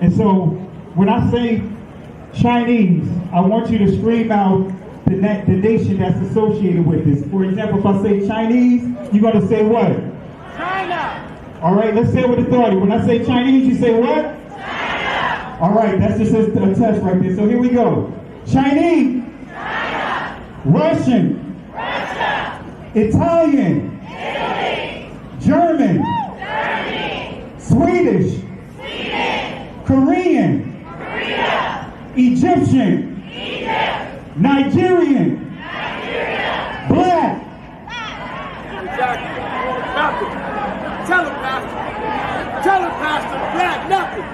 And so when I say Chinese, I want you to scream out the nation that's associated with this. For example, if I say Chinese, you're going to say what? China. All right, let's say it with authority. When I say Chinese, you say what? China. All right, that's just a test right there. So here we go. Chinese. China. Russian. Russia. Italian. Italy. German. Germany. Swedish. Sweden. Korean. Korea. Egyptian. Egypt. Nigerian. Nigeria. Black. Exactly. Tell him, Pastor. Tell him, Pastor. Black, nothing.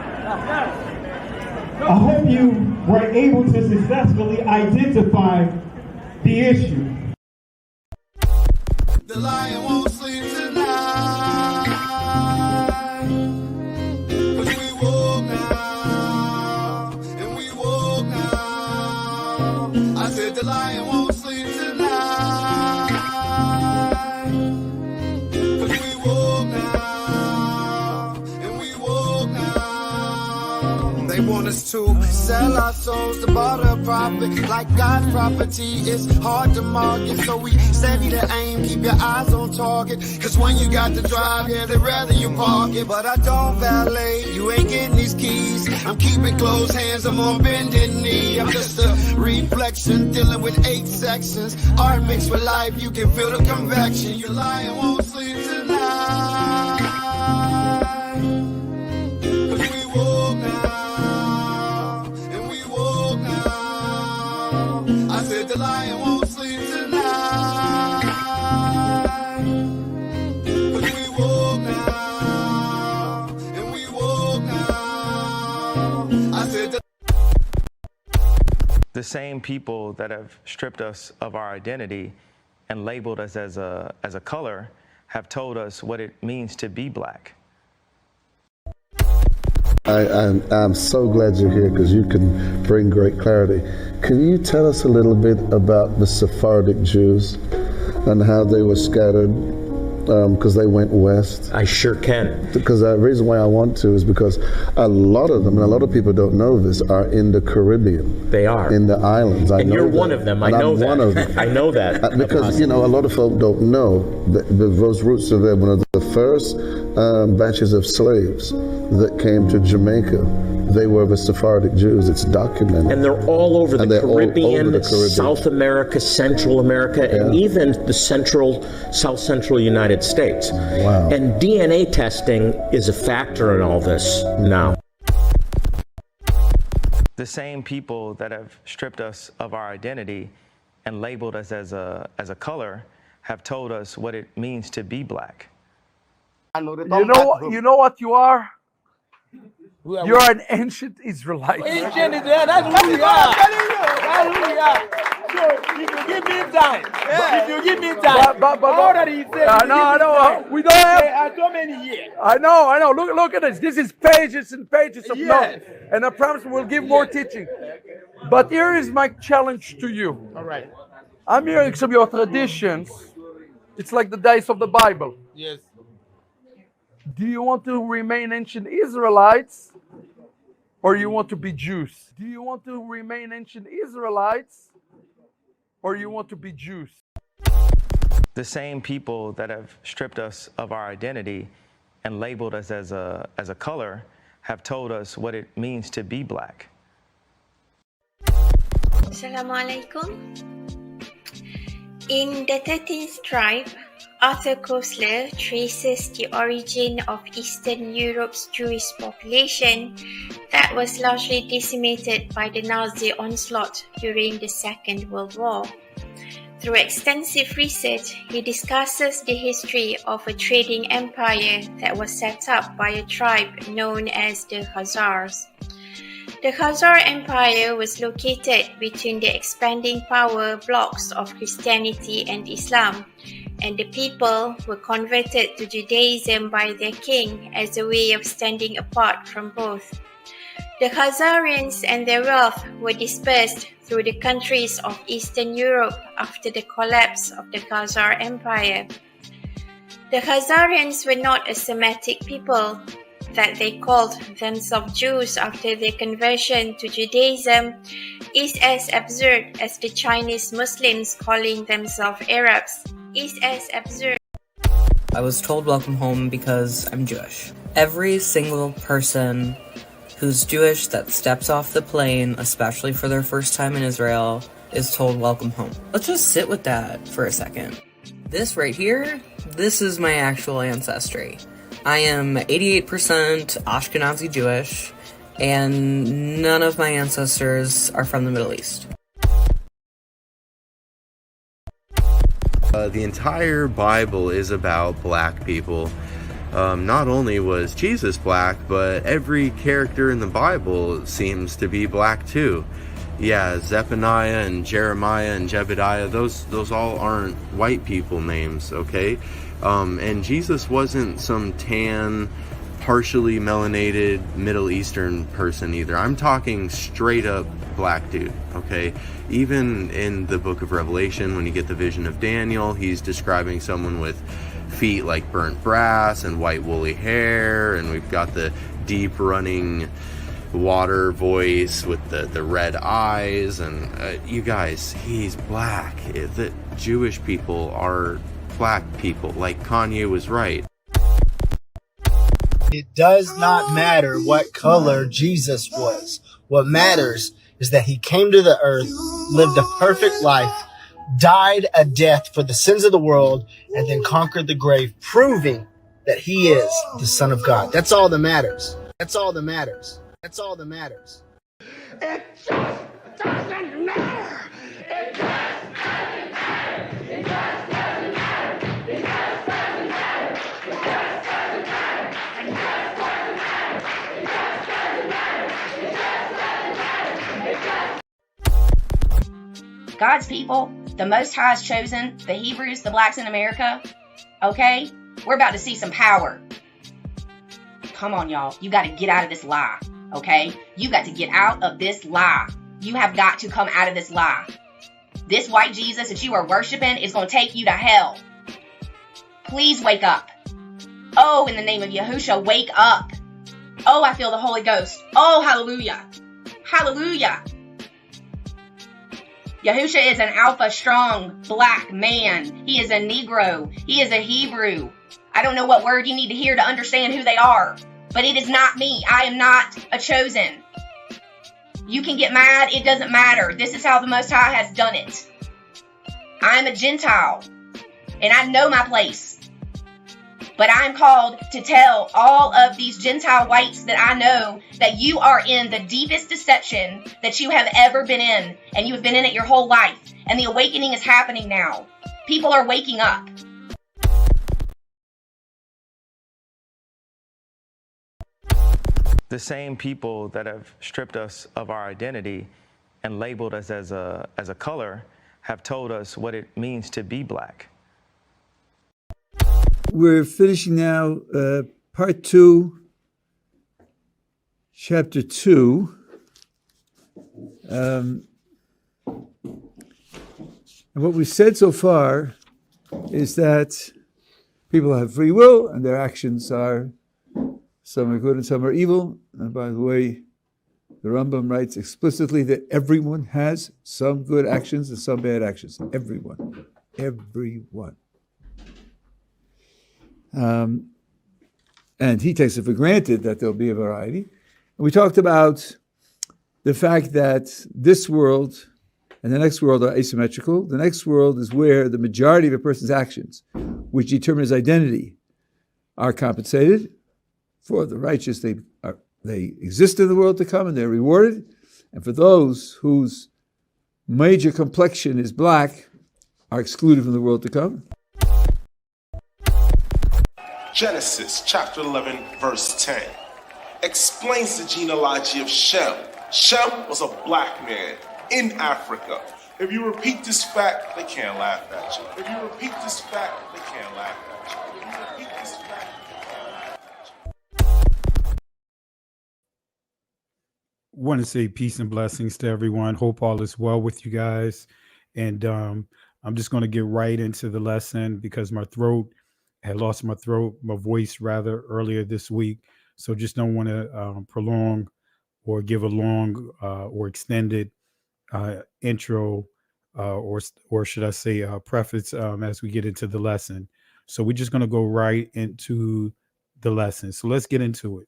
I hope you were able to successfully identify the issue. The lion won't sleep tonight. 'Cause we woke now, and we woke now. I said the lion won't sleep tonight. 'Cause we woke now, and we woke now. They want us to sell our souls to barter profit. Like God's property, it's hard to market. So we steady to aim, keep your eyes on target. 'Cause when you got to drive, yeah, they'd rather you park it. But I don't valet, you ain't getting these keys. I'm keeping closed hands, I'm on bended knee. I'm just a reflection, dealing with 8 sections. Art mixed with life, you can feel the convection. Your lion won't sleep tonight. 'Cause we woke now, and we woke now. I said the lion won't sleep tonight. 'Cause we woke now, and we woke now. I said the same people that have stripped us of our identity and labeled us as a color have told us what it means to be black. I'm so glad you're here because you can bring great clarity. Can you tell us a little bit about the Sephardic Jews and how they were scattered because they went west? I sure can. Because the reason why I want to is because a lot of them, and a lot of people don't know this, are in the Caribbean. They are. In the islands. And you're one of them. I know that. I'm one of them. I know that. Because, you know, a lot of folk don't know that those roots are there. One of the first batches of slaves that came to Jamaica, they were the Sephardic Jews. It's documented. And they're all over the Caribbean, South America, Central America, and even the South Central United States. Wow. And DNA testing is a factor in all this now. The same people that have stripped us of our identity and labeled us as a color have told us what it means to be black. You know what you are? You're an ancient Israelite. Ancient Israelite, that's who we are. That's who we are. So if you give me time, if you give me time, but all that he said, no, we don't have so many years. I know. Look at this. This is pages and pages of notes. And I promise we'll give more teaching. But here is my challenge to you. All right. I'm hearing some of your traditions. It's like the days of the Bible. Yes. Do you want to remain ancient Israelites or you want to be Jews? Do you want to remain ancient Israelites or you want to be Jews? The same people that have stripped us of our identity and labeled us as a color have told us what it means to be black. Assalamu alaikum. In the 13th tribe, Arthur Koestler traces the origin of Eastern Europe's Jewish population that was largely decimated by the Nazi onslaught during the Second World War. Through extensive research, he discusses the history of a trading empire that was set up by a tribe known as the Khazars. The Khazar Empire was located between the expanding power blocks of Christianity and Islam, and the people were converted to Judaism by their king as a way of standing apart from both. The Khazarians and their wealth were dispersed through the countries of Eastern Europe after the collapse of the Khazar Empire. The Khazarians were not a Semitic people. that they called themselves Jews after their conversion to Judaism is as absurd as the Chinese Muslims calling themselves Arabs is as absurd. I was told welcome home because I'm Jewish. Every single person who's Jewish that steps off the plane, especially for their first time in Israel, is told welcome home. Let's just sit with that for a second. This right here, this is my actual ancestry. I am 88% Ashkenazi Jewish, and none of my ancestors are from the Middle East. The entire Bible is about black people. Not only was Jesus black, but every character in the Bible seems to be black too. Yeah, Zephaniah and Jeremiah and Jebediah, those all aren't white people names, okay? And Jesus wasn't some tan, partially melanated Middle Eastern person either. I'm talking straight up black dude, okay? Even in the book of Revelation, when you get the vision of Daniel, he's describing someone with feet like burnt brass and white woolly hair, and we've got the deep running water voice with the red eyes, and you guys, he's black. The Jewish people are black people, like Kanye was right. It does not matter what color Jesus was. What matters is that he came to the earth, lived a perfect life, died a death for the sins of the world, and then conquered the grave, proving that he is the Son of God. That's all that matters. That's all that matters. That's all that matters. It just doesn't matter. It just doesn't matter. It just doesn't matter. It just doesn't matter. It just doesn't matter. It just doesn't matter. It just doesn't matter. It just doesn't matter. God's people, the Most High has chosen, the Hebrews, the blacks in America. Okay? We're about to see some power. Come on, y'all. You got to get out of this lie. Okay? You got to get out of this lie. You have got to come out of this lie. This white Jesus that you are worshiping is going to take you to hell. Please wake up. Oh, in the name of Yahushua, wake up. Oh, I feel the Holy Ghost. Oh, hallelujah. Hallelujah. Yahusha is an alpha, strong, black man. He is a Negro. He is a Hebrew. I don't know what word you need to hear to understand who they are. But it is not me. I am not a chosen. You can get mad. It doesn't matter. This is how the Most High has done it. I am a Gentile. And I know my place. But I'm called to tell all of these Gentile whites that I know that you are in the deepest deception that you have ever been in. And you have been in it your whole life. And the awakening is happening now. People are waking up. The same people that have stripped us of our identity and labeled us as a color have told us what it means to be black. We're finishing now part 2, chapter 2. And what we've said so far is that people have free will and their actions are, some are good and some are evil. And by the way, the Rambam writes explicitly that everyone has some good actions and some bad actions. Everyone. Everyone. And he takes it for granted that there'll be a variety. And we talked about the fact that this world and the next world are asymmetrical. The next world is where the majority of a person's actions, which determine his identity, are compensated. For the righteous, they exist in the world to come and they're rewarded. And for those whose major complexion is black, are excluded from the world to come. Genesis chapter 11, verse 10 explains the genealogy of Shem. Shem was a black man in Africa. If you repeat this fact, they can't laugh at you. If you repeat this fact, they can't laugh at you. If you repeat this fact, they can't laugh at you. Want to say peace and blessings to everyone. Hope all is well with you guys. And I'm just going to get right into the lesson because my voice rather, earlier this week. So just don't want to prolong or give a long or extended intro or should I say preface as we get into the lesson. So we're just going to go right into the lesson. So let's get into it.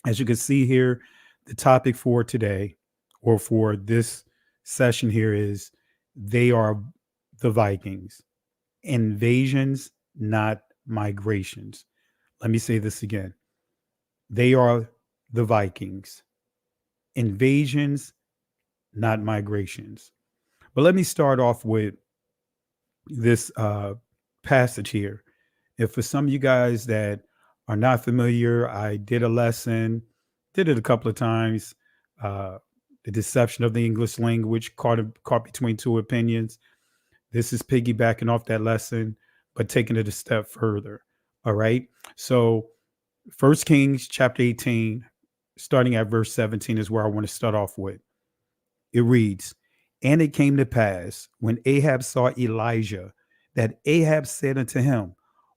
As you can see here, the topic for today or for this session here is they are the Vikings. Invasions, not migrations. Let me say this again. They are the Vikings. Invasions, not migrations. But let me start off with this passage here. If for some of you guys that are not familiar, I did a lesson, did it a couple of times. The deception of the English language, caught between two opinions. This is piggybacking off that lesson, but taking it a step further. All right. So 1 Kings chapter 18, starting at verse 17 is where I want to start off with. It reads, "And it came to pass when Ahab saw Elijah that Ahab said unto him,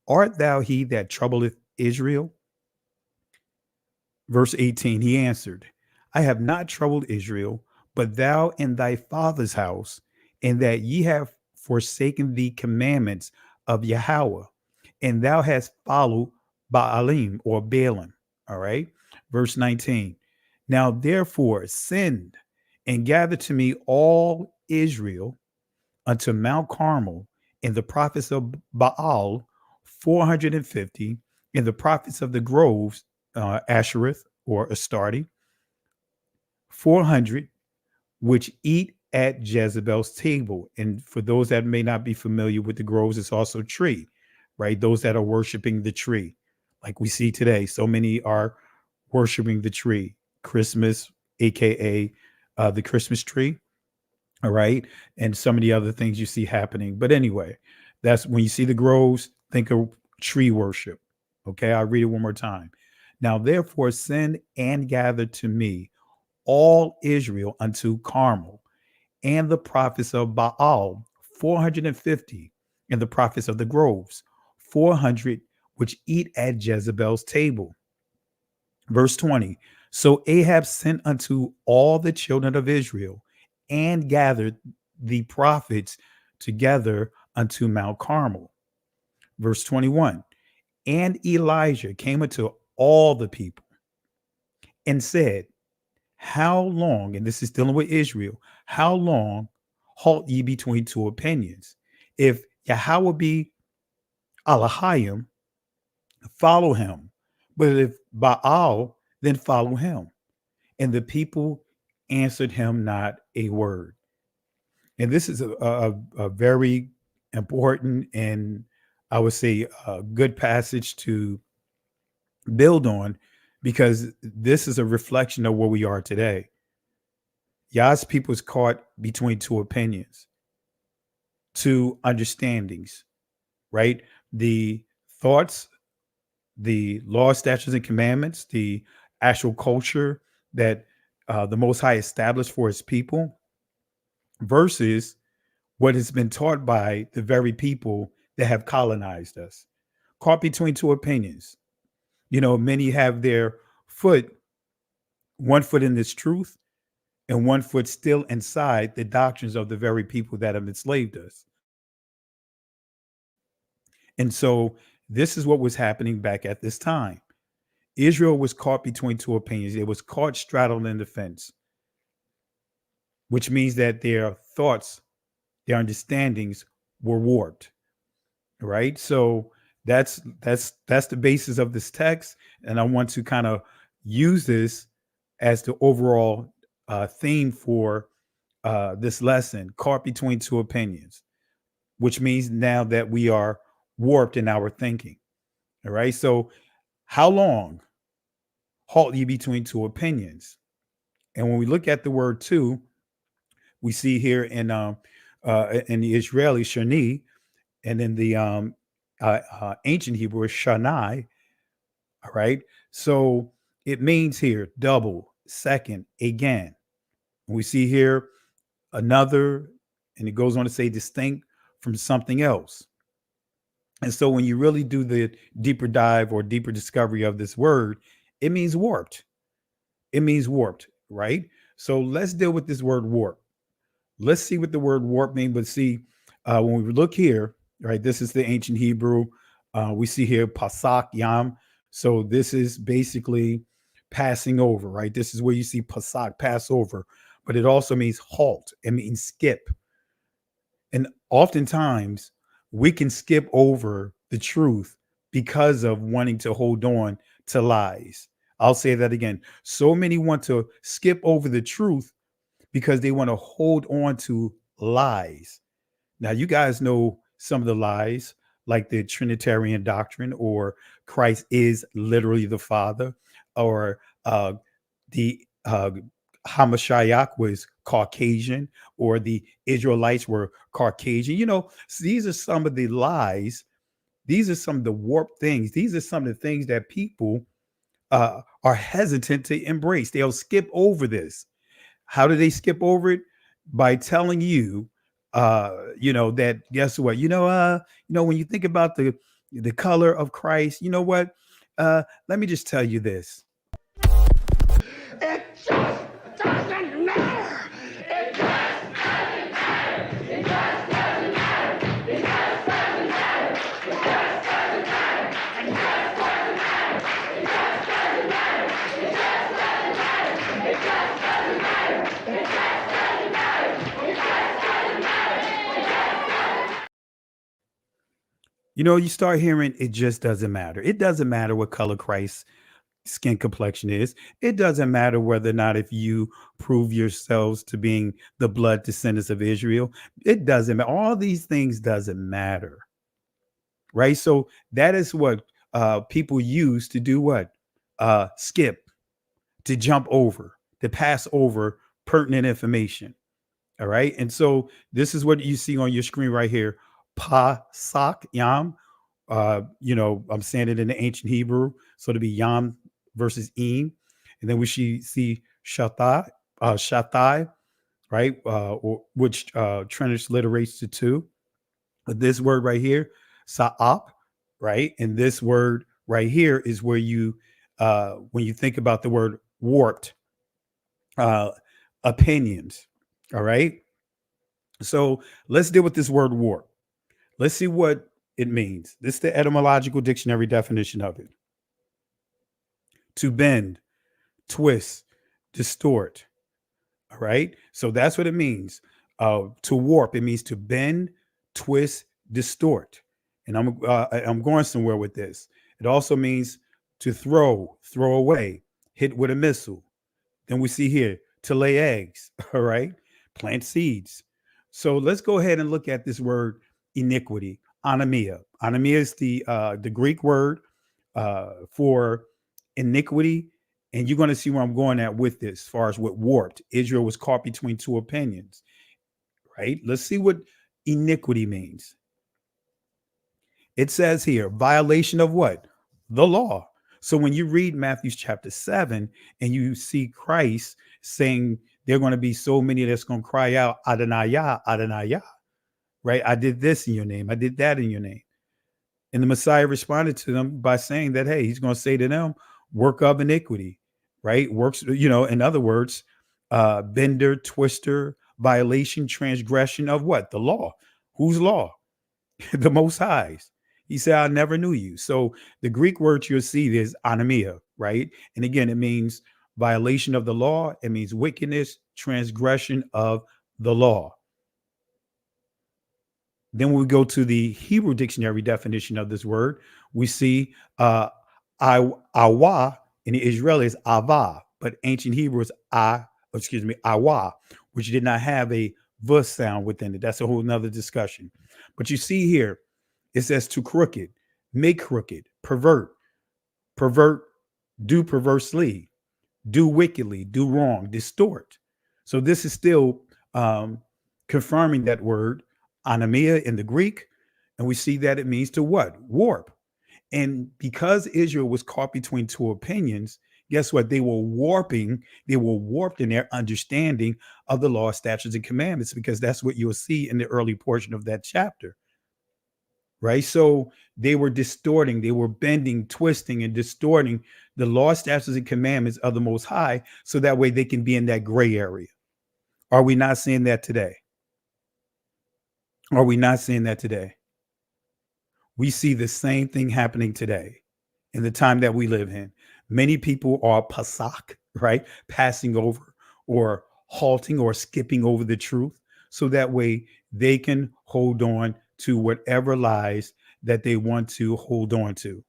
Art thou he that troubleth Israel? Verse 18, he answered, I have not troubled Israel, but thou and thy father's house, and that ye have forsaken the commandments of Yahweh, and thou hast followed Baalim or Balaam. All right. Verse 19. Now therefore send and gather to me all Israel unto Mount Carmel, and the prophets of Baal 450, and the prophets of the groves, Ashereth or Astarte 400, which eat at Jezebel's table. And for those that may not be familiar with the groves, it's also tree, right? Those that are worshiping the tree, like we see today. So many are worshiping the tree. Christmas, aka the Christmas tree. All right. And some of the other things you see happening. But anyway, that's when you see the groves, think of tree worship. Okay. I'll read it one more time. Now, therefore, send and gather to me all Israel unto Carmel, and the prophets of Baal 450, and the prophets of the groves 400, which eat at Jezebel's table. Verse 20. So Ahab sent unto all the children of Israel and gathered the prophets together unto Mount Carmel. Verse 21. And Elijah came unto all the people and said, How long, and this is dealing with Israel, how long halt ye between two opinions? If Yahweh be Elohim, follow him. But if Baal, then follow him. And the people answered him not a word. And this is a very important and I would say a good passage to build on, because this is a reflection of where we are today. Yah's people is caught between two opinions, two understandings, right? The thoughts, the law, statutes, and commandments, the actual culture that the Most High established for his people versus what has been taught by the very people that have colonized us. Caught between two opinions. You know, many have their one foot in this truth and one foot still inside the doctrines of the very people that have enslaved us. And so this is what was happening back at this time. Israel was caught between two opinions. It was caught straddling the fence, which means that their thoughts, their understandings were warped. Right. So that's the basis of this text. And I want to kind of use this as the overall theme for this lesson, caught between two opinions, which means now that we are warped in our thinking. All right. So how long halt ye between two opinions? And when we look at the word two, we see here in the Israeli shani, and in the ancient Hebrew is shanai. All right. So it means here double, second, again. We see here another, and it goes on to say distinct from something else. And so when you really do the deeper dive or deeper discovery of this word, It means warped. It means warped, right? So let's deal with this word warp. Let's see what the word warp means. But see, when we look here, right, this is the ancient Hebrew. We see here pasak yam. So this is basically passing over, right? This is where you see pasak, pass over. But it also means halt. It means skip. And oftentimes we can skip over the truth because of wanting to hold on to lies. I'll say that again. So many want to skip over the truth because they want to hold on to lies. Now, you guys know some of the lies, like the Trinitarian doctrine, or Christ is literally the Father, or the Hamashiach was Caucasian, or the Israelites were Caucasian. These are some of the lies. These are some of the warped things. These are some of the things that people are hesitant to embrace. They'll skip over this. How do they skip over it? By telling you, that guess what? When you think about the color of Christ, you know what? Let me just tell you this. It just doesn't matter. It just doesn't matter. It just doesn't matter. It just doesn't matter. It just doesn't matter. It just doesn't matter. It just doesn't matter. It just doesn't matter. It just doesn't matter. It just doesn't matter. It just doesn't matter. You start hearing it just doesn't matter. It doesn't matter what color Christ's skin complexion is. It doesn't matter whether or not if you prove yourselves to being the blood descendants of Israel. It doesn't matter. All these things doesn't matter. Right? So that is what people use to do what? Skip, to jump over, to pass over pertinent information. All right. And so this is what you see on your screen right here. Pasak yam. I'm saying it in the ancient Hebrew. So to be yam versus im. And then we see shatai, right? Which transliterates to two. But this word right here, sa'ap, right? And this word right here is where when you think about the word warped, opinions. All right. So let's deal with this word warp. Let's see what it means. This is the etymological dictionary definition of it. To bend, twist, distort. All right. So that's what it means. To warp, it means to bend, twist, distort. And I'm going somewhere with this. It also means to throw away, hit with a missile. Then we see here to lay eggs. All right. Plant seeds. So let's go ahead and look at this word iniquity. Anomia. Anomia is the Greek word for iniquity. And you're going to see where I'm going at with this, as far as what warped. Israel was caught between two opinions, right? Let's see what iniquity means. It says here, violation of what? The law. So when you read Matthew chapter 7 and you see Christ saying there are going to be so many that's going to cry out, Adonai, Adonai, right? I did this in your name. I did that in your name. And the Messiah responded to them by saying that, hey, he's going to say to them, work of iniquity, right? Works, in other words, bender, twister, violation, transgression of what? The law. Whose law? The Most High's. He said, I never knew you. So the Greek word you'll see is anomia, right? And again, it means violation of the law. It means wickedness, transgression of the law. Then we go to the Hebrew dictionary definition of this word. We see awa in the Israeli is ava, but ancient Hebrew is awa, which did not have a v sound within it. That's a whole nother discussion. But you see here, it says to crooked, make crooked, pervert, do perversely, do wickedly, do wrong, distort. So this is still confirming that word anomia in the Greek. And we see that it means to what? Warp. And because Israel was caught between two opinions, guess what? They were warped in their understanding of the law, statutes, and commandments, because that's what you'll see in the early portion of that chapter. right? So they were distorting, they were bending, twisting, and distorting the law, statutes, and commandments of the Most High, so that way they can be in that gray area. Are we not seeing that today? Are we not seeing that today? We see the same thing happening today in the time that we live in. Many people are pasak, right? Passing over or halting or skipping over the truth, so that way they can hold on to whatever lies that they want to hold on to.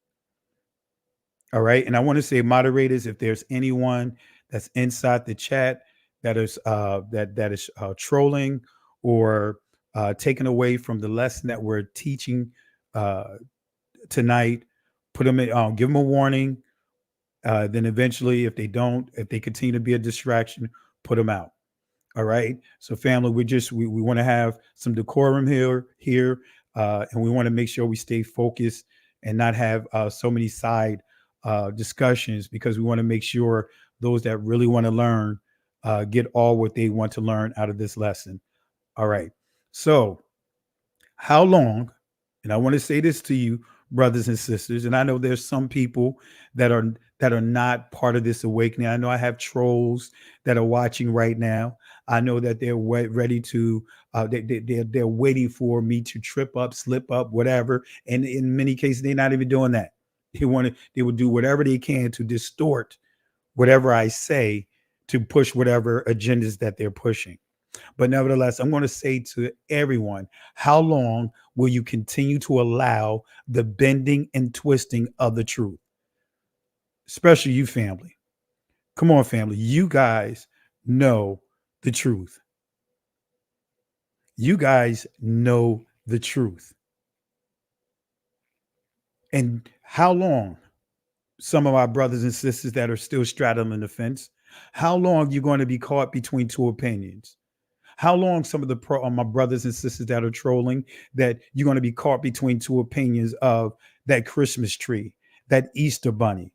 All right. And I want to say, moderators, if there's anyone that's inside the chat that is trolling or taken away from the lesson that we're teaching tonight, put them in, give them a warning. Then eventually, if they continue to be a distraction, put them out. All right. So family, we want to have some decorum here. And we want to make sure we stay focused and not have so many side discussions, because we want to make sure those that really want to learn get all what they want to learn out of this lesson. All right. So how long, and I want to say this to you, brothers and sisters, and I know there's some people that are not part of this awakening. I know I have trolls that are watching right now. I know that they're ready to they're waiting for me to trip up, slip up, whatever. And in many cases, they're not even doing that. They will do whatever they can to distort whatever I say, to push whatever agendas that they're pushing. But nevertheless, I'm going to say to everyone, how long will you continue to allow the bending and twisting of the truth? Especially you, family. Come on, family. You guys know the truth. You guys know the truth. And how long? Some of our brothers and sisters that are still straddling the fence, how long you going to be caught between two opinions? How long some of my brothers and sisters that are trolling, that you're going to be caught between two opinions of that Christmas tree, that Easter bunny,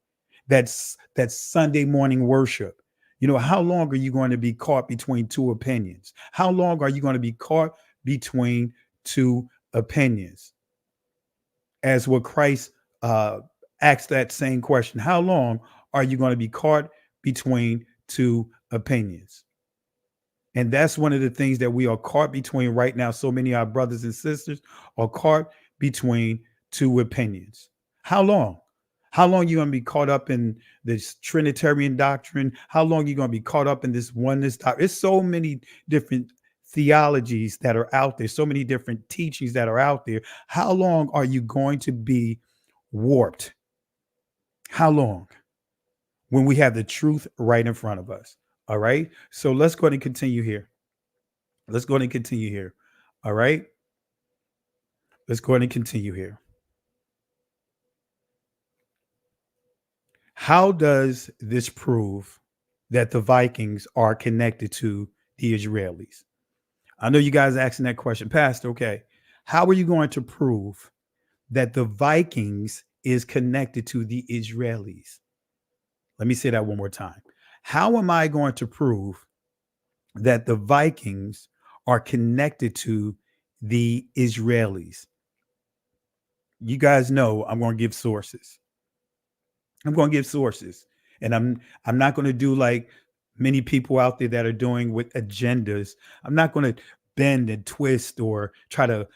that Sunday morning worship? You know, how long are you going to be caught between two opinions? How long are you going to be caught between two opinions? As what Christ asked that same question, how long are you going to be caught between two opinions? And that's one of the things that we are caught between right now. So many of our brothers and sisters are caught between two opinions. How long? How long are you going to be caught up in this Trinitarian doctrine? How long are you going to be caught up in this oneness doctrine? There's so many different theologies that are out there, so many different teachings that are out there. How long are you going to be warped? How long? When we have the truth right in front of us. All right. So let's go ahead and continue here. Let's go ahead and continue here. All right. Let's go ahead and continue here. How does this prove that the Vikings are connected to the Israelis? I know you guys are asking that question, Pastor. Okay. How are you going to prove that the Vikings is connected to the Israelis? Let me say that one more time. How am I going to prove that the Vikings are connected to the Israelis? You guys know I'm going to give sources. I'm going to give sources. And I'm not going to do like many people out there that are doing with agendas. I'm not going to bend and twist or try to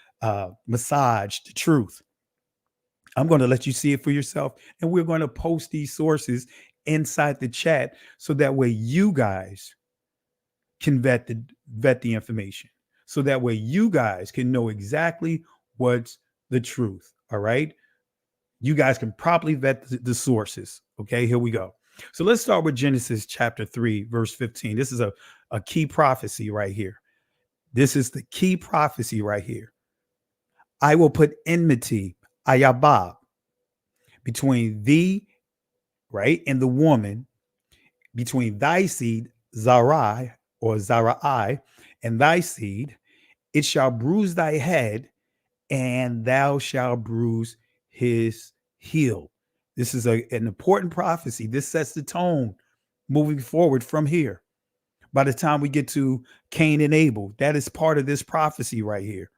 massage the truth. I'm going to let you see it for yourself. And we're going to post these sources inside the chat, so that way you guys can vet the information. So that way you guys can know exactly what's the truth. All right. You guys can properly vet the sources. Okay, here we go. So let's start with Genesis chapter 3, verse 15. This is a key prophecy right here. This is the key prophecy right here. I will put enmity, ayabab, between thee, right, and the woman, between thy seed, Zarai or Zarai, and thy seed. It shall bruise thy head, and thou shalt bruise his heel. This is an important prophecy. This sets the tone moving forward from here. By the time we get to Cain and Abel, that is part of this prophecy right here.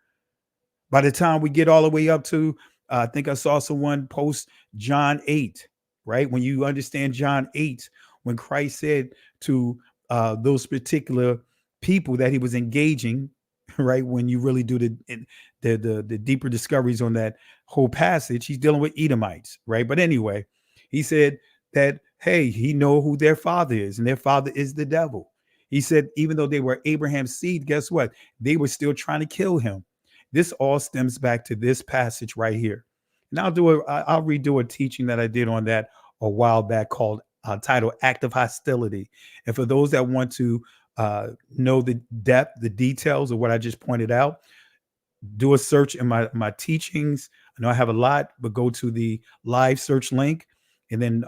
By the time we get all the way up to, I think I saw someone post John 8, right? When you understand John 8, when Christ said to those particular people that he was engaging, right? When you really do the deeper discoveries on that whole passage, he's dealing with Edomites, right? But anyway, he said that, hey, he know who their father is, and their father is the devil. He said, even though they were Abraham's seed, guess what? They were still trying to kill him. This all stems back to this passage right here. And I'll redo a teaching that I did on that a while back called titled Active Hostility. And for those that want to know the depth, the details of what I just pointed out, do a search in my teachings. I know I have a lot, but go to the live search link and then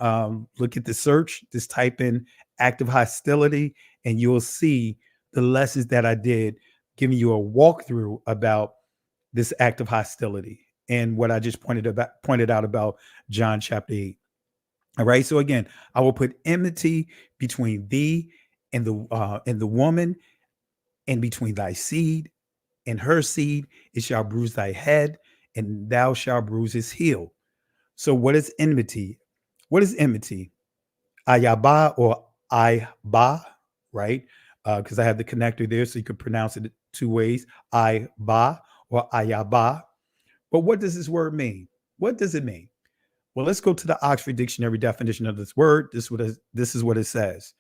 look at the search. Just type in active hostility and you'll see the lessons that I did, giving you a walkthrough about this active hostility and what I just pointed out about John chapter 8. All right. So again, I will put enmity between thee and the woman, and between thy seed and her seed. It shall bruise thy head, and thou shalt bruise his heel. So what is enmity? What is enmity? Ayaba or Iba, right? Because I have the connector there, so you could pronounce it two ways, Iba or Ayaba. But what does this word mean? What does it mean? Well, let's go to the Oxford Dictionary definition of this word. This is what it says.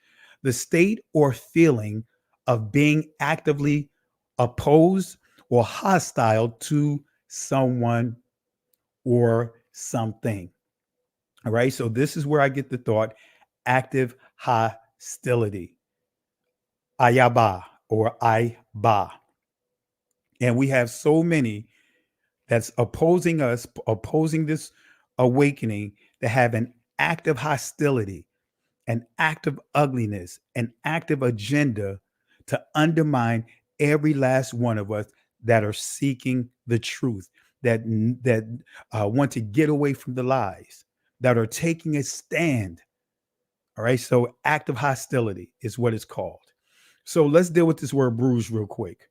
The state or feeling of being actively opposed or hostile to someone or something. All right. So this is where I get the thought active hostility. Ayaba or Iba. And we have so many that's opposing us, opposing this awakening, that have an active hostility, an active ugliness, an active agenda to undermine every last one of us that are seeking the truth, that want to get away from the lies, that are taking a stand. All right. So active hostility is what it's called. So let's deal with this word bruise real quick.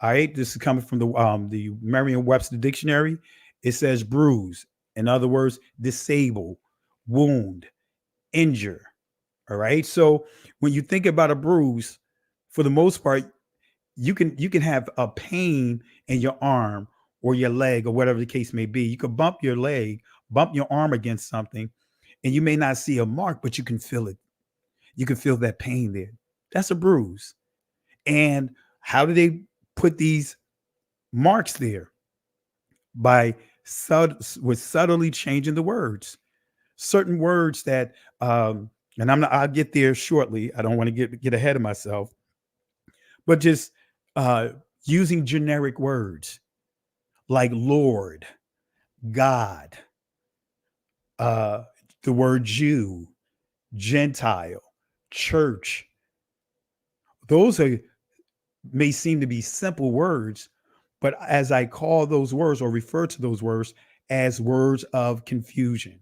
All right. This is coming from the Merriam-Webster dictionary. It says bruise. In other words, disable, wound, injure. All right. So when you think about a bruise, for the most part, you can have a pain in your arm or your leg or whatever the case may be. You could bump your leg, bump your arm against something, and you may not see a mark, but you can feel it. You can feel that pain there. That's a bruise. And how do they put these marks there? By subtly changing the words. Certain words that, and I'll get there shortly. I don't want to get ahead of myself, but just using generic words like Lord, God, the word Jew, Gentile, church. Those may seem to be simple words, but as I call those words or refer to those words as words of confusion.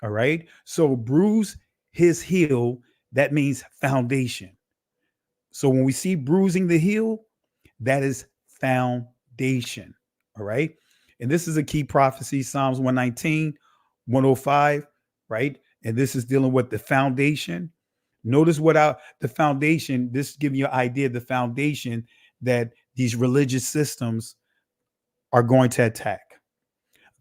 All right. So bruise his heel, that means foundation. So when we see bruising the heel, that is foundation. All right. And this is a key prophecy, Psalms 119, 105, right? And this is dealing with the foundation. Notice the foundation, this is giving you an idea of the foundation that these religious systems are going to attack.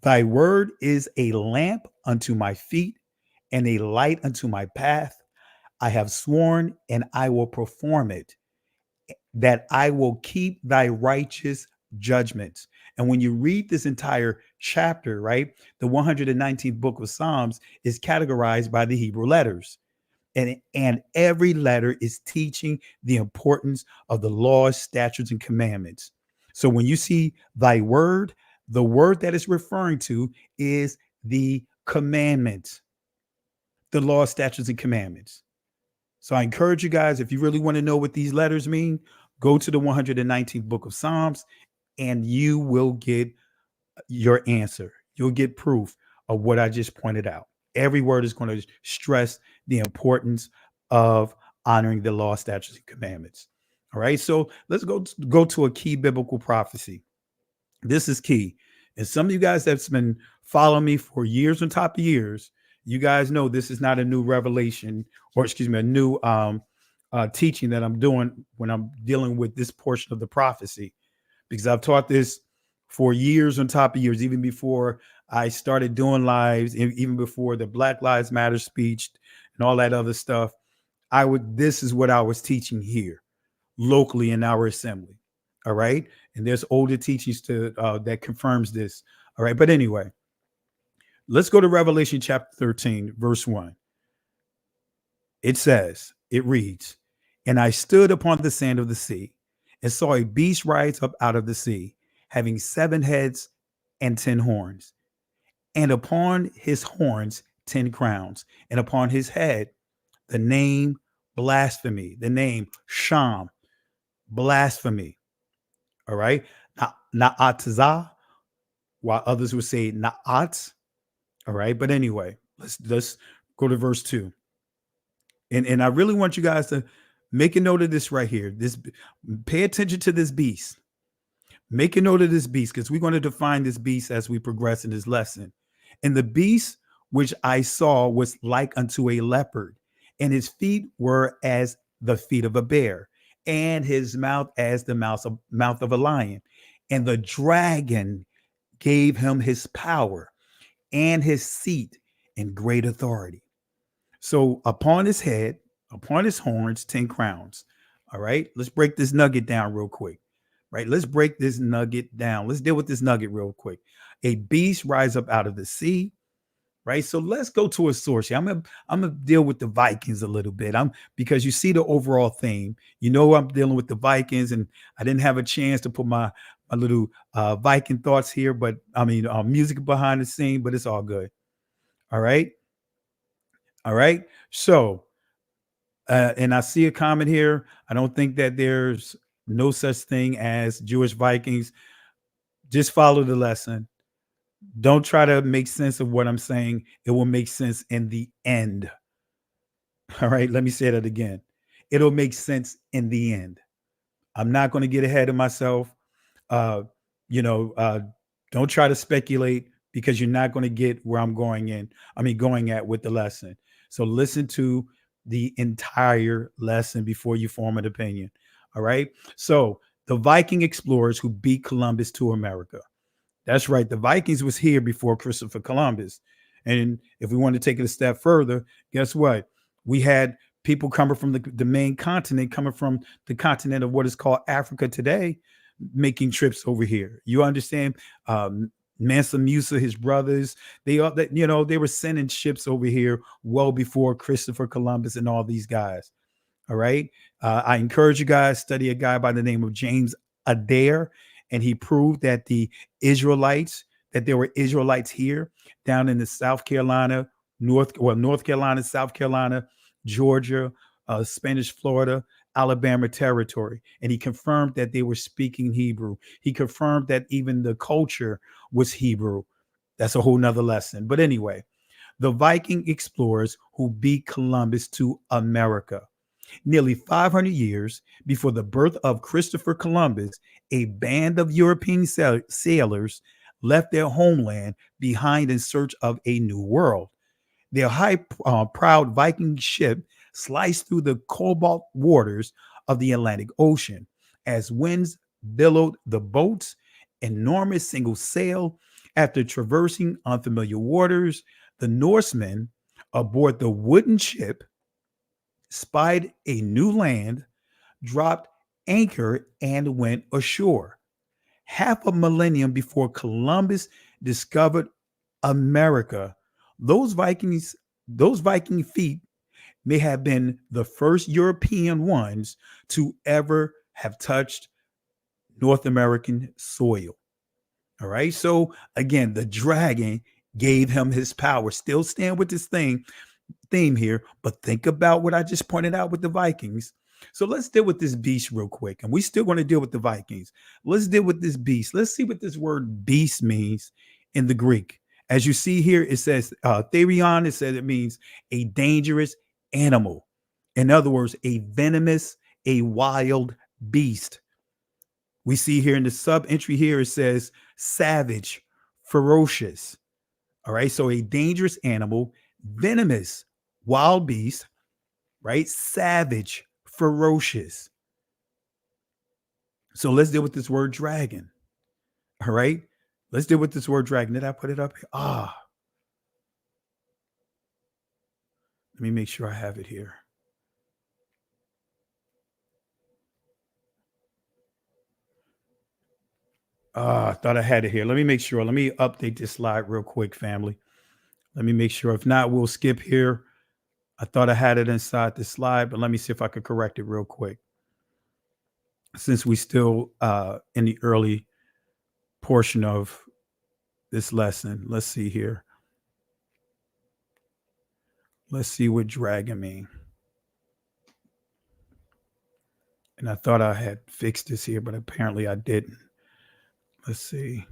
Thy word is a lamp unto my feet and a light unto my path. I have sworn and I will perform it, that I will keep thy righteous judgments. And when you read this entire chapter, right, the 119th book of Psalms is categorized by the Hebrew letters. And every letter is teaching the importance of the laws, statutes, and commandments. So when you see thy word, the word that it's referring to is the commandments, the law, statutes, and commandments. So I encourage you guys, if you really want to know what these letters mean, go to the 119th book of Psalms and you will get your answer. You'll get proof of what I just pointed out. Every word is going to stress the importance of honoring the law, statutes, and commandments. All right. So let's go to a key biblical prophecy. This is key. And some of you guys that's been following me for years on top of years, you guys know this is not a new revelation, or excuse me, a new teaching that I'm doing when I'm dealing with this portion of the prophecy, because I've taught this for years on top of years, even before I started doing lives, even before the Black Lives Matter speech and all that other stuff. This is what I was teaching here locally in our assembly. All right. And there's older teachings that confirms this. All right. But anyway, let's go to Revelation chapter 13, verse 1. It reads, "And I stood upon the sand of the sea and saw a beast rise up out of the sea, having 7 heads and 10 horns, and upon his horns 10 crowns, and upon his head the name blasphemy, the name Sham, blasphemy." All right. Na'atazah, while others would say Na'at. All right. But anyway, let's go to verse 2. And I really want you guys to make a note of this right here. Pay attention to this beast. Make a note of this beast, because we're going to define this beast as we progress in this lesson. "And the beast which I saw was like unto a leopard, and his feet were as the feet of a bear, and his mouth as the mouth of a lion. And the dragon gave him his power and his seat and great authority." So upon his head, upon his horns, 10 crowns. All right. Let's break this nugget down real quick. Right. Let's break this nugget down. Let's deal with this nugget real quick. A beast rise up out of the sea. Right. So let's go to a source here. I'm gonna deal with the Vikings a little bit. Because you see the overall theme. You know I'm dealing with the Vikings, and I didn't have a chance to put my little Viking thoughts here, but music behind the scene, but it's all good. All right. All right. So and I see a comment here. I don't think that there's no such thing as Jewish Vikings. Just follow the lesson. Don't try to make sense of what I'm saying. It will make sense in the end. All right. Let me say that again. It'll make sense in the end. I'm not going to get ahead of myself. Don't try to speculate, because you're not going to get where I'm going at with the lesson. So listen to the entire lesson before you form an opinion. All right. So the Viking explorers who beat Columbus to America. That's right. The Vikings was here before Christopher Columbus. And if we want to take it a step further, guess what? We had people coming from the main continent, coming from the continent of what is called Africa today, making trips over here. You understand? Mansa Musa, his brothers, they were sending ships over here well before Christopher Columbus and all these guys. All right. I encourage you guys, study a guy by the name of James Adair, and he proved that there were Israelites here down in the South Carolina, North Carolina, South Carolina, Georgia, Spanish Florida, Alabama territory. And he confirmed that they were speaking Hebrew. He confirmed that even the culture was Hebrew. That's a whole nother lesson. But anyway, the Viking explorers who beat Columbus to America. Nearly 500 years before the birth of Christopher Columbus, a band of European sailors left their homeland behind in search of a new world. Their proud Viking ship sliced through the cobalt waters of the Atlantic Ocean as winds billowed the boat's enormous single sail. After traversing unfamiliar waters, the Norsemen aboard the wooden ship spied a new land, dropped anchor, and went ashore. Half a millennium before Columbus discovered America, those Viking feet may have been the first European ones to ever have touched North American soil. All right. So again, the dragon gave him his power. Still stand with this theme here, but think about what I just pointed out with the Vikings. So let's deal with this beast real quick. And we still going to deal with the Vikings. Let's deal with this beast. Let's see what this word beast means in the Greek. As you see here, it says therion. It says it means a dangerous animal. In other words, a venomous, a wild beast. We see here in the sub entry here, it says savage, ferocious. All right. So a dangerous animal, venomous, wild beast, right? Savage, ferocious. So let's deal with this word dragon. All right. Let's deal with this word dragon. Did I put it up here? Let me make sure I have it here. I thought I had it here. Let me make sure. Let me update this slide real quick, family. Let me make sure. If not, we'll skip here. I thought I had it inside the slide, but let me see if I could correct it real quick. Since we still in the early portion of this lesson, let's see here. Let's see what dragon mean. And I thought I had fixed this here, but apparently I didn't. Let's see.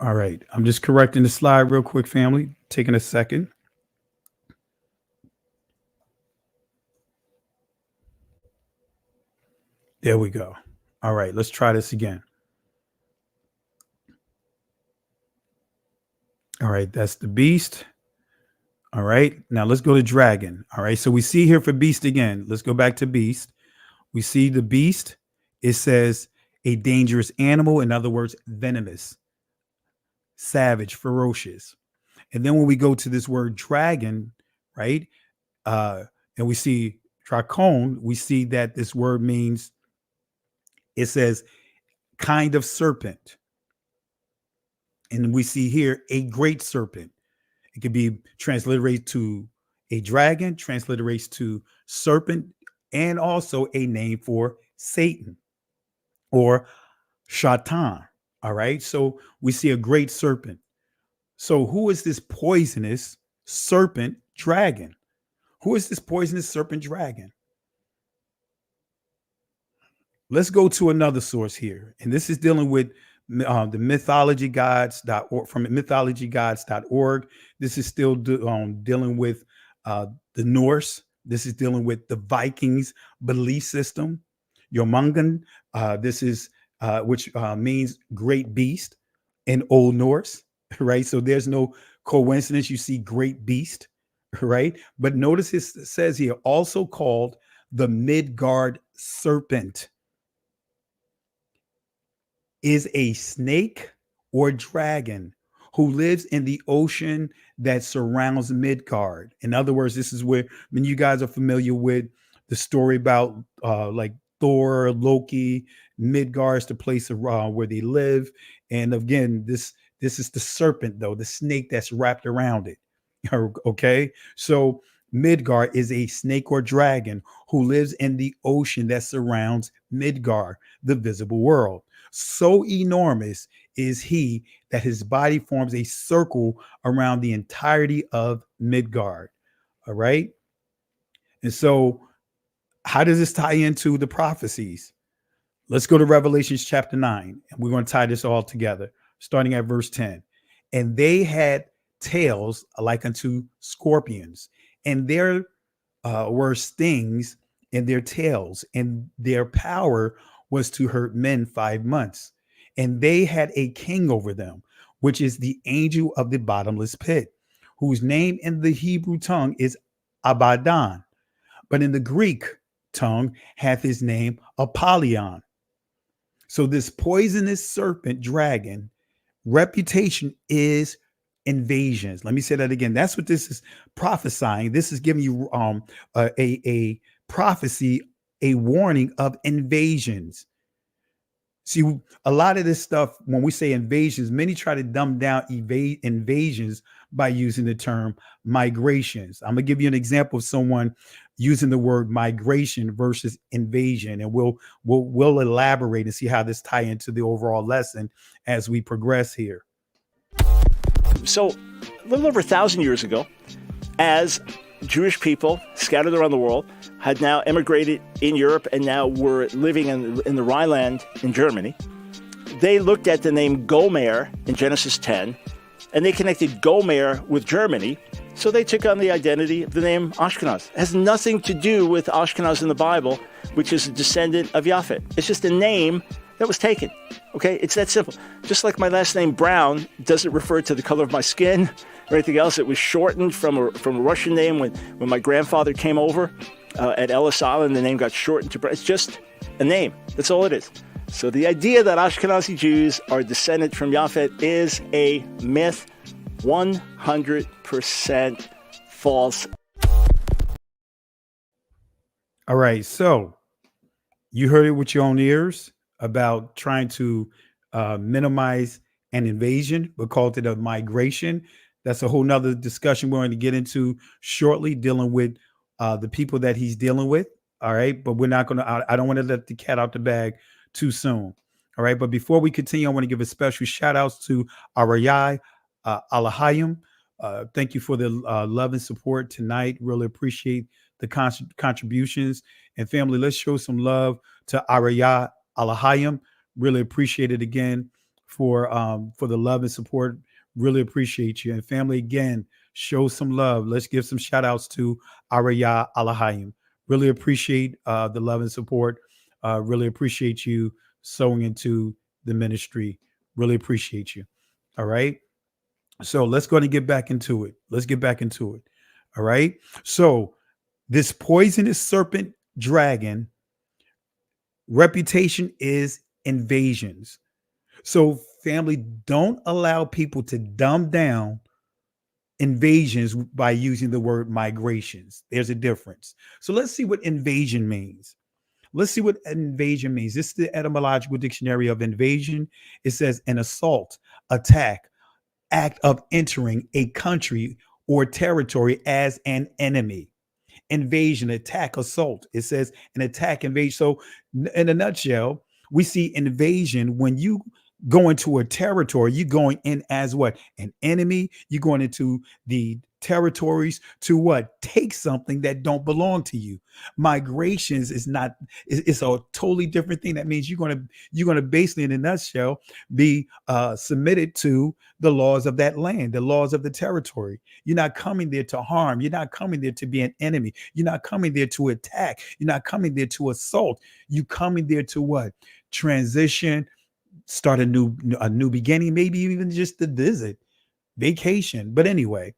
All right. I'm just correcting the slide real quick, family. Taking a second. There we go. All right. Let's try this again. All right. That's the beast. All right. Now let's go to dragon. All right. So we see here for beast again. Let's go back to beast. We see the beast. It says a dangerous animal. In other words, venomous, savage, ferocious. And then when we go to this word dragon, right? And we see dracon, we see that this word means, it says kind of serpent. And we see here a great serpent. It could be transliterated to a dragon, transliterated to serpent, and also a name for Satan or Shaitan. All right. So we see a great serpent. So who is this poisonous serpent dragon? Who is this poisonous serpent dragon? Let's go to another source here. And this is dealing with the mythologygods.org, from mythologygods.org. This is still dealing with the Norse. This is dealing with the Vikings belief system. Jormungand, this is which means great beast in Old Norse, right? So there's no coincidence. You see great beast, right? But notice it says here, also called the Midgard serpent, is a snake or dragon who lives in the ocean that surrounds Midgard. In other words, this is where, when you guys are familiar with the story about like Thor, Loki, Midgard is the place where they live. And again, this is the serpent, though, the snake that's wrapped around it. Okay, so Midgard is a snake or dragon who lives in the ocean that surrounds Midgard, the visible world. So enormous is he that his body forms a circle around the entirety of Midgard. All right. And so how does this tie into the prophecies? Let's go to Revelation chapter 9, and we're going to tie this all together, starting at verse 10. And they had tails like unto scorpions, and there were stings in their tails, and their power was to hurt men 5 months. And they had a king over them, which is the angel of the bottomless pit, whose name in the Hebrew tongue is Abaddon, but in the Greek tongue hath his name Apollyon. So this poisonous serpent dragon reputation is invasions. Let me say that again. That's what this is prophesying. This is giving you a prophecy, a warning of invasions. See, a lot of this stuff, when we say invasions, many try to dumb down invasions by using the term migrations. I'm gonna give you an example of someone using the word migration versus invasion, and we'll elaborate and see how this ties into the overall lesson as we progress here. So, a little over 1,000 years ago, as Jewish people scattered around the world had now emigrated in Europe and now were living in the Rhineland in Germany, they looked at the name Gomer in Genesis 10 and they connected Gomer with Germany, so they took on the identity of the name Ashkenaz. It has nothing to do with Ashkenaz in the Bible, which is a descendant of Japhet. It's just a name that was taken. Okay, it's that simple. Just like my last name Brown doesn't refer to the color of my skin or anything else. It was shortened from a Russian name when my grandfather came over at Ellis Island. The name got shortened to Brown. It's just a name. That's all it is. So the idea that Ashkenazi Jews are descended from Japhet is a myth, 100% false. All right, so you heard it with your own ears about trying to minimize an invasion, but called it a migration. That's a whole nother discussion we're going to get into shortly, dealing with the people that he's dealing with. All right, but we're not going to, I don't want to let the cat out the bag too soon. All right, but before we continue, I want to give a special shout outs to Arayai Alahayim. Thank you for the love and support tonight. Really appreciate the contributions. And family, let's show some love to Arayai Alahayim. Really appreciate it again for the love and support. Really appreciate you. And family, again, show some love. Let's give some shout outs to Arayai Alahayim. Really appreciate the love and support. Really appreciate you sowing into the ministry. Really appreciate you. All right. So let's go and get back into it. Let's get back into it. All right. So this poisonous serpent dragon reputation is invasions. So family, don't allow people to dumb down invasions by using the word migrations. There's a difference. So let's see what invasion means. Let's see what invasion means. This is the etymological dictionary of invasion. It says an assault, attack, act of entering a country or territory as an enemy. Invasion, attack, assault. It says an attack, invasion. So in a nutshell, we see invasion when you go into a territory, you're going in as what? An enemy. You're going into the territories to what? Take something that don't belong to you. Migrations is not, it's a totally different thing. That means you're going to basically, in a nutshell, be submitted to the laws of that land, the laws of the territory. You're not coming there to harm. You're not coming there to be an enemy. You're not coming there to attack. You're not coming there to assault. You coming there to what? Transition, start a new beginning, maybe even just to visit, vacation. But anyway,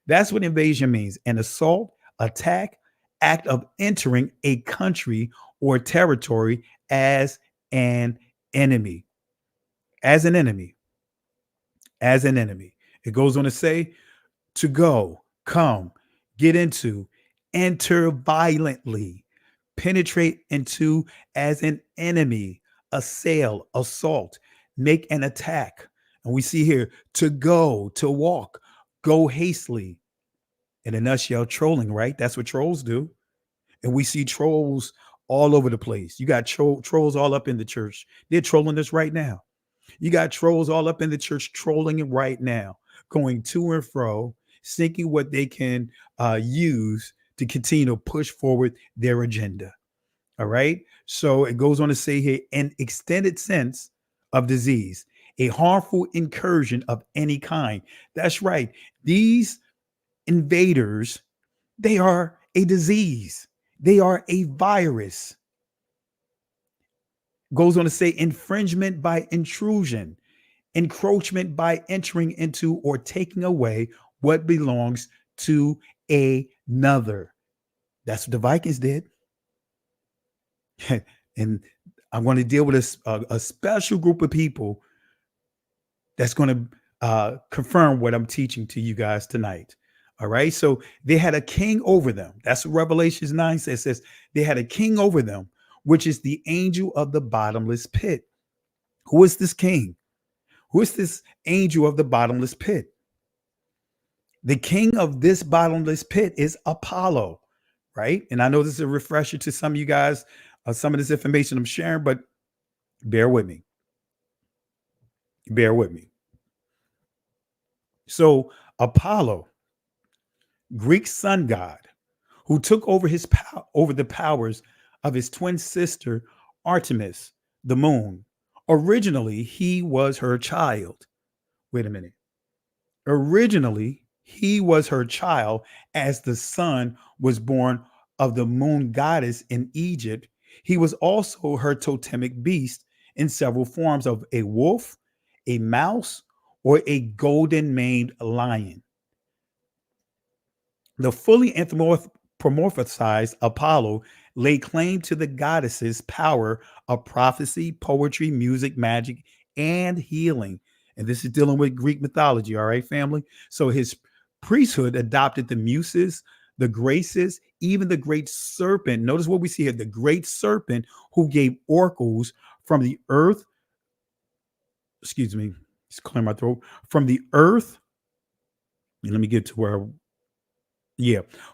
that's what invasion means. An assault, attack, act of entering a country or territory as an enemy. As an enemy. As an enemy. It goes on to say to go, come, get into, enter violently, penetrate into as an enemy, assail, assault, make an attack. And we see here to go, to walk, go hastily. In a nutshell, trolling, right? That's what trolls do. And we see trolls all over the place. You got trolls all up in the church. They're trolling us right now. You got trolls all up in the church trolling it right now, going to and fro, seeking what they can use to continue to push forward their agenda. All right. So it goes on to say here, an extended sense of disease, a harmful incursion of any kind. That's right. These invaders, they are a disease. They are a virus. Goes on to say infringement by intrusion, encroachment by entering into or taking away what belongs to another. That's what the Vikings did. And I'm going to deal with a special group of people that's going to confirm what I'm teaching to you guys tonight. All right. So they had a king over them. That's what Revelations 9 says. It says they had a king over them, which is the angel of the bottomless pit. Who is this king? Who is this angel of the bottomless pit? The king of this bottomless pit is Apollo, right? And I know this is a refresher to some of you guys, some of this information I'm sharing, but bear with me. Bear with me. So Apollo, Greek sun god, who took over over the powers of his twin sister Artemis, the moon. Originally, he was her child. Wait a minute. Originally, he was her child, as the son was born of the moon goddess in Egypt. He was also her totemic beast in several forms of a wolf, a mouse, or a golden maned lion. The fully anthropomorphized Apollo laid claim to the goddess's power of prophecy, poetry, music, magic, and healing. And this is dealing with Greek mythology, all right, family? So his priesthood adopted the muses, the graces, even the great serpent. Notice what we see here, the great serpent who gave oracles from the earth. Excuse me, just clear my throat. From the earth. And let me get to where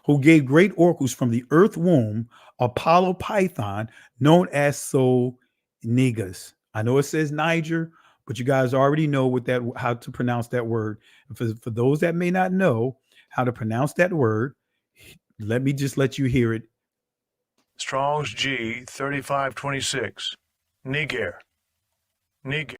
who gave great oracles from the earth womb, Apollo Python, known as Sol Negus. I know it says Niger, but you guys already know how to pronounce that word. For those that may not know how to pronounce that word, let me just let you hear it. Strong's G 3526. Niger. Niger.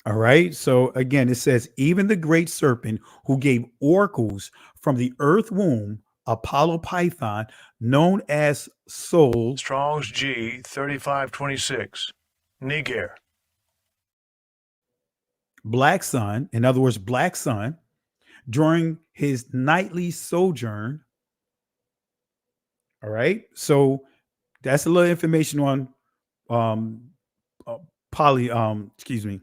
All right. So again, it says, even the great serpent who gave oracles from the earth womb, Apollo Python, known as Sol. Strong's G 3526. Niger. Black sun, in other words, black sun, during his nightly sojourn. All right. So that's a little information on excuse me.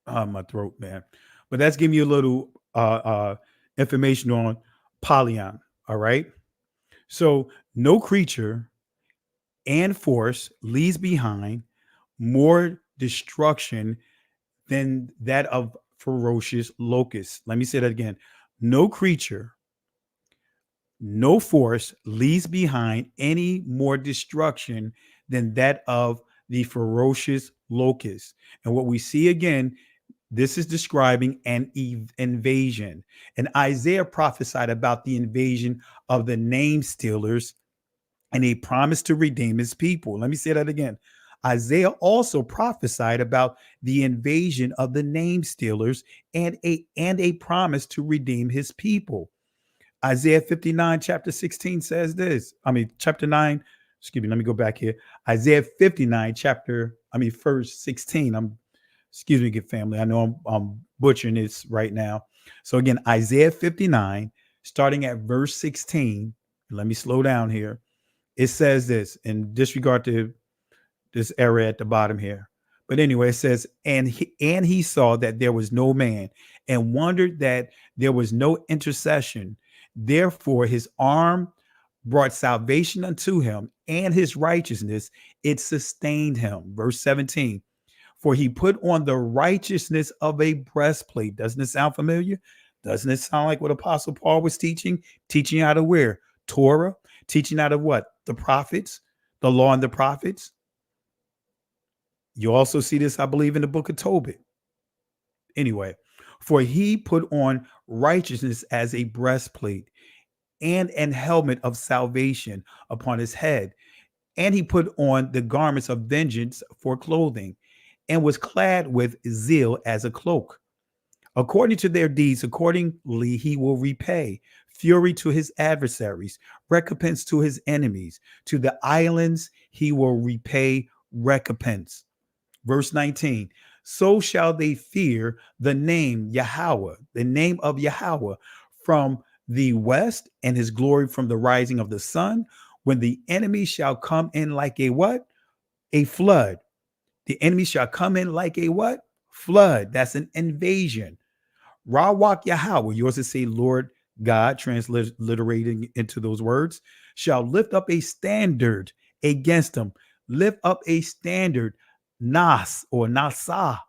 My throat, man. But that's giving you a little information on Polyon. All right. So no creature and force leaves behind more destruction than that of ferocious locusts. Let me say that again. No creature, no force leaves behind any more destruction than that of the ferocious locust. And what we see again, this is describing an invasion. And Isaiah prophesied about the invasion of the name stealers and a promise to redeem his people. Let me say that again. Isaiah also prophesied about the invasion of the name stealers and a promise to redeem his people. Isaiah 59, chapter 16 says this. Chapter 9, excuse me, let me go back here. Isaiah 59, verse 16. Excuse me, good family. I know I'm butchering this right now. So again, Isaiah 59, starting at verse 16. Let me slow down here. It says this, in disregard to this area at the bottom here. But anyway, it says, and he saw that there was no man, and wondered that there was no intercession. Therefore, his arm brought salvation unto him, and his righteousness, it sustained him. Verse 17. For he put on the righteousness of a breastplate. Doesn't it sound familiar? Doesn't it sound like what Apostle Paul was teaching? Teaching how to wear Torah, teaching out of what? The prophets, the law and the prophets. You also see this, I believe, in the book of Tobit. Anyway, for he put on righteousness as a breastplate and an helmet of salvation upon his head. And he put on the garments of vengeance for clothing, and was clad with zeal as a cloak. According to their deeds, accordingly he will repay fury to his adversaries, recompense to his enemies. To the islands he will repay recompense. Verse 19. So shall they fear the name Yahweh, the name of Yahweh, from the west, and his glory from the rising of the sun, when the enemy shall come in like a what? A flood. The enemy shall come in like a what? Flood. That's an invasion. Rawak Yahweh, yours to say Lord God, transliterating into those words, shall lift up a standard against them. Lift up a standard, Nas or Nasa,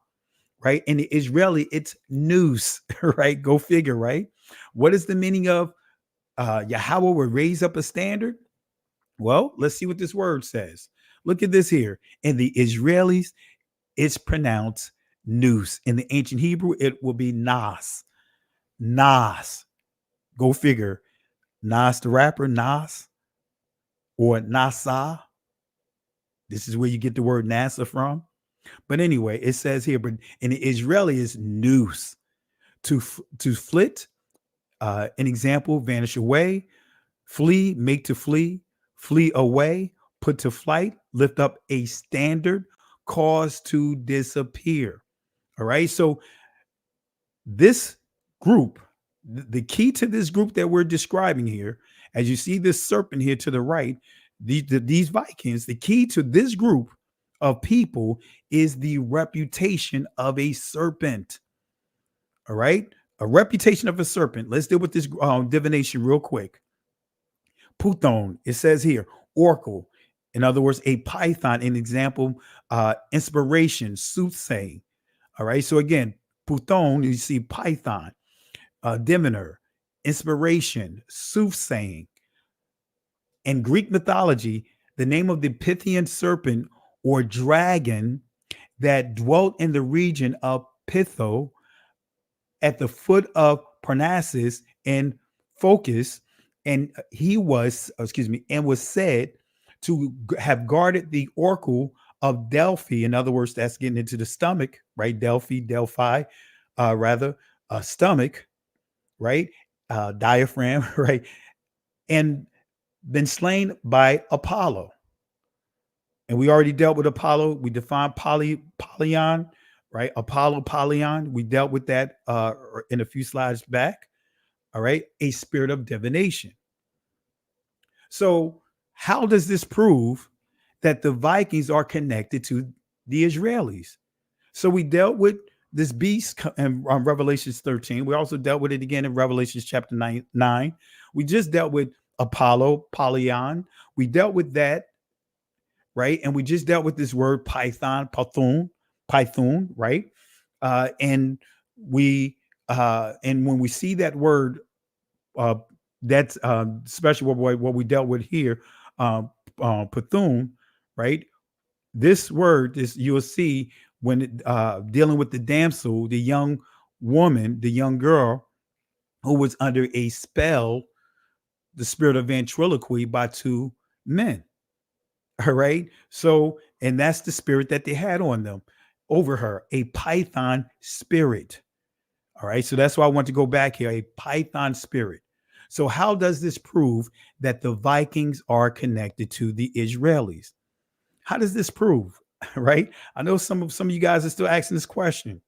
right? In the Israeli, it's noose, right? Go figure, right? What is the meaning of Yahweh will raise up a standard? Well, let's see what this word says. Look at this here. In the Israelis, it's pronounced noose. In the ancient Hebrew, it will be Nas. Nas. Go figure. Nas the rapper, Nas, or Nasa. This is where you get the word NASA from. But anyway, it says here, but in the Israeli, it's noose. to flit, an example, vanish away, flee, make to flee away, put to flight, lift up a standard, cause to disappear. All right. So this group, the key to this group that we're describing here, as you see this serpent here to the right, these Vikings, the key to this group of people is the reputation of a serpent. All right. A reputation of a serpent. Let's deal with this divination real quick. Puthon, it says here, oracle. In other words, a python, an example, inspiration, soothsaying. All right. So again, Puthon, you see python, diviner, inspiration, soothsaying. In Greek mythology, the name of the Pythian serpent or dragon that dwelt in the region of Pytho at the foot of Parnassus and Phocis, and he was, and was said to have guarded the oracle of Delphi. In other words, that's getting into the stomach, right? Delphi, stomach, right? Diaphragm, right? And been slain by Apollo. And we already dealt with Apollo. We defined Polyon, right? Apollo, Polyon. We dealt with that in a few slides back. All right. A spirit of divination. So how does this prove that the Vikings are connected to the Israelis? So we dealt with this beast in Revelations 13. We also dealt with it again in Revelations chapter 9. We just dealt with Apollo, Polyon. We dealt with that, right? And we just dealt with this word Python, right? And when we see that word, that's especially what we dealt with here, Puthon, right? This word is, you'll see when dealing with the damsel, the young woman, the young girl who was under a spell, the spirit of ventriloquy by two men. All right. So, and that's the spirit that they had on them, over her, a python spirit. All right. So that's why I want to go back here, a python spirit. So how does this prove that the Vikings are connected to the Israelis? How does this prove? Right. I know some of you guys are still asking this question.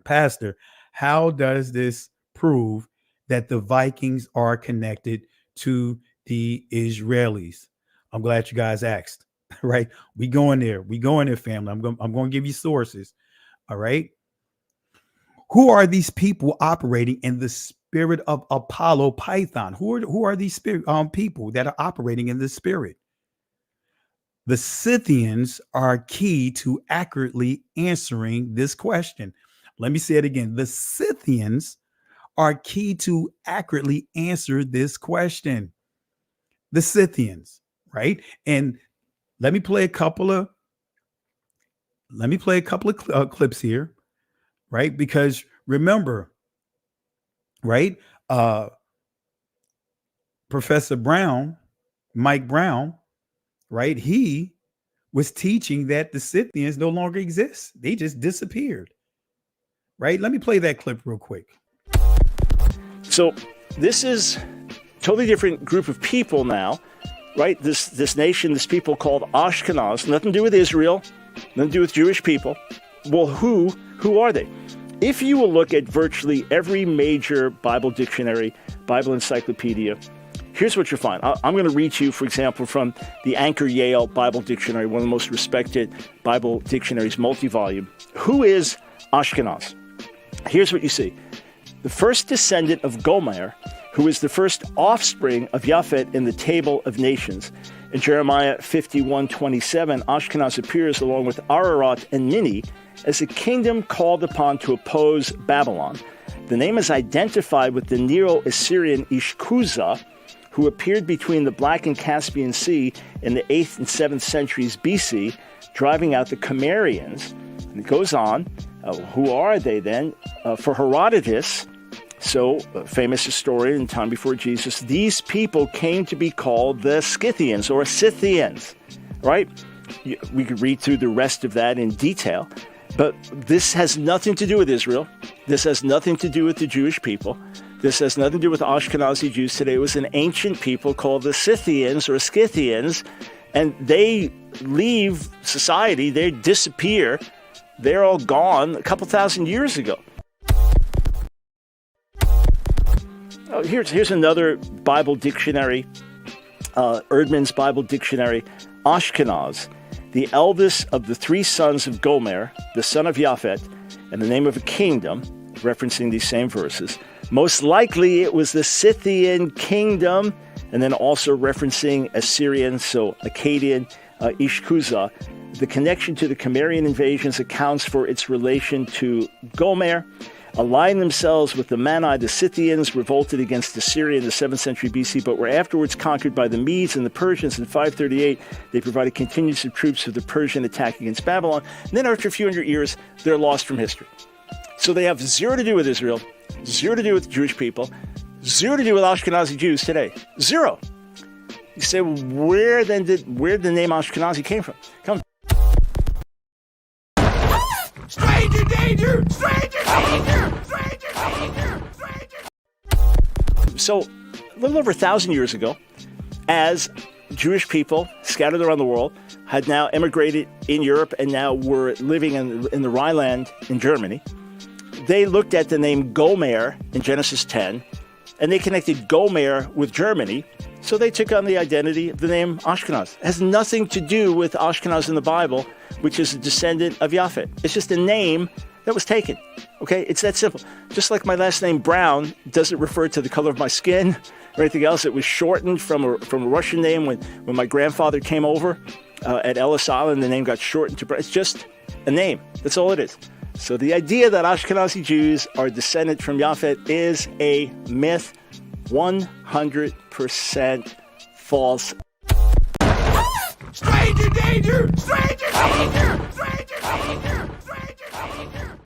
Pastor, how does this prove that the Vikings are connected to the Israelis? I'm glad you guys asked. Right. We going there, family. I'm going to give you sources. All right. Who are these people operating in the spirit of Apollo Python? Who are these people that are operating in the spirit? The Scythians are key to accurately answering this question. Let me say it again. The Scythians are key to accurately answer this question. The Scythians, right? And let me play a couple of clips here, right? Because remember, right? Professor Brown, Mike Brown, right? He was teaching that the Scythians no longer exist. They just disappeared, right? Let me play that clip real quick. So this is a totally different group of people now, right? This nation, this people called Ashkenaz, nothing to do with Israel, nothing to do with Jewish people. Well, who are they? If you will look at virtually every major Bible dictionary, Bible encyclopedia, here's what you'll find. I'm going to read to you, for example, from the Anchor Yale Bible Dictionary, one of the most respected Bible dictionaries, multi-volume. Who is Ashkenaz? Here's what you see. The first descendant of Gomer, who is the first offspring of Japhet in the Table of Nations. In Jeremiah 51:27, Ashkenaz appears along with Ararat and Mini as a kingdom called upon to oppose Babylon. The name is identified with the Neo-Assyrian Ishkuza, who appeared between the Black and Caspian Sea in the 8th and 7th centuries BC, driving out the Cimmerians. And it goes on. Who are they then? For Herodotus, so a famous historian in time before Jesus, these people came to be called the Scythians or Scythians, right? We could read through the rest of that in detail. But this has nothing to do with Israel. This has nothing to do with the Jewish people. This has nothing to do with Ashkenazi Jews today. It was an ancient people called the Scythians or Scythians, and they leave society. They disappear. They're all gone a couple thousand years ago. Oh, here's another Bible dictionary, Erdman's Bible Dictionary. Ashkenaz, the eldest of the three sons of Gomer, the son of Japhet, and the name of a kingdom, referencing these same verses. Most likely it was the Scythian kingdom, and then also referencing Assyrian, so Akkadian, Ishkuza. The connection to the Cimmerian invasions accounts for its relation to Gomer. Aligned themselves with the Mani, the Scythians revolted against Assyria in the 7th century BC, but were afterwards conquered by the Medes and the Persians in 538. They provided contingents of troops for the Persian attack against Babylon. And then after a few hundred years, they're lost from history. So they have zero to do with Israel, zero to do with the Jewish people, zero to do with Ashkenazi Jews today. Zero. You say, well, where did the name Ashkenazi came from? Stranger danger! Stranger danger! Stranger danger! So, a little over 1,000 years ago, as Jewish people scattered around the world had now emigrated in Europe and now were living in the Rhineland in Germany, they looked at the name Gomer in Genesis 10, and they connected Gomer with Germany, so they took on the identity of the name Ashkenaz. It has nothing to do with Ashkenaz in the Bible, which is a descendant of Japhet. It's just a name that was taken. Okay, it's that simple. Just like my last name Brown doesn't refer to the color of my skin or anything else. It was shortened from a Russian name when my grandfather came over at Ellis Island. The name got shortened to Brown. It's just a name. That's all it is. So the idea that Ashkenazi Jews are descended from Japhet is a myth, 100% false. Stranger danger! Stranger danger! Stranger danger! Stranger danger!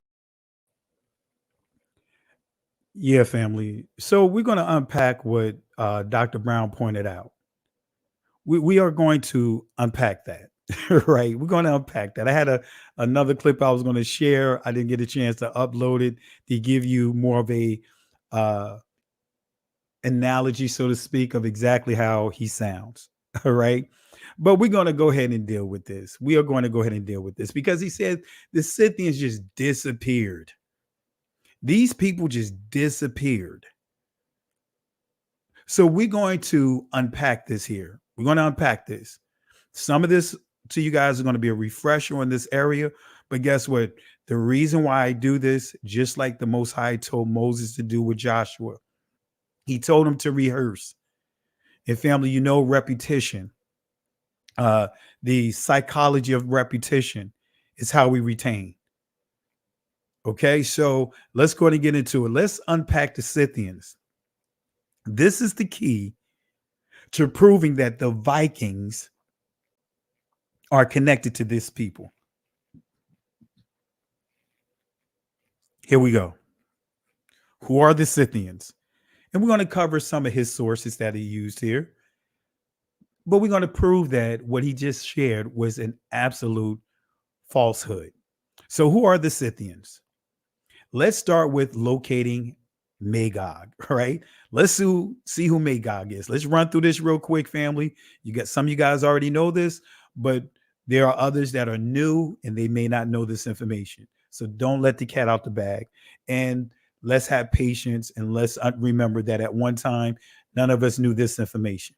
Yeah, family. So we're going to unpack what Dr. Brown pointed out. We are going to unpack that, right? We're going to unpack that. I had another clip I was going to share. I didn't get a chance to upload it to give you more of a analogy, so to speak, of exactly how he sounds. All right. But we're going to go ahead and deal with this. We are going to go ahead and deal with this because he said the Scythians just disappeared. These people just disappeared. So we're going to unpack this here. We're going to unpack this. Some of this to you guys are going to be a refresher in this area. But guess what? The reason why I do this, just like the Most High told Moses to do with Joshua, he told him to rehearse. And family, you know, repetition. The psychology of repetition is how we retain. Okay, so let's go ahead and get into it. Let's unpack the Scythians. This is the key to proving that the Vikings are connected to this people. Here we go. Who are the Scythians? And we're going to cover some of his sources that he used here. But we're going to prove that what he just shared was an absolute falsehood. So who are the Scythians? Let's start with locating Magog, right? Let's see who Magog is. Let's run through this real quick, family. You got some of you guys already know this, but there are others that are new and they may not know this information. So don't let the cat out the bag. And let's have patience and let's remember that at one time, none of us knew this information.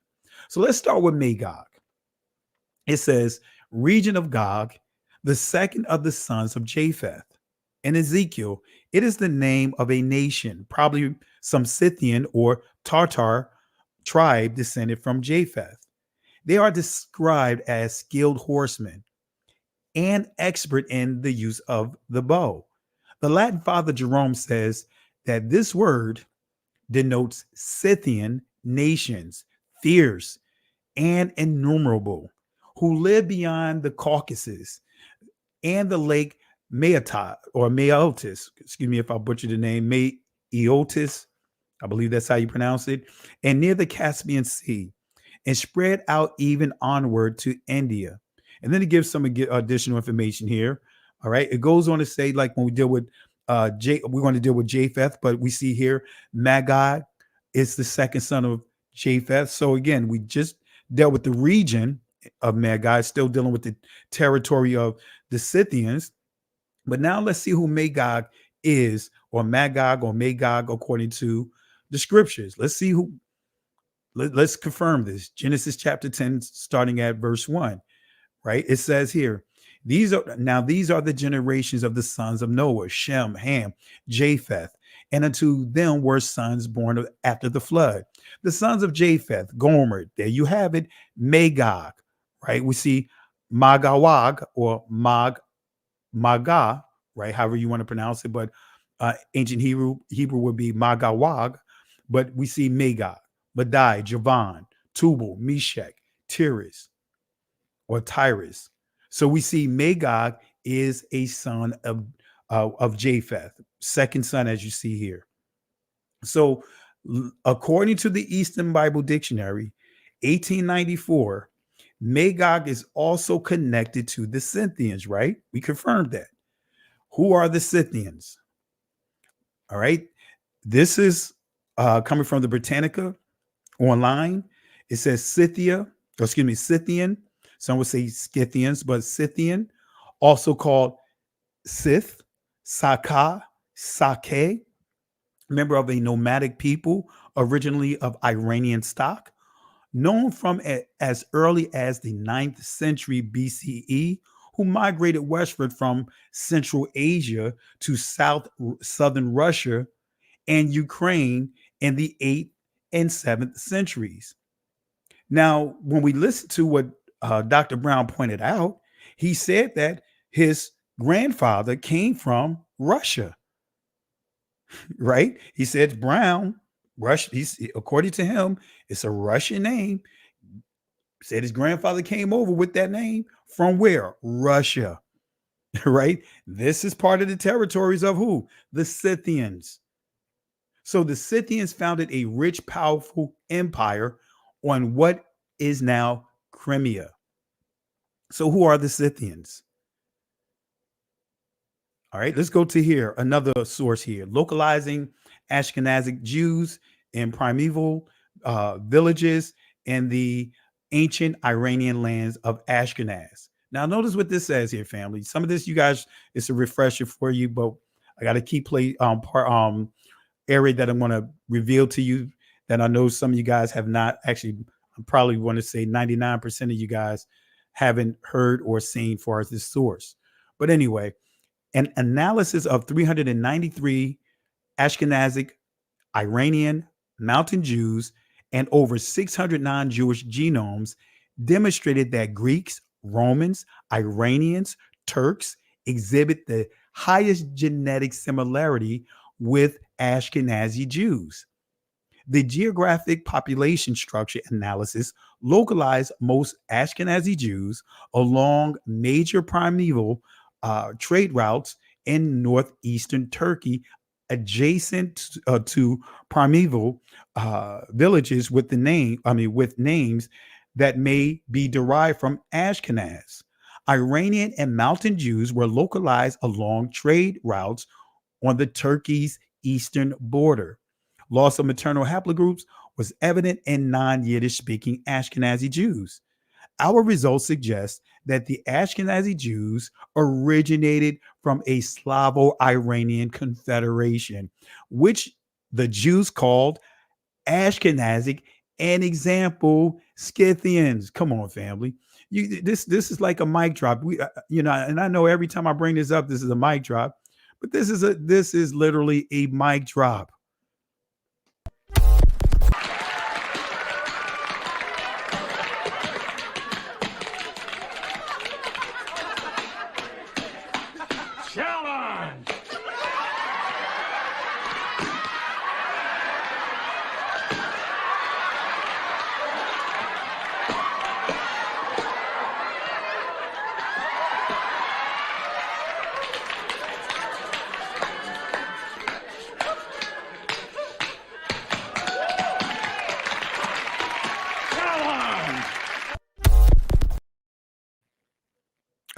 So let's start with Magog. It says, region of Gog, the second of the sons of Japheth. In Ezekiel, it is the name of a nation, probably some Scythian or Tartar tribe descended from Japheth. They are described as skilled horsemen and expert in the use of the bow. The Latin father Jerome says that this word denotes Scythian nations, fierce and innumerable, who live beyond the Caucasus and the lake Maeotis, or Maeotis, excuse me if I butcher the name, Maeotis, I believe that's how you pronounce it, and near the Caspian Sea, and spread out even onward to India. And then it gives some additional information here. All right. It goes on to say, like when we deal with we're going to deal with Japheth, but we see here Magog is the second son of Japheth. So again, we just dealt with the region of Magog, still dealing with the territory of the Scythians. But now let's see who Magog is, or Magog, according to the scriptures. Let's see who. Let's confirm this. Genesis chapter 10, starting at verse 1. Right? It says here, these are the generations of the sons of Noah: Shem, Ham, Japheth, and unto them were sons born after the flood. The sons of Japheth, Gomer. There you have it. Magog. Right? We see Magawag or Maga, right? However you want to pronounce it, but ancient Hebrew would be Magawag, but we see Magog, Madai, Javan, Tubal, Meshach, Tiras, or Tyrus. So we see Magog is a son of Japheth, second son, as you see here. So according to the Eastern Bible Dictionary, 1894, Magog is also connected to the Scythians, right? We confirmed that. Who are the Scythians? All right. This is coming from the Britannica online. It says Scythian. Some would say Scythians, but Scythian, also called Scyth, Saka, Sake, member of a nomadic people originally of Iranian stock, known from as early as the 9th century BCE, who migrated westward from Central Asia to southern Russia and Ukraine in the 8th and 7th centuries. Now, when we listen to what Dr. Brown pointed out, he said that his grandfather came from Russia, right? He said Brown, Russia. According to him, it's a Russian name. Said his grandfather came over with that name from where? Russia, right? This is part of the territories of who? The Scythians. So the Scythians founded a rich, powerful empire on what is now Crimea. So who are the Scythians? All right, let's go to here. Another source here. Localizing Ashkenazi Jews in primeval villages in the ancient Iranian lands of Ashkenaz. Now, notice what this says here, family. Some of this, you guys, it's a refresher for you, but I got to keep area that I'm going to reveal to you that I know some of you guys have not actually. I probably want to say 99% of you guys haven't heard or seen for as this source. But anyway, an analysis of 393 Ashkenazic, Iranian, Mountain Jews, and over 600 non-Jewish genomes demonstrated that Greeks, Romans, Iranians, Turks exhibit the highest genetic similarity with Ashkenazi Jews. The geographic population structure analysis localized most Ashkenazi Jews along major primeval trade routes in northeastern Turkey, adjacent to primeval villages with names that may be derived from Ashkenaz. Iranian and Mountain Jews were localized along trade routes on the Turkey's eastern border. Loss of maternal haplogroups was evident in non-Yiddish speaking Ashkenazi Jews. Our results suggest that the Ashkenazi Jews originated from a Slavo-Iranian confederation, which the Jews called Ashkenazic, an example, Scythians. Come on, family. This is like a mic drop. And I know every time I bring this up, this is a mic drop, but this is literally a mic drop.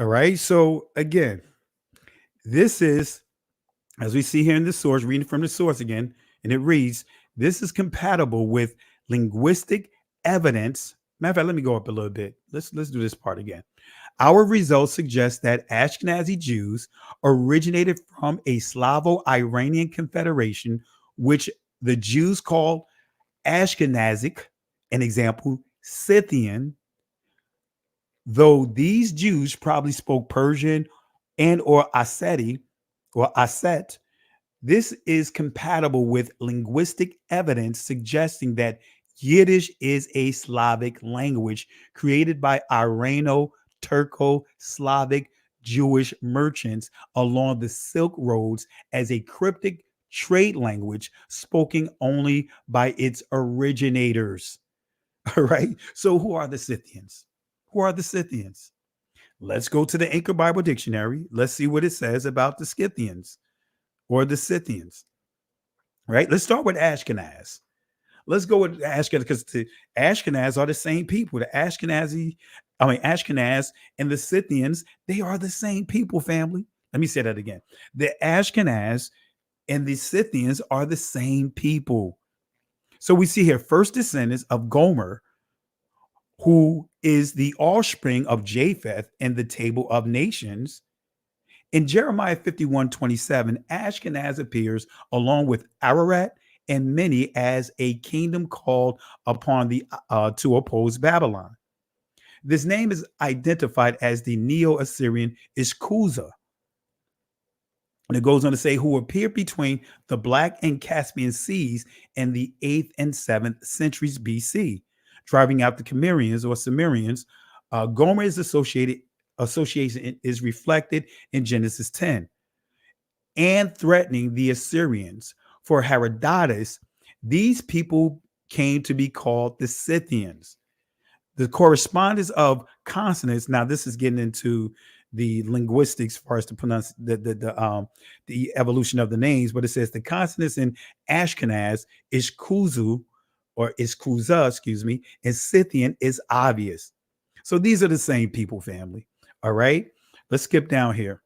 All right. So again, This is, as we see here in the source, reading from the source again, and it reads, this is compatible with linguistic evidence. Matter of fact, let me go up a little bit. Let's do this part again. Our results suggest that Ashkenazi Jews originated from a Slavo-Iranian confederation, which the Jews call Ashkenazic, an example, Scythian, though these Jews probably spoke Persian and or Asset. This is compatible with linguistic evidence suggesting that Yiddish is a Slavic language created by Irano-Turco-Slavic Jewish merchants along the Silk Roads as a cryptic trade language spoken only by its originators. All right. So who are the Scythians? Who are the Scythians? Let's go to the Anchor Bible Dictionary. Let's see what it says about the Scythians or the Scythians. Right? Let's start with Ashkenaz. Let's go with Ashkenaz because the Ashkenaz are the same people. The Ashkenaz and the Scythians, they are the same people, family. Let me say that again. The Ashkenaz and the Scythians are the same people. So we see here first descendants of Gomer, who is the offspring of Japheth in the Table of Nations. In Jeremiah 51:27, Ashkenaz appears along with Ararat and many as a kingdom called upon to oppose Babylon. This name is identified as the Neo-Assyrian Ishkuza. And it goes on to say, who appeared between the Black and Caspian Seas in the 8th and 7th centuries BC, driving out the Cimmerians or Cimmerians. Gomer's association is reflected in Genesis 10 and threatening the Assyrians. For Herodotus, these people came to be called the Scythians. The correspondence of consonants. Now, this is getting into the linguistics as far as to pronounce the evolution of the names, but it says the consonants in Ashkenaz is Kuzu or is Kuza, excuse me, and Scythian is obvious. So these are the same people, family. All right, let's skip down here.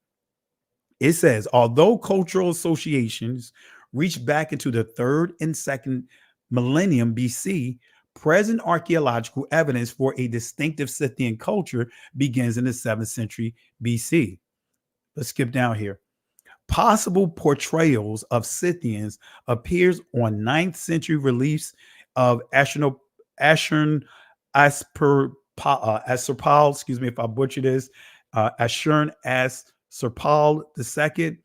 It says, although cultural associations reach back into the 3rd and 2nd millennium BC, present archaeological evidence for a distinctive Scythian culture begins in the 7th century BC. Let's skip down here. Possible portrayals of Scythians appears on 9th century reliefs of Ashurbanipal, excuse me if I butcher this, Ashurbanipal II,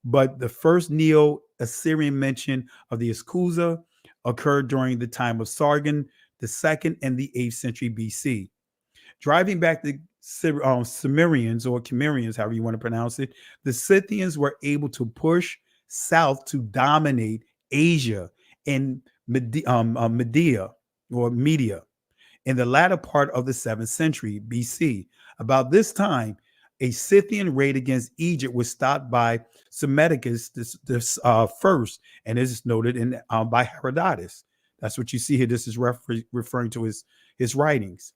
but the first Neo-Assyrian mention of the Ishkuza occurred during the time of Sargon II in the 8th century BC. Driving back the Cimmerians or Cimmerians, however you want to pronounce it, the Scythians were able to push south to dominate Asia and Media in the latter part of the 7th century BC. About this time, a Scythian raid against Egypt was stopped by Psammetichus first, and this is noted by Herodotus. That's what you see here. This is referring to his writings.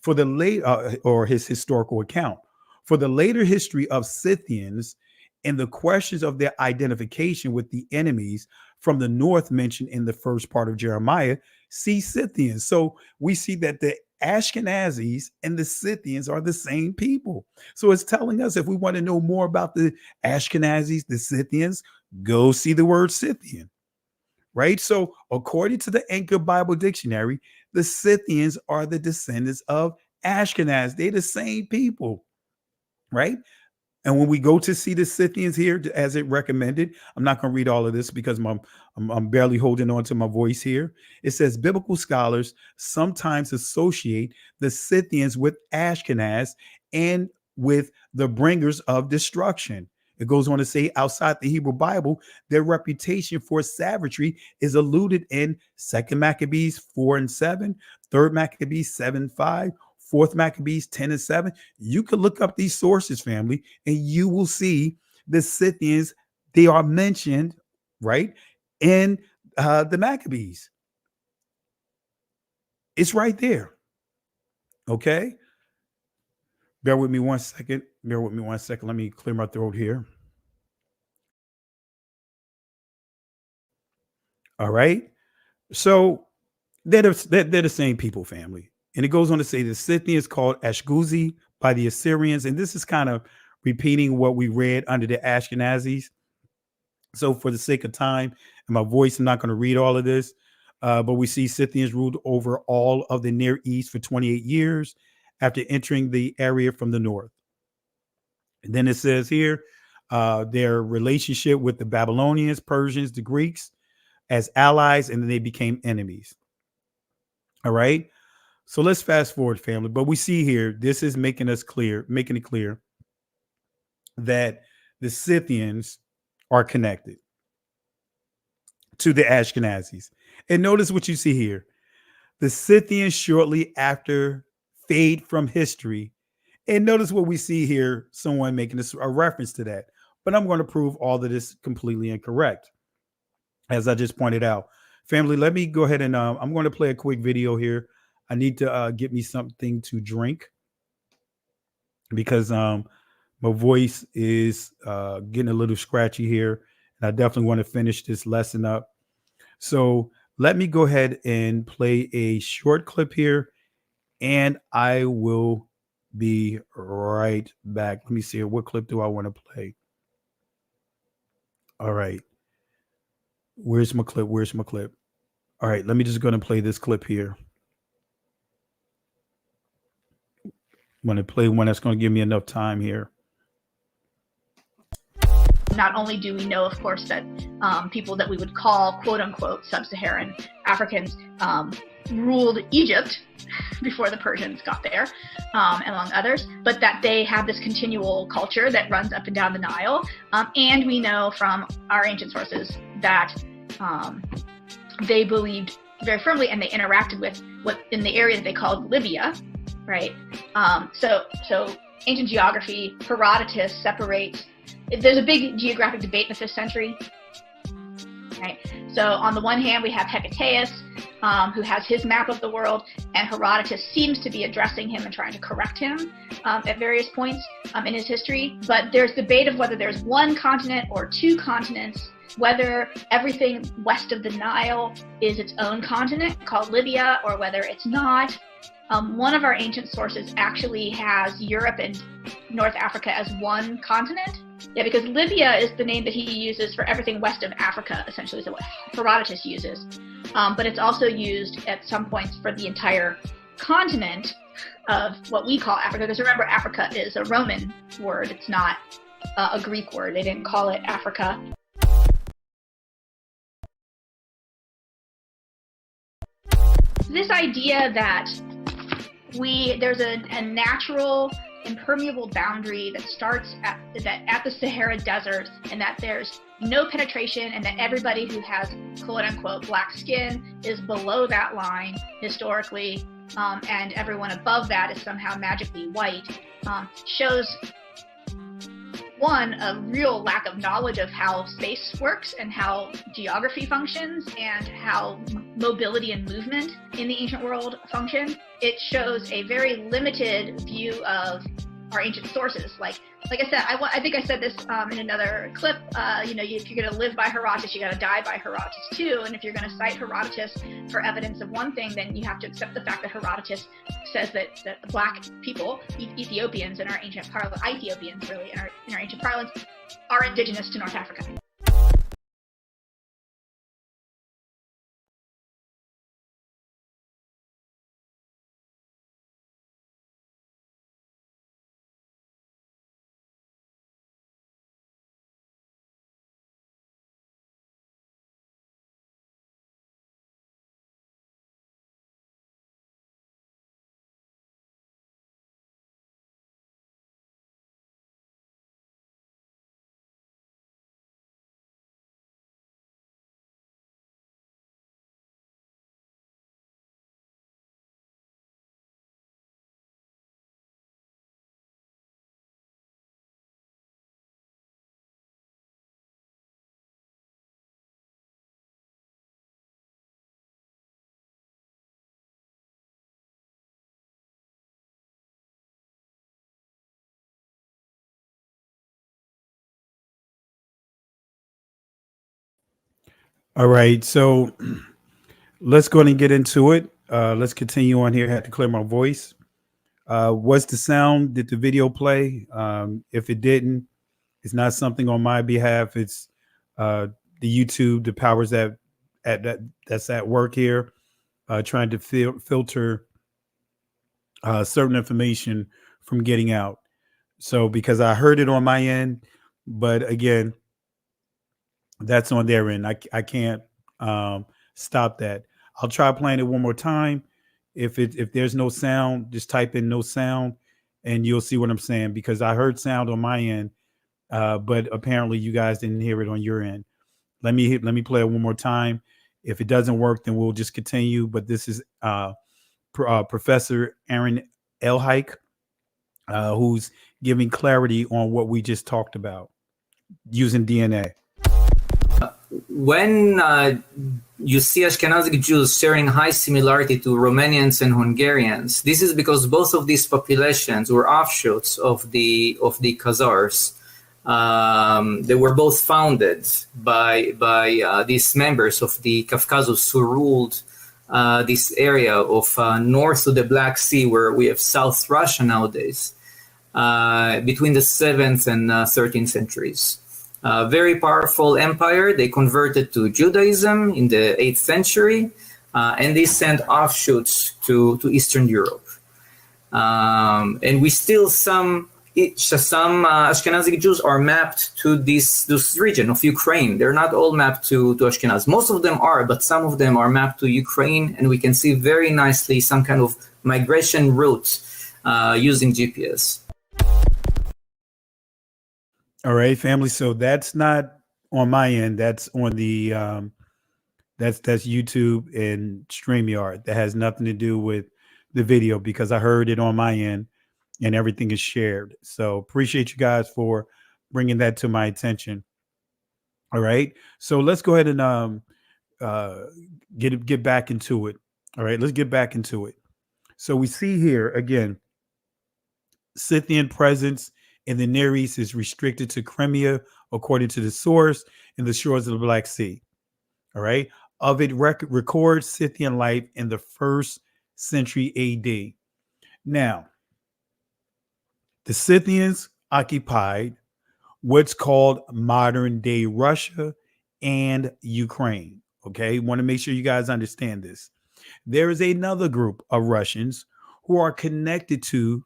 For the late or his historical account. For the later history of Scythians and the questions of their identification with the enemies from the north mentioned in the first part of Jeremiah, see Scythians. So we see that the Ashkenazis and the Scythians are the same people. So it's telling us if we want to know more about the Ashkenazis, the Scythians, go see the word Scythian. Right? So according to the Anchor Bible Dictionary, the Scythians are the descendants of Ashkenaz. They're the same people. Right? And when we go to see the Scythians here, as it recommended, I'm not going to read all of this because I'm barely holding on to my voice here. It says biblical scholars sometimes associate the Scythians with Ashkenaz and with the bringers of destruction. It goes on to say outside the Hebrew Bible, their reputation for savagery is alluded in 2nd Maccabees 4:7, 3rd Maccabees 7:5, 4th Maccabees 10:7. You can look up these sources, family, and you will see the Scythians. They are mentioned, right, in the Maccabees. It's right there. Okay. Bear with me one second. Let me clear my throat here. All right. So they're the same people, family. And it goes on to say the Scythians called Ashkenazi by the Assyrians. And this is kind of repeating what we read under the Ashkenazis. So for the sake of time and my voice, I'm not going to read all of this. But we see Scythians ruled over all of the Near East for 28 years after entering the area from the north. And then it says here, their relationship with the Babylonians, Persians, the Greeks as allies, and then they became enemies. All right. So let's fast forward, family. But we see here, this is making it clear that the Scythians are connected to the Ashkenazis. And notice what you see here. The Scythians shortly after fade from history. And notice what we see here, someone making a reference to that. But I'm going to prove all of this completely incorrect, as I just pointed out. Family, let me go ahead and I'm going to play a quick video here. I need to get me something to drink because my voice is getting a little scratchy here. And I definitely want to finish this lesson up. So let me go ahead and play a short clip here, and I will be right back. Let me see here. What clip do I want to play? All right. Where's my clip? All right. Let me just go and play this clip here. I'm going to play one that's going to give me enough time here. Not only do we know, of course, that people that we would call quote unquote sub-Saharan Africans ruled Egypt before the Persians got there, among others, but that they have this continual culture that runs up and down the Nile. And we know from our ancient sources that they believed very firmly, and they interacted with what in the area that they called Libya, right? So ancient geography, Herodotus separates. There's a big geographic debate in the 5th century, right? So on the one hand, we have Hecataeus, who has his map of the world, and Herodotus seems to be addressing him and trying to correct him at various points in his history. But there's debate of whether there's one continent or two continents, whether everything west of the Nile is its own continent called Libya, or whether it's not. One of our ancient sources actually has Europe and North Africa as one continent. Yeah, because Libya is the name that he uses for everything west of Africa, essentially, is what Herodotus uses. But it's also used at some points for the entire continent of what we call Africa. Because remember, Africa is a Roman word. It's not a Greek word. They didn't call it Africa. This idea that there's a natural impermeable boundary that starts at the Sahara Desert, and that there's no penetration, and that everybody who has quote unquote black skin is below that line historically, and everyone above that is somehow magically white, shows one, a real lack of knowledge of how space works and how geography functions and how mobility and movement in the ancient world function. It shows a very limited view of our ancient sources. Like I said, I think I said this in another clip, if you're going to live by Herodotus, you got to die by Herodotus too. And if you're going to cite Herodotus for evidence of one thing, then you have to accept the fact that Herodotus says that the black people, Ethiopians in our ancient parlance, Ethiopians really in our ancient parlance, are indigenous to North Africa. All right, so let's go ahead and get into it. Let's continue on here. I had to clear my voice. What's the sound? Did the video play? If it didn't, it's not something on my behalf. It's the YouTube, the powers that's at work here, trying to filter certain information from getting out. So because I heard it on my end, but again, that's on their end. I can't stop that. I'll try playing it one more time. If there's no sound, just type in no sound, and you'll see what I'm saying. Because I heard sound on my end, but apparently you guys didn't hear it on your end. Let me play it one more time. If it doesn't work, then we'll just continue. But this is Professor Aaron Elhike, who's giving clarity on what we just talked about using DNA. When you see Ashkenazi Jews sharing high similarity to Romanians and Hungarians, this is because both of these populations were offshoots of the Khazars. They were both founded by these members of the Caucasus who ruled this area of north of the Black Sea, where we have South Russia nowadays, between the 7th and 13th centuries. Very powerful empire. They converted to Judaism in the 8th century, and they sent offshoots to Eastern Europe. And we still some Ashkenazi Jews are mapped to this region of Ukraine. They're not all mapped to Ashkenaz. Most of them are, but some of them are mapped to Ukraine, and we can see very nicely some kind of migration route using GPS. All right, family. So that's not on my end. That's on the that's YouTube and StreamYard. That has nothing to do with the video because I heard it on my end and everything is shared. So appreciate you guys for bringing that to my attention. All right. So let's go ahead and get back into it. All right, let's get back into it. So we see here again, Scythian presence in the Near East is restricted to Crimea, according to the source, and the shores of the Black Sea. All right. Of it records Scythian life in the 1st century AD. Now, the Scythians occupied what's called modern day Russia and Ukraine. Okay. Want to make sure you guys understand this. There is another group of Russians who are connected to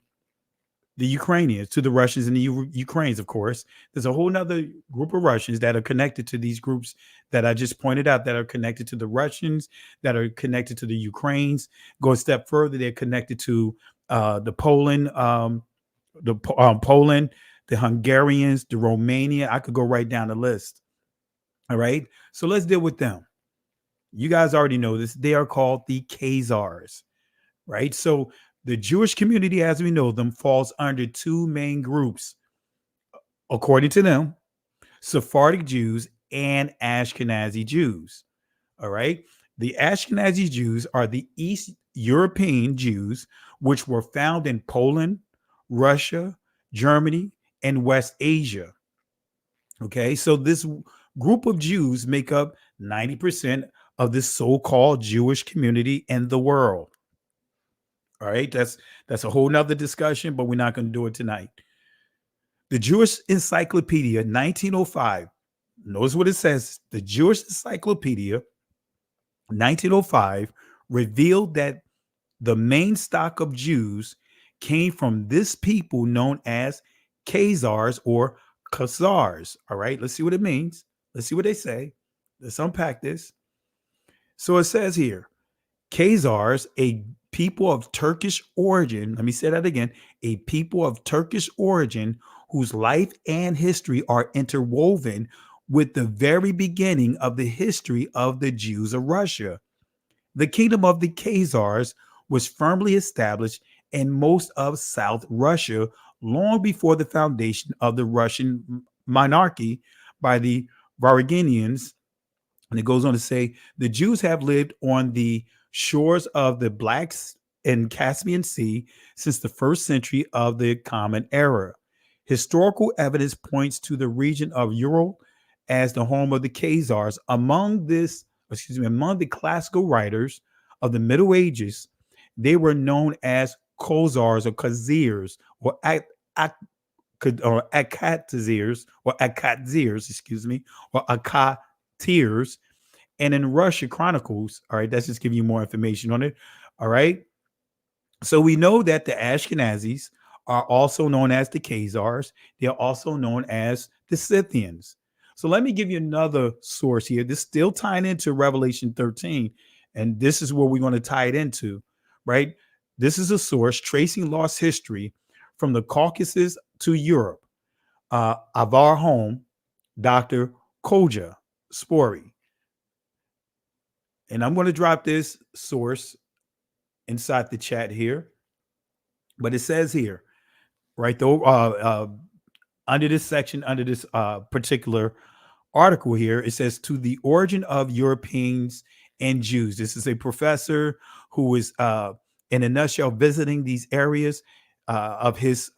the Ukrainians, to the Russians and the Ukrainians, of course. There's a whole nother group of Russians that are connected to these groups that I just pointed out, that are connected to the Russians, that are connected to the Ukrainians. Go a step further, they're connected to the Poland, Poland, the Hungarians, the Romania. I could go right down the list. All right. So let's deal with them. You guys already know this. They are called the Khazars, right? So the Jewish community, as we know them, falls under two main groups, according to them: Sephardic Jews and Ashkenazi Jews. All right. The Ashkenazi Jews are the East European Jews, which were found in Poland, Russia, Germany, and West Asia. Okay. So this group of Jews make up 90% of the so-called Jewish community in the world. All right, that's a whole nother discussion, but we're not going to do it tonight. The Jewish Encyclopedia, 1905. Notice what it says. The Jewish Encyclopedia, 1905, revealed that the main stock of Jews came from this people known as Khazars or Khazars. All right, let's see what it means. Let's see what they say. Let's unpack this. So it says here, Khazars, a people of Turkish origin. Let me say that again. A people of Turkish origin whose life and history are interwoven with the very beginning of the history of the Jews of Russia. The kingdom of the Khazars was firmly established in most of South Russia long before the foundation of the Russian monarchy by the Varangians. And it goes on to say, the Jews have lived on the shores of the Black and Caspian Sea since the 1st century of the Common Era. Historical evidence points to the region of Ural as the home of the Khazars. Among the classical writers of the Middle Ages, they were known as Khazars or Khazirs or Akadzirs or Akadzirs, or Akatirs. And in Russia Chronicles, all right, that's just giving you more information on it. All right. So we know that the Ashkenazis are also known as the Khazars. They're also known as the Scythians. So let me give you another source here. This still tying into Revelation 13. And this is where we're going to tie it into, right? This is a source tracing lost history from the Caucasus to Europe. Of our home, Dr. Koja Spori. And I'm going to drop this source inside the chat here. But it says here, right, though, under this section, under this particular article here, it says to the origin of Europeans and Jews. This is a professor who is, in a nutshell, visiting these areas of his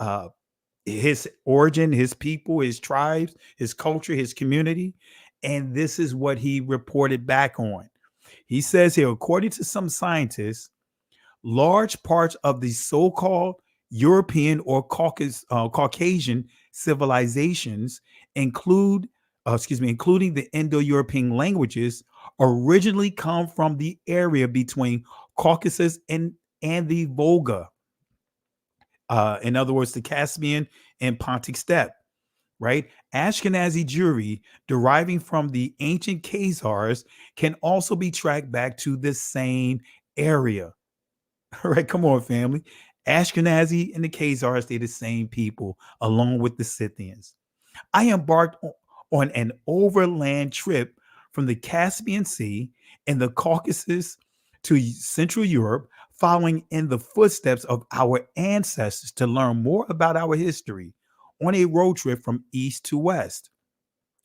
origin, his people, his tribes, his culture, his community. And this is what he reported back on. He says here, according to some scientists, large parts of the so-called European or Caucasian civilizations including the Indo-European languages, originally come from the area between Caucasus and the Volga. In other words, the Caspian and Pontic steppe, right? Ashkenazi Jewry deriving from the ancient Khazars can also be tracked back to the same area. All right, come on, family. Ashkenazi and the Khazars, they're the same people, along with the Scythians. I embarked on an overland trip from the Caspian Sea and the Caucasus to Central Europe, following in the footsteps of our ancestors to learn more about our history on a road trip from east to west.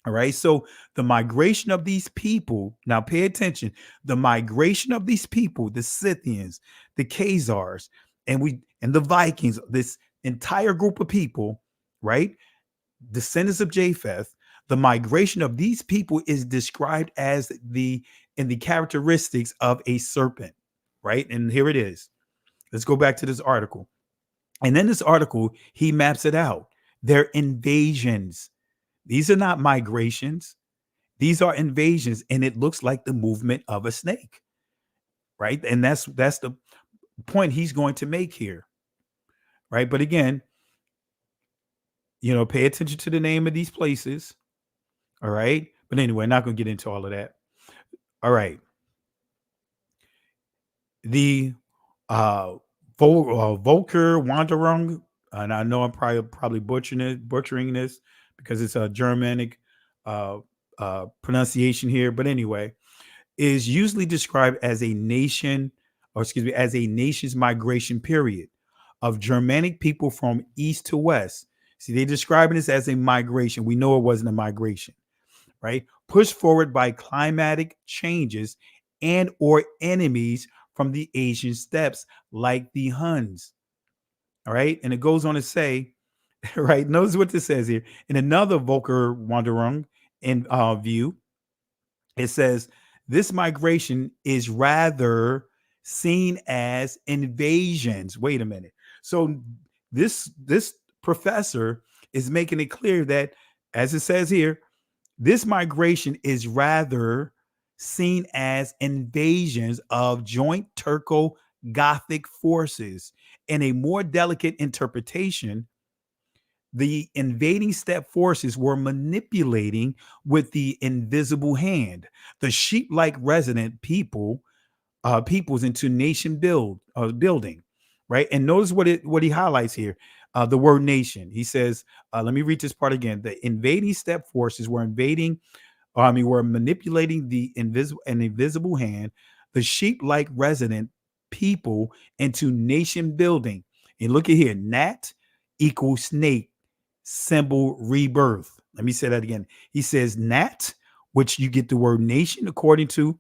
All right. So the migration of these people, now pay attention, the migration of these people, the Scythians, the Khazars, and the Vikings, this entire group of people, right? Descendants of Japheth, the migration of these people is described as in the characteristics of a serpent, right? And here it is. Let's go back to this article. And in this article, he maps it out. They're invasions. These are not migrations. These are invasions, and it looks like the movement of a snake, right? And that's the point he's going to make here, right? But again, pay attention to the name of these places, all right? But anyway, I'm not going to get into all of that. All right. The Volker Wanderung, and I know I'm probably butchering this because it's a Germanic pronunciation here, but anyway, is usually described as a nation's migration period of Germanic people from east to west. See, they're describing this as a migration. We know it wasn't a migration, right? Pushed forward by climatic changes and or enemies from the Asian steppes, like the Huns. All right. And it goes on to say, right, notice what this says here. In another Volker Wanderung view, it says this migration is rather seen as invasions. Wait a minute. So this professor is making it clear that, as it says here, this migration is rather seen as invasions of joint Turco-Gothic forces. In a more delicate interpretation, the invading steppe forces were manipulating with the invisible hand the sheep-like resident peoples into nation building, right? And notice what he highlights here, the word nation. He says, let me read this part again. The invading steppe forces were manipulating the invisible hand, the sheep-like resident people into nation building. And look at here, Nat equals snake, symbol rebirth. Let me say that again. He says Nat, which you get the word nation according to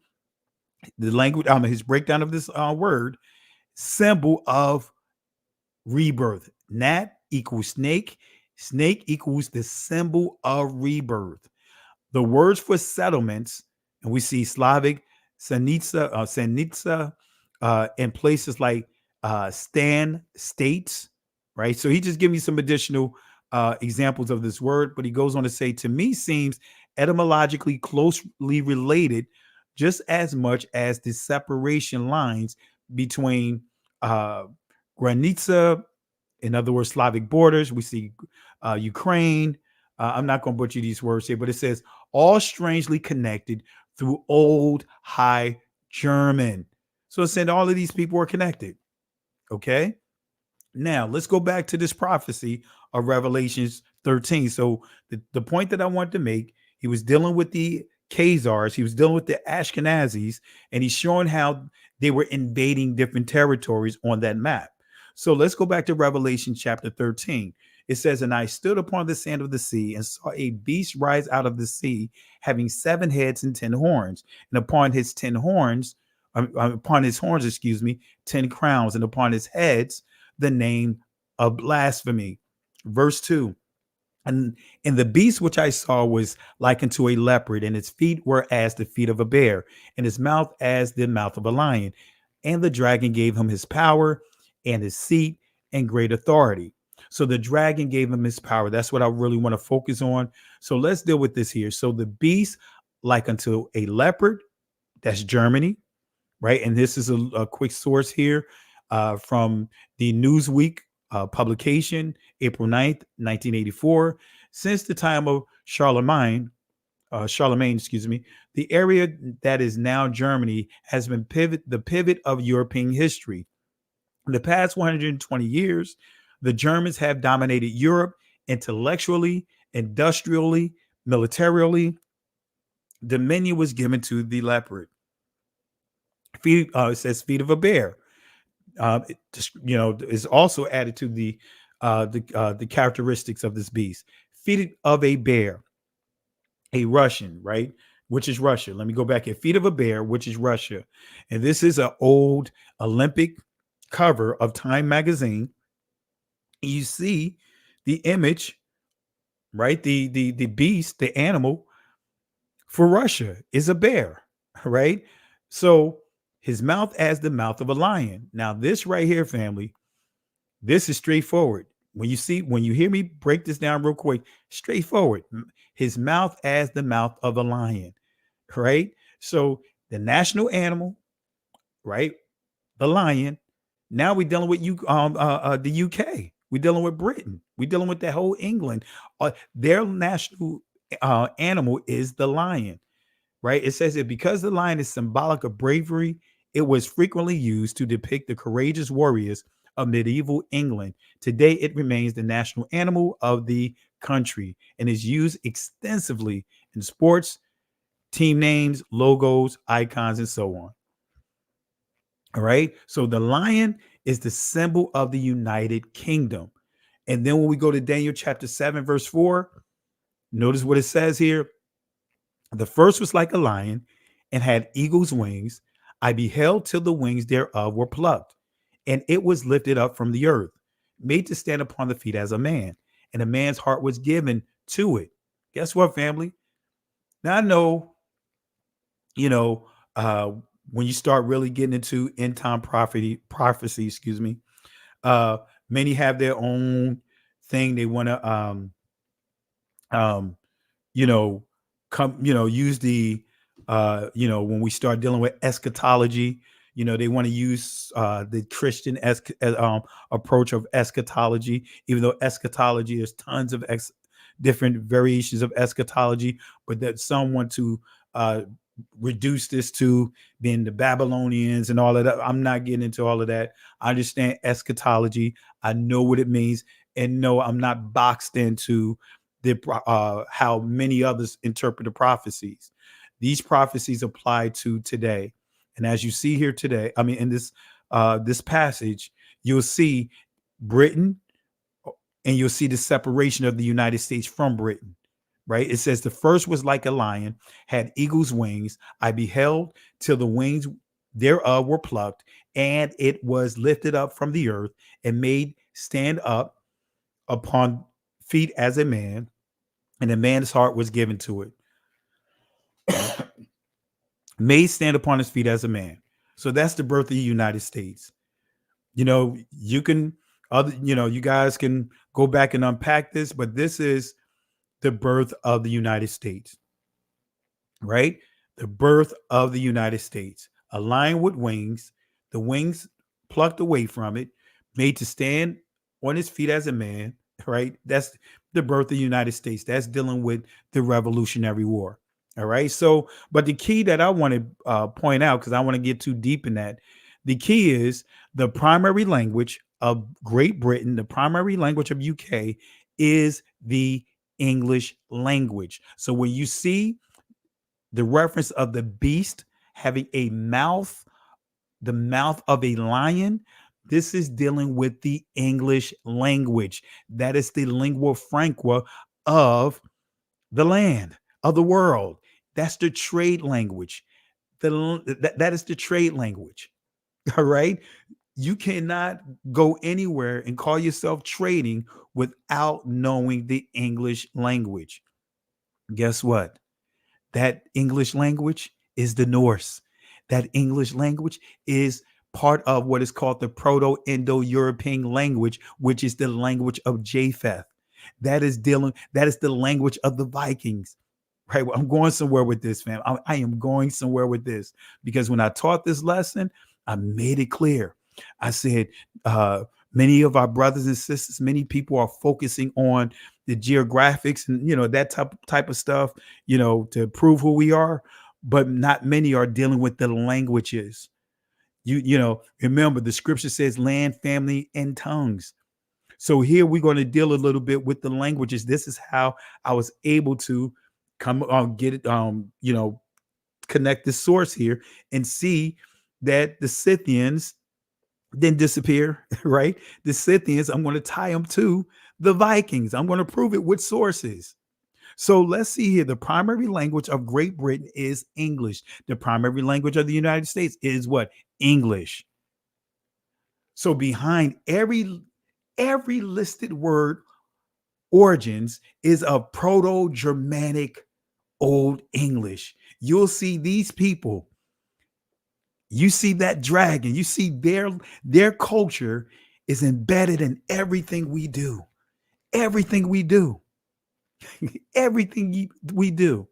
the language, his breakdown of this word, symbol of rebirth. Nat equals snake, snake equals the symbol of rebirth. The words for settlements, and we see Slavic, Sanitsa, in places like Stan, states, right? So he just gave me some additional examples of this word, but he goes on to say, to me seems etymologically closely related just as much as the separation lines between Granitsa, in other words, Slavic borders. We see Ukraine. I'm not going to butcher these words here, but it says all strangely connected through Old High German. So it's saying all of these people are connected. Okay. Now let's go back to this prophecy of Revelations 13. So the point that I want to make, he was dealing with the Khazars, he was dealing with the Ashkenazis, and he's showing how they were invading different territories on that map. So let's go back to Revelation chapter 13. It says, and I stood upon the sand of the sea and saw a beast rise out of the sea, having 7 heads and 10 horns, and upon his 10 horns, upon his horns, 10 crowns, and upon his heads the name of blasphemy. Verse 2. And the beast which I saw was like unto a leopard, and its feet were as the feet of a bear, and his mouth as the mouth of a lion. And the dragon gave him his power and his seat and great authority. So the dragon gave him his power. That's what I really want to focus on. So let's deal with this here. So the beast like unto a leopard, that's Germany, right? And this is a quick source here from the Newsweek publication, April 9th, 1984. Since the time of Charlemagne, the area that is now Germany has been the pivot of European history. In the past 120 years, the Germans have dominated Europe intellectually, industrially, militarily. Dominion was given to the leopard. It says feet of a bear. Is also added to the characteristics of this beast. Feet of a bear, a Russian, right? Which is Russia. Let me go back here. Feet of a bear, which is Russia. And this is an old Olympic cover of Time magazine. You see the image, right? The beast, the animal for Russia is a bear, right? So his mouth as the mouth of a lion. Now, this right here, family, this is straightforward. When you hear me break this down real quick, straightforward. His mouth as the mouth of a lion, right? So the national animal, right? The lion. Now we're dealing with the UK. We're dealing with Britain. We're dealing with the whole England. Their national animal is the lion, right? It says that because the lion is symbolic of bravery, it was frequently used to depict the courageous warriors of medieval England. Today, it remains the national animal of the country and is used extensively in sports, team names, logos, icons, and so on. All right. So the lion is the symbol of the United Kingdom. And then when we go to Daniel chapter 7, verse 4, notice what it says here. The first was like a lion and had eagle's wings. I beheld till the wings thereof were plucked, and it was lifted up from the earth, made to stand upon the feet as a man, and a man's heart was given to it. Guess what, family? Now I know, when you start really getting into end time prophecy, many have their own thing they want to, use the, when we start dealing with eschatology, they want to use the Christian approach of eschatology, even though eschatology, there's tons of different variations of eschatology, but that some want to reduce this to being the Babylonians and all of that. I'm not getting into all of that. I understand eschatology. I know what it means. And no, I'm not boxed into how many others interpret the prophecies. These prophecies apply to today. And as you see here today, in this passage, you'll see Britain, and you'll see the separation of the United States from Britain, right? It says the first was like a lion, had eagle's wings. I beheld till the wings thereof were plucked, and it was lifted up from the earth and made stand up upon feet as a man, and a man's heart was given to it. May stand upon his feet as a man. So that's the birth of the United States. You can you guys can go back and unpack this, but this is the birth of the United States, right? The birth of the United States. A lion with wings, the wings plucked away from it, made to stand on his feet as a man, right? That's the birth of the United States. That's dealing with the Revolutionary War. All right. So, but the key that I want to point out, because I want to get too deep in that, the key is the primary language of Great Britain, the primary language of UK is the English language. So when you see the reference of the beast having a mouth, the mouth of a lion, this is dealing with the English language. That is the lingua franca of the land, of the world. That's the trade language. That is the trade language. All right. You cannot go anywhere and call yourself trading without knowing the English language. Guess what? That English language is the Norse. That English language is part of what is called the Proto-Indo-European language, which is the language of Japheth. That is the language of the Vikings. Right? Well, I'm going somewhere with this, fam. I am going somewhere with this because when I taught this lesson, I made it clear. I said, many of our brothers and sisters, many people are focusing on the geographics and that type of stuff, to prove who we are, but not many are dealing with the languages. Remember the scripture says land, family, and tongues. So here we're going to deal a little bit with the languages. This is how I was able to come get it, connect the source here and see that the Scythians didn't disappear, right? The Scythians, I'm going to tie them to the Vikings. I'm going to prove it with sources. So let's see here. The primary language of Great Britain is English. The primary language of the United States is what? English. So behind every listed word, origins, is a Proto-Germanic Old English. You'll see these people. You see that dragon. You see their culture is embedded in everything we do. Everything we do. Everything we do.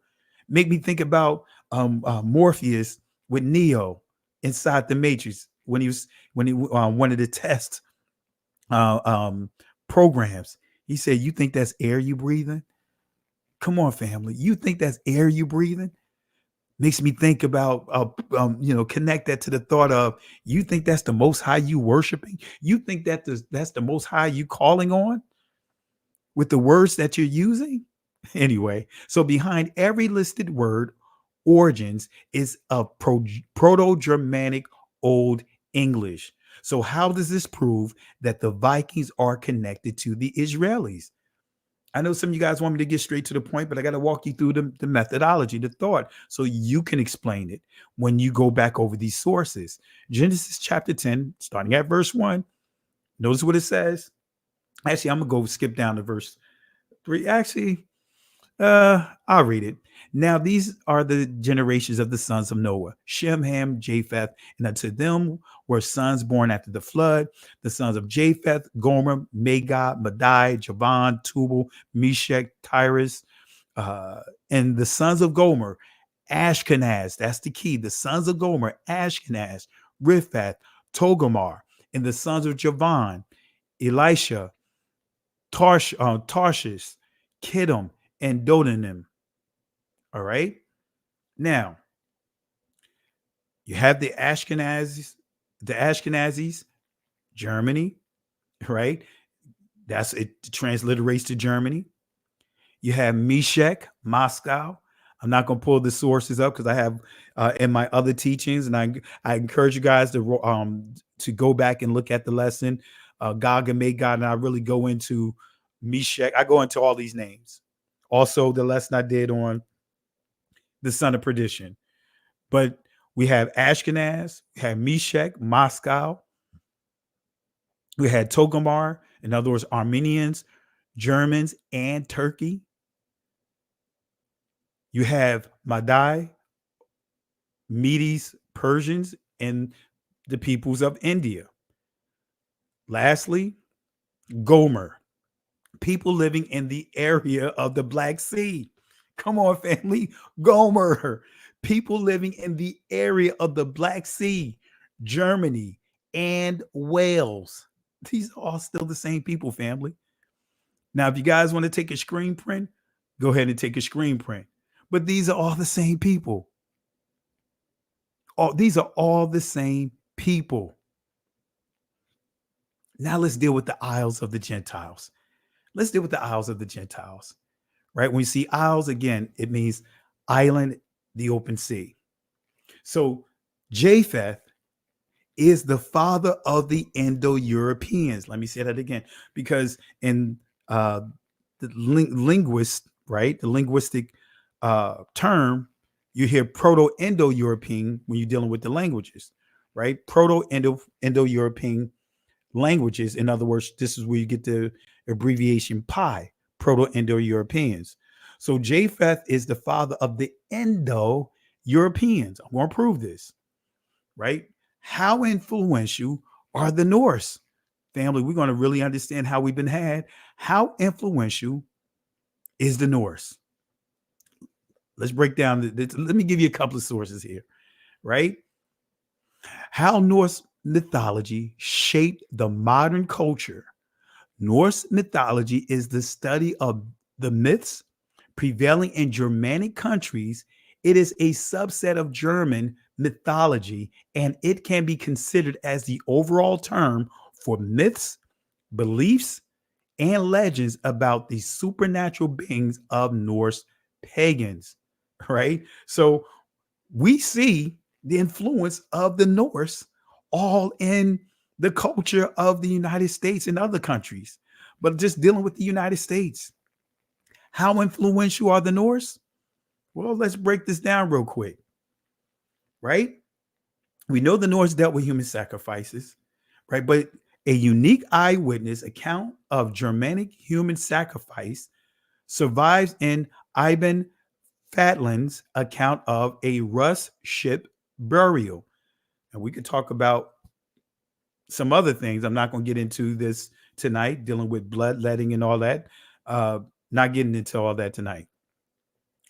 Make me think about Morpheus with Neo inside the Matrix when he wanted to test programs. He said, "You think that's air you breathing? Come on, family. You think that's air you breathing?" Makes me think about, connect that to the thought of, you think that's the Most High you worshiping? You think that's the Most High you calling on with the words that you're using? Anyway, so behind every listed word, origins, is a Proto-Germanic Old English. So how does this prove that the Vikings are connected to the Israelis? I know some of you guys want me to get straight to the point, but I got to walk you through the methodology, the thought, so you can explain it when you go back over these sources. Genesis chapter 10, starting at verse 1. Notice what it says. Actually, I'm going to go skip down to verse 3. Actually, I'll read it. Now, these are the generations of the sons of Noah, Shem, Ham, Japheth, and unto them were sons born after the flood. The sons of Japheth, Gomer, Magog, Madai, Javan, Tubal, Meshach, Tyrus, and the sons of Gomer, Ashkenaz. That's the key. The sons of Gomer, Ashkenaz, Riphath, Togarmah, and the sons of Javan, Elisha, Tarshish, Kittim, and Dodanim. All right. Now, you have the Ashkenazis, Germany, right? That's it, transliterates to Germany. You have Meshach, Moscow. I'm not going to pull the sources up because I have in my other teachings, and I encourage you guys to go back and look at the lesson, Gog and Magog, and I really go into Meshach. I go into all these names. Also, the lesson I did on the son of perdition. But we have Ashkenaz, we have Meshach, Moscow. We had Togarmah, in other words, Armenians, Germans, and Turkey. You have Madai, Medes, Persians, and the peoples of India. Lastly, Gomer, people living in the area of the Black Sea. Come on, family. Gomer, people living in the area of the Black Sea, Germany, and Wales. These are all still the same people, family. Now, if you guys want to take a screen print, go ahead and take a screen print. But these are all the same people. These are all the same people. Now let's deal with the Isles of the Gentiles. Let's deal with the Isles of the Gentiles, right? When you see Isles, again, it means island, the open sea. So Japheth is the father of the Indo-Europeans. Let me say that again, because in the linguist, right, the linguistic term, you hear Proto-Indo-European when you're dealing with the languages, right? Proto-Indo-European languages. In other words, this is where you get the abbreviation PI, Proto-Indo-Europeans. So Japheth is the father of the Indo-Europeans. I'm going to prove this, right? How influential are the Norse? Family, we're going to really understand how we've been had. How influential is the Norse? Let's break down. Let me give you a couple of sources here, right? How Norse mythology shaped the modern culture. Norse mythology is the study of the myths prevailing in Germanic countries. It is a subset of German mythology, and it can be considered as the overall term for myths, beliefs, and legends about the supernatural beings of Norse pagans, right? So we see the influence of the Norse all in the culture of the United States and other countries, but just dealing with the United States. How influential are the Norse? Well, let's break this down real quick, right? We know the Norse dealt with human sacrifices, right? But a unique eyewitness account of Germanic human sacrifice survives in Ibn Fatland's account of a Rus ship burial. And we could talk about some other things. I'm not going to get into this tonight, dealing with bloodletting and all that. Not getting into all that tonight.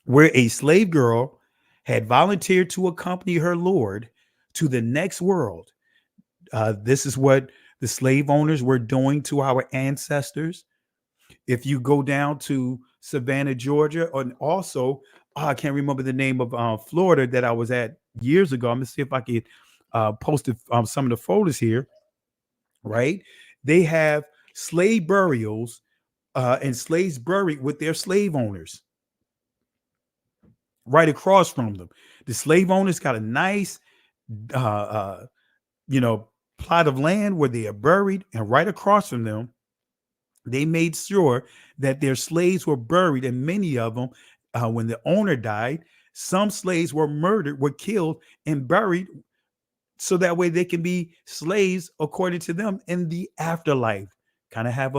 Where a slave girl had volunteered to accompany her lord to the next world. This is what the slave owners were doing to our ancestors. If you go down to Savannah, Georgia, and also, I can't remember the name of Florida that I was at years ago. I'm going to see if I could post some of the photos here, right? They have slave burials and slaves buried with their slave owners right across from them. The slave owners got a nice, plot of land where they are buried, and right across from them, they made sure that their slaves were buried, and many of them, when the owner died, some slaves were murdered, were killed, and buried, so that way they can be slaves according to them in the afterlife. Kind of have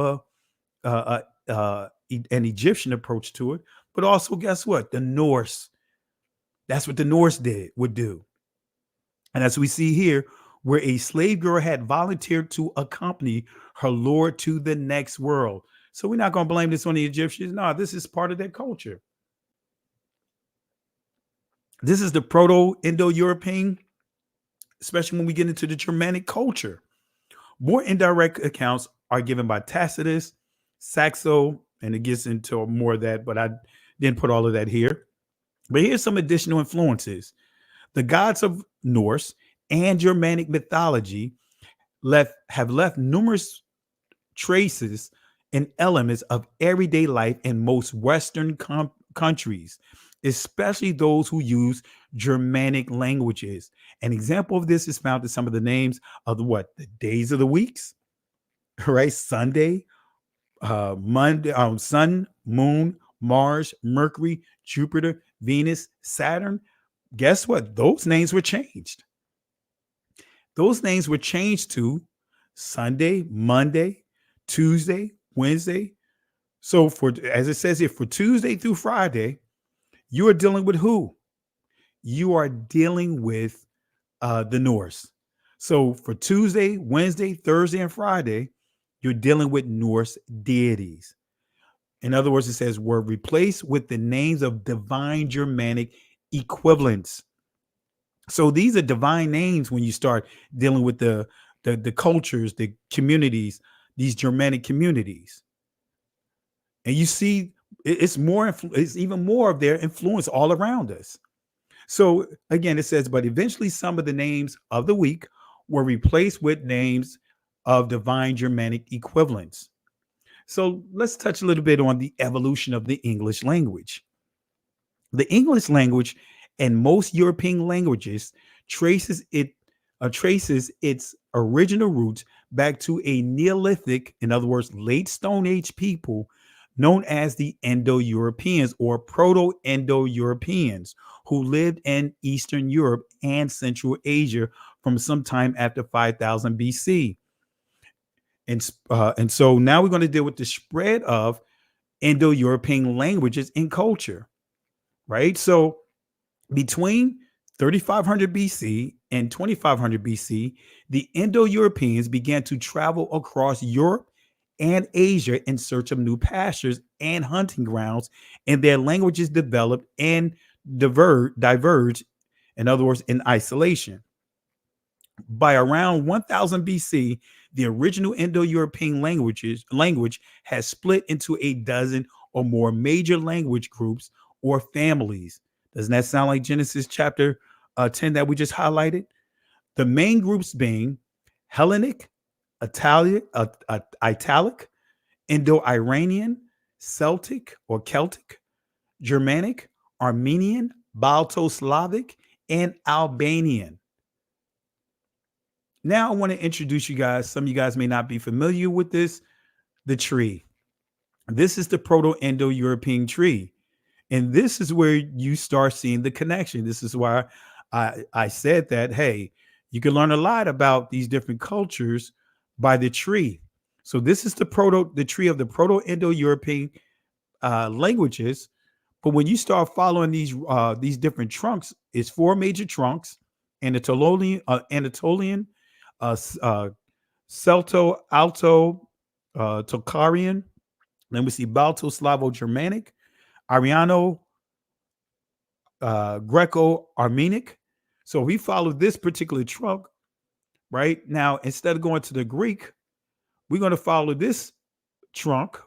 an Egyptian approach to it, but also guess what? The Norse. That's what the Norse would do. And as we see here, where a slave girl had volunteered to accompany her lord to the next world. So we're not going to blame this on the Egyptians. No, this is part of their culture. This is the Proto-Indo-European, especially when we get into the Germanic culture. More indirect accounts are given by Tacitus, Saxo, and it gets into more of that, but I didn't put all of that here. But here's some additional influences. The gods of Norse and Germanic mythology have left numerous traces and elements of everyday life in most Western countries, especially those who use Germanic languages. An example of this is found in some of the names of the days of the weeks, right? Sunday, Monday, Sun, Moon, Mars, Mercury, Jupiter, Venus, Saturn. Guess what? Those names were changed. Those names were changed to Sunday, Monday, Tuesday, Wednesday. So as it says here, for Tuesday through Friday, you are dealing with who? you are dealing with the Norse. So for Tuesday, Wednesday, Thursday, and Friday, you're dealing with Norse deities. In other words, it says were replaced with the names of divine Germanic equivalents. So these are divine names when you start dealing with the cultures, the communities, these Germanic communities. And you see it's even more of their influence all around us. So again, it says, but eventually some of the names of the week were replaced with names of divine Germanic equivalents. So let's touch a little bit on the evolution of the English language. The English language and most European languages traces its original roots back to a Neolithic, in other words, late Stone Age people known as the Indo-Europeans or Proto-Indo-Europeans who lived in Eastern Europe and Central Asia from sometime after 5000 BC. And so now we're going to deal with the spread of Indo-European languages and culture, right? So between 3500 BC and 2500 BC, the Indo-Europeans began to travel across Europe and Asia in search of new pastures and hunting grounds, and their languages developed and diverged, in other words, in isolation. By around 1000 BC, the original Indo-European language has split into a dozen or more major language groups or families. Doesn't that sound like Genesis chapter 10 that we just highlighted? The main groups being Hellenic, Italic, Indo-Iranian, Celtic or Celtic, Germanic, Armenian, Balto-Slavic, and Albanian. Now I want to introduce you guys. Some of you guys may not be familiar with this, the tree. This is the Proto-Indo-European tree. And this is where you start seeing the connection. This is why I said that, hey, you can learn a lot about these different cultures by the tree. So this is the tree of the Proto-Indo-European languages. But when you start following these different trunks, it's four major trunks: Anatolian, Celto, Alto, Tocharian. Then we see Balto, Slavo-Germanic, Ariano, Greco-Armenic. So we follow this particular trunk, right? Now, instead of going to the Greek, we're going to follow this trunk.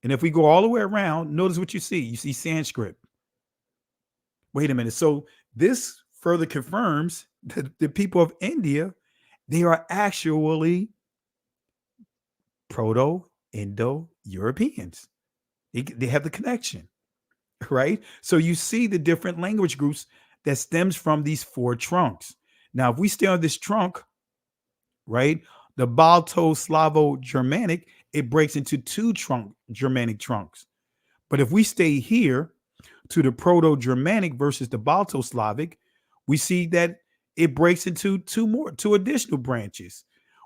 And if we go all the way around, notice what you see. You see Sanskrit. Wait a minute. So this further confirms that the people of India, they are actually Proto-Indo-Europeans. They have the connection, right? So you see the different language groups that stems from these four trunks. Now, if we stay on this trunk, right, the Balto-Slavo-Germanic, it breaks into two Germanic trunks. But if we stay here to the Proto-Germanic versus the Balto-Slavic, we see that it breaks into two additional branches.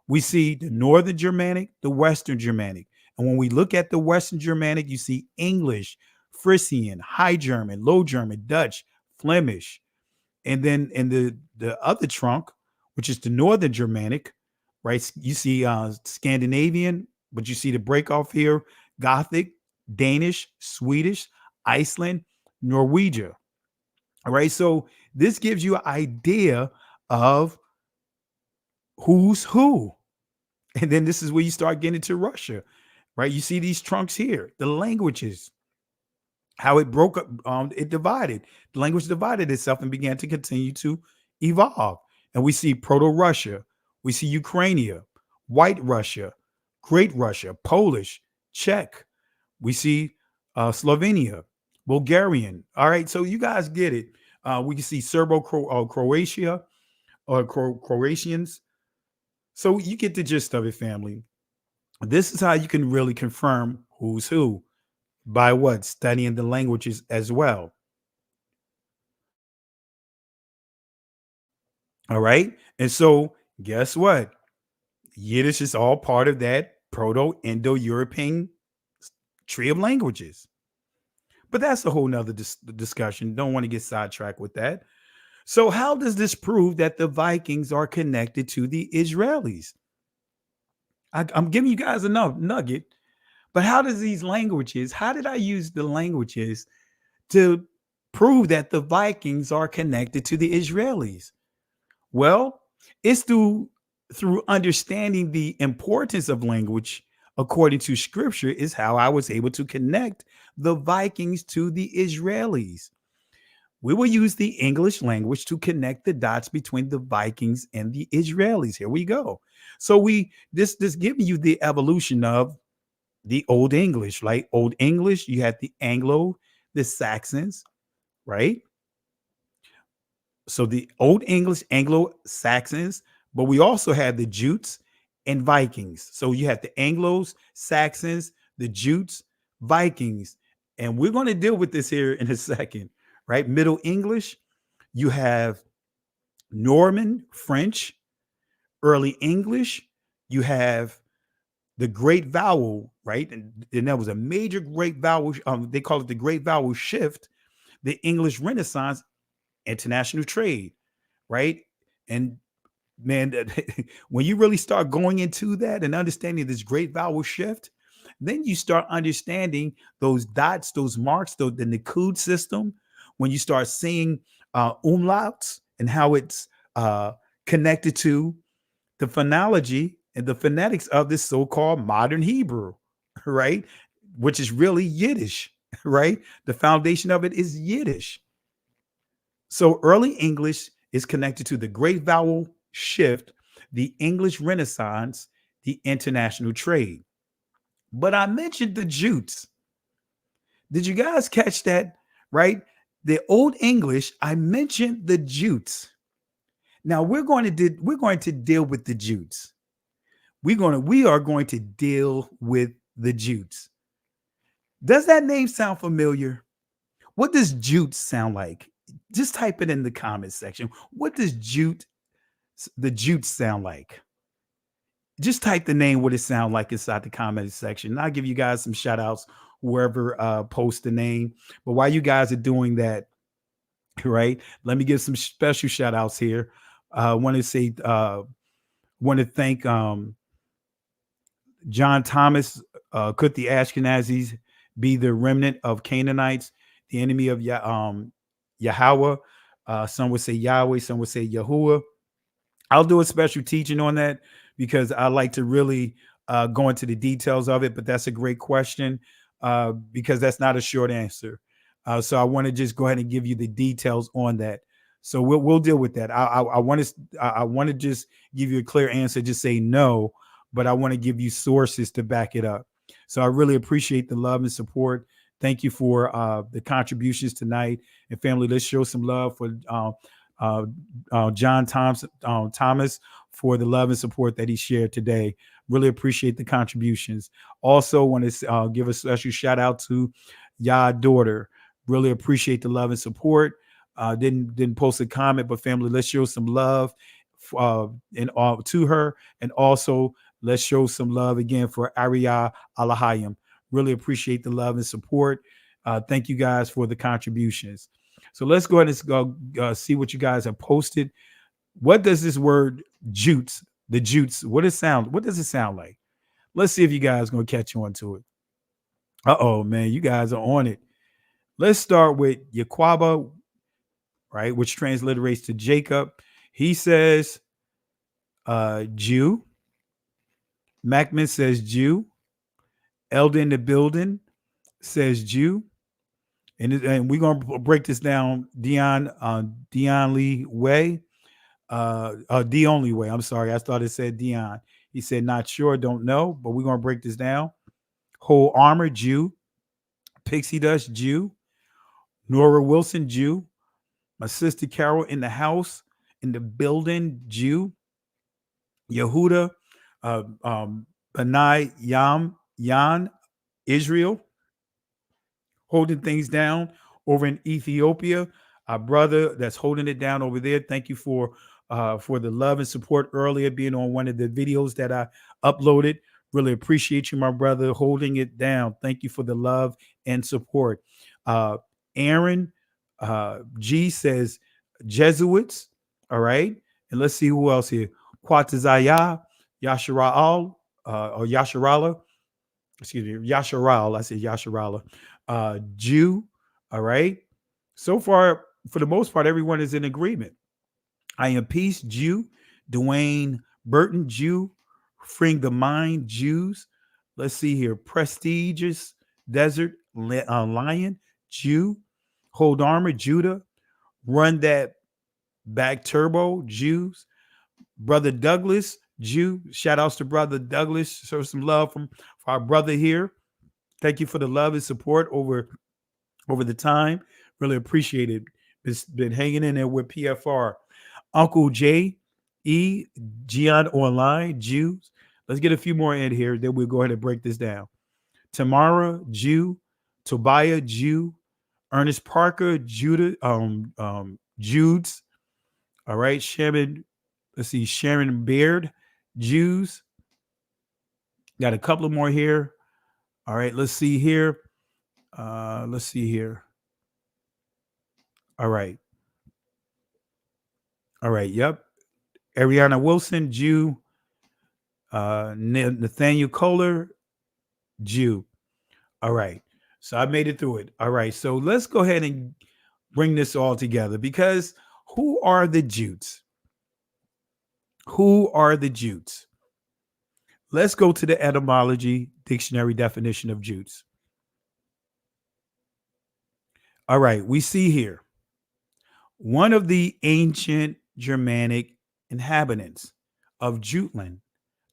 We see the Northern Germanic, the Western Germanic. And when we look at the Western Germanic, you see English, Frisian, High German, Low German, Dutch, Flemish. And then in the other trunk, which is the Northern Germanic, right, you see Scandinavian, but you see the break off here, Gothic, Danish, Swedish, Iceland, Norwegian. All right, so this gives you an idea of who's who. And then this is where you start getting into Russia, right? You see these trunks here, the languages, how it broke up, it divided. The language divided itself and began to continue to evolve. And we see Proto-Russia, we see Ukraine, White Russia, Great Russia, Polish, Czech. We see Slovenia, Bulgarian. All right, so you guys get it. We can see Serbo-Croatia or Croatians. So you get the gist of it, family. This is how you can really confirm who's who. By what? Studying the languages as well. All right. And so guess what? Yiddish is all part of that Proto-Indo-European tree of languages. But that's a whole nother discussion. Don't want to get sidetracked with that. So how does this prove that the Vikings are connected to the Israelis? I'm giving you guys enough nugget, but how does how did I use the languages to prove that the Vikings are connected to the Israelis? Well, it's through understanding the importance of language according to scripture is how I was able to connect the Vikings to the Israelis. We will use the English language to connect the dots between the Vikings and the Israelis. Here we go. So this giving you the evolution of the Old English, like Old English, you had the Anglo, the Saxons, right? So the Old English, Anglo-Saxons, but we also had the Jutes and Vikings. So you have the Anglos, Saxons, the Jutes, Vikings, and we're going to deal with this here in a second, right? Middle English, you have Norman, French, Early English, you have the Great Vowel, right? And that was a major Great Vowel. They call it the Great Vowel Shift, the English Renaissance, international trade, right? And man, when you really start going into that and understanding this Great Vowel Shift, then you start understanding those dots, those marks, the Nikud system. When you start seeing umlauts and how it's connected to the phonology and the phonetics of this so-called modern Hebrew, right? Which is really Yiddish, right? The foundation of it is Yiddish. So early English is connected to the Great Vowel Shift, the English Renaissance, the international trade. But I mentioned the Jutes. Did you guys catch that? Right? The Old English, I mentioned the Jutes. Now we're going to deal with the Jutes. We are going to deal with the Jutes. Does that name sound familiar? What does Jutes sound like? Just type it in the comment section. What does the Jutes sound like? Just type the name, what it sound like inside the comment section. And I'll give you guys some shout outs, whoever posts the name. But while you guys are doing that, right, let me give some special shout outs here. I want to thank John Thomas. Could the Ashkenazis be the remnant of Canaanites, the enemy of Yahweh? Some would say Yahweh, some would say Yahuwah. I'll do a special teaching on that because I like to really go into the details of it, but that's a great question because that's not a short answer. So I want to just go ahead and give you the details on that. So we'll deal with that. I want to just give you a clear answer, just say no, but I want to give you sources to back it up. So I really appreciate the love and support. Thank you for the contributions tonight. And family, let's show some love for John Thomas for the love and support that he shared today. Really appreciate the contributions. Also want to give a special shout out to Yah daughter. Really appreciate the love and support. Didn't post a comment, but family, let's show some love to her. And also let's show some love again for Ariyah Alahayim. Really appreciate the love and support. Thank you guys for the contributions. So let's go ahead and see what you guys have posted. What does this word Jutes, the Jutes, what does it sound like? Let's see if you guys are going to catch on to it. Uh-oh, man, you guys are on it. Let's start with Yaquaba, right, which transliterates to Jacob. He says Jew. Macman says Jew. Elder in the building says Jew. And we're going to break this down. Dion Lee Way. The only way. I'm sorry. I thought it said Dion. He said, not sure, don't know, but we're going to break this down. Whole Armor, Jew. Pixie Dust, Jew. Nora Wilson, Jew. My sister Carol in the house, in the building, Jew. Yehuda, Benai Yan, Israel. Holding things down over in Ethiopia. Our brother that's holding it down over there. Thank you for the love and support earlier, being on one of the videos that I uploaded. Really appreciate you, my brother, holding it down. Thank you for the love and support. Aaron G says Jesuits. All right. And let's see who else here. Quatazaya, Yasharal, or Yasharala. Excuse me, Yasharal. I said Yasharala. Jew. All right. So far, for the most part, everyone is in agreement. I am Peace, Jew. Dwayne Burton, Jew. Freeing the Mind, Jews. Let's see here. Prestigious Desert Lion, Jew. Hold Armor, Judah. Run That Back Turbo, Jews. Brother Douglas, Jew. Shout outs to Brother Douglas. Show some love for our brother here. Thank you for the love and support over the time. Really appreciate it. It's been hanging in there with PFR. Uncle J, E, Gian Online, Jews. Let's get a few more in here. Then we'll go ahead and break this down. Tamara, Jew. Tobiah, Jew. Ernest Parker, Judah, Judes. All right, Sharon. Let's see, Sharon Beard, Jews. Got a couple of more here. All right, let's see here. Let's see here. All right. All right, yep. Ariana Wilson, Jew. Nathaniel Kohler, Jew. All right. So I made it through it. All right. So let's go ahead and bring this all together, because who are the Jutes? Who are the Jutes? Let's go to the etymology dictionary definition of Jutes. All right. We see here one of the ancient Germanic inhabitants of Jutland,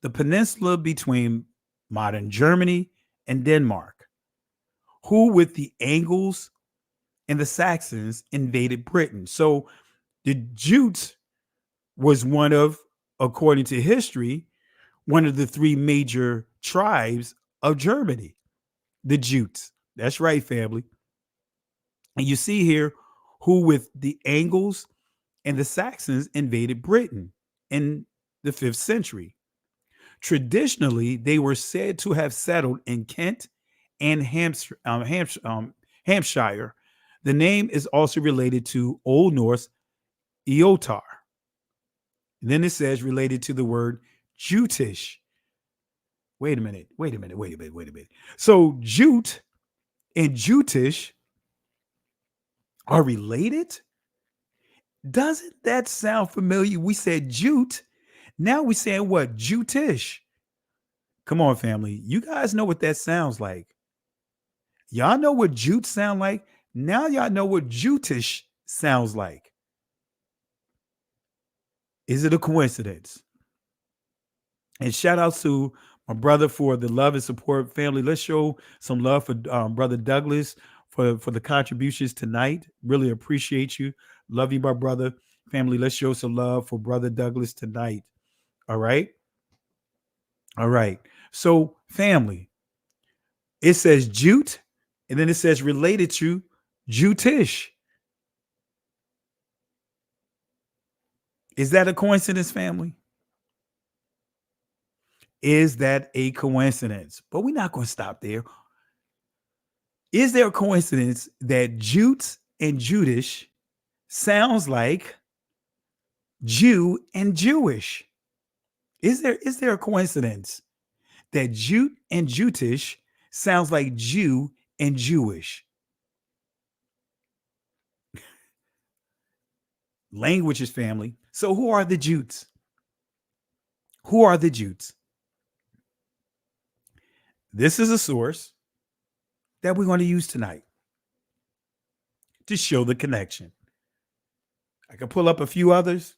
the peninsula between modern Germany and Denmark, who with the Angles and the Saxons invaded Britain. So the Jutes was one of, according to history, one of the three major tribes of Germany, the Jutes. That's right, family. And you see here who with the Angles and the Saxons invaded Britain in the 5th century. Traditionally, they were said to have settled in Kent and Hampshire. The name is also related to Old Norse Eotar. Then it says related to the word Jutish. Wait a minute. So Jute and Jutish are related? Doesn't that sound familiar? We said Jute. Now we're saying what? Jutish. Come on, family. You guys know what that sounds like. Y'all know what Jute sound like? Now y'all know what Jutish sounds like. Is it a coincidence? And shout out to my brother for the love and support, family. Let's show some love for Brother Douglas for the contributions tonight. Really appreciate you. Love you, my brother. Family, let's show some love for Brother Douglas tonight. All right. All right. So, family, it says Jute, and then it says related to Jutish. Is that a coincidence, family? Is that a coincidence? But we're not going to stop there. Is there a coincidence that Jutes and Judish sounds like Jew and Jewish? Is there a coincidence that Jute and Jutish sounds like Jew and Jewish? Languages, family. So who are the Jutes? Who are the Jutes? This is a source that we're going to use tonight to show the connection. I can pull up a few others,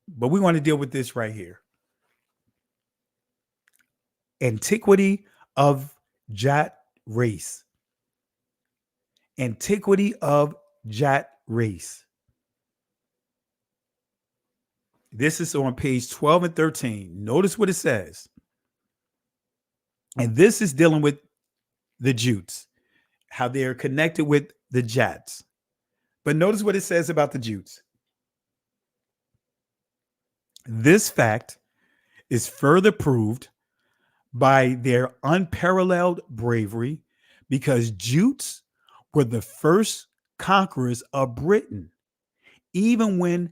but we want to deal with this right here. Antiquity of Jat race. Antiquity of Jat race. This is on page 12 and 13. Notice what it says. And this is dealing with the Jutes, how they are connected with the Jats. But notice what it says about the Jutes. This fact is further proved by their unparalleled bravery, because Jutes were the first conquerors of Britain, even when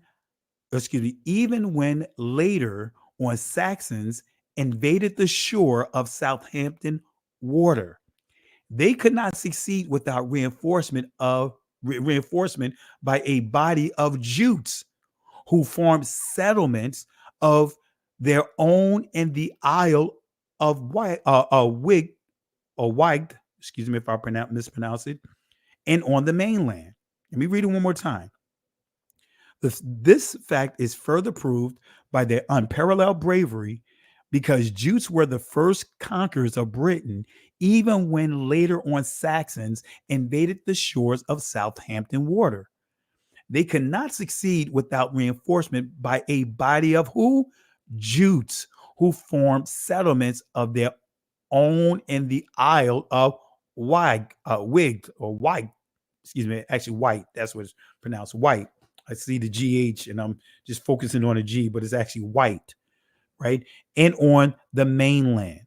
later on Saxons invaded the shore of Southampton water. They could not succeed without reinforcement by a body of Jutes who formed settlements of their own in the Isle of Wight, excuse me if I mispronounce it, and on the mainland. Let me read it one more time. This fact is further proved by their unparalleled bravery, because Jutes were the first conquerors of Britain, even when later on Saxons invaded the shores of Southampton water. They could not succeed without reinforcement by a body of who? Jutes, who formed settlements of their own in the Isle of Wight, excuse me, actually White. That's what it's pronounced, White. I see the GH and I'm just focusing on a G, but it's actually White, right? And on the mainland,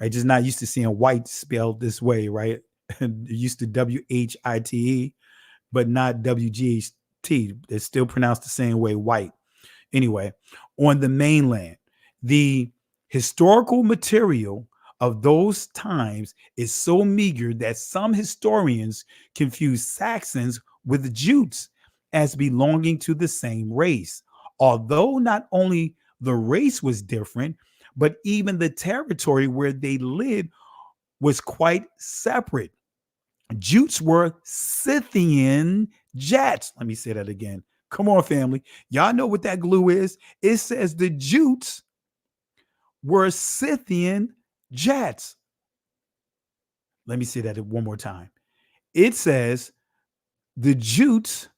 right? Just not used to seeing white spelled this way, right? Used to WHITE, but not WGHT. It's still pronounced the same way, white. Anyway, on the mainland, the historical material of those times is so meager that some historians confuse Saxons with Jutes as belonging to the same race, although not only the race was different, but even the territory where they lived was quite separate. Jutes were Scythian Jats. Let me say that again. Come on, family. Y'all know what that glue is. It says the Jutes were Scythian Jats. Let me say that one more time. It says the Jutes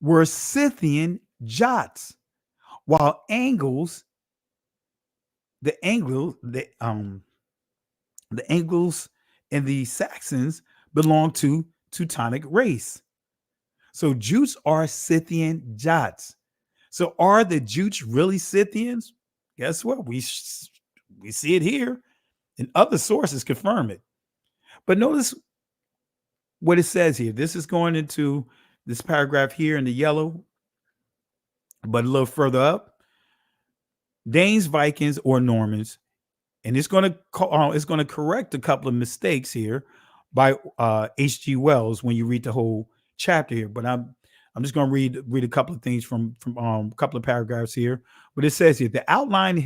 were Scythian Jats, while the Angles and the Saxons belong to Teutonic race. So Jutes are Scythian Jats. So are the Jutes really Scythians? Guess what? We see it here, and other sources confirm it. But notice what it says here. This is going into this paragraph here in the yellow, but a little further up. Danes, Vikings, or Normans, and it's going to correct a couple of mistakes here by H.G. Wells when you read the whole chapter here. But I'm just going to read a couple of things from a couple of paragraphs here. But it says here, the outline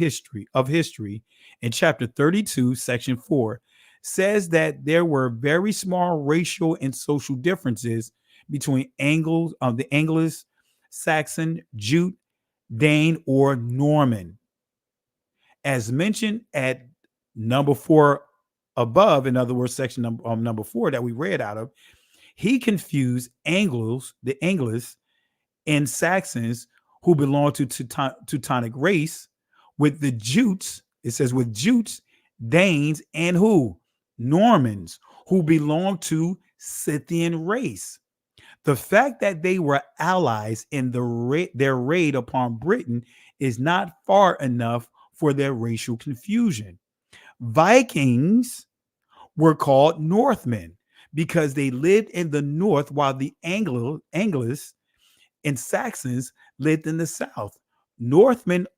of history in chapter 32, section 4, says that there were very small racial and social differences between the Angles, Saxon, Jute, Dane, or Norman. As mentioned at number 4 above, in other words, section number 4 that we read out of, he confused the Angles and Saxons who belong to Teutonic race with the Jutes. It says with Jutes, Danes, and who? Normans, who belong to Scythian race. The fact that they were allies in their raid upon Britain is not far enough for their racial confusion. Vikings were called Northmen because they lived in the north, while the Angles and Saxons lived in the south. Northmen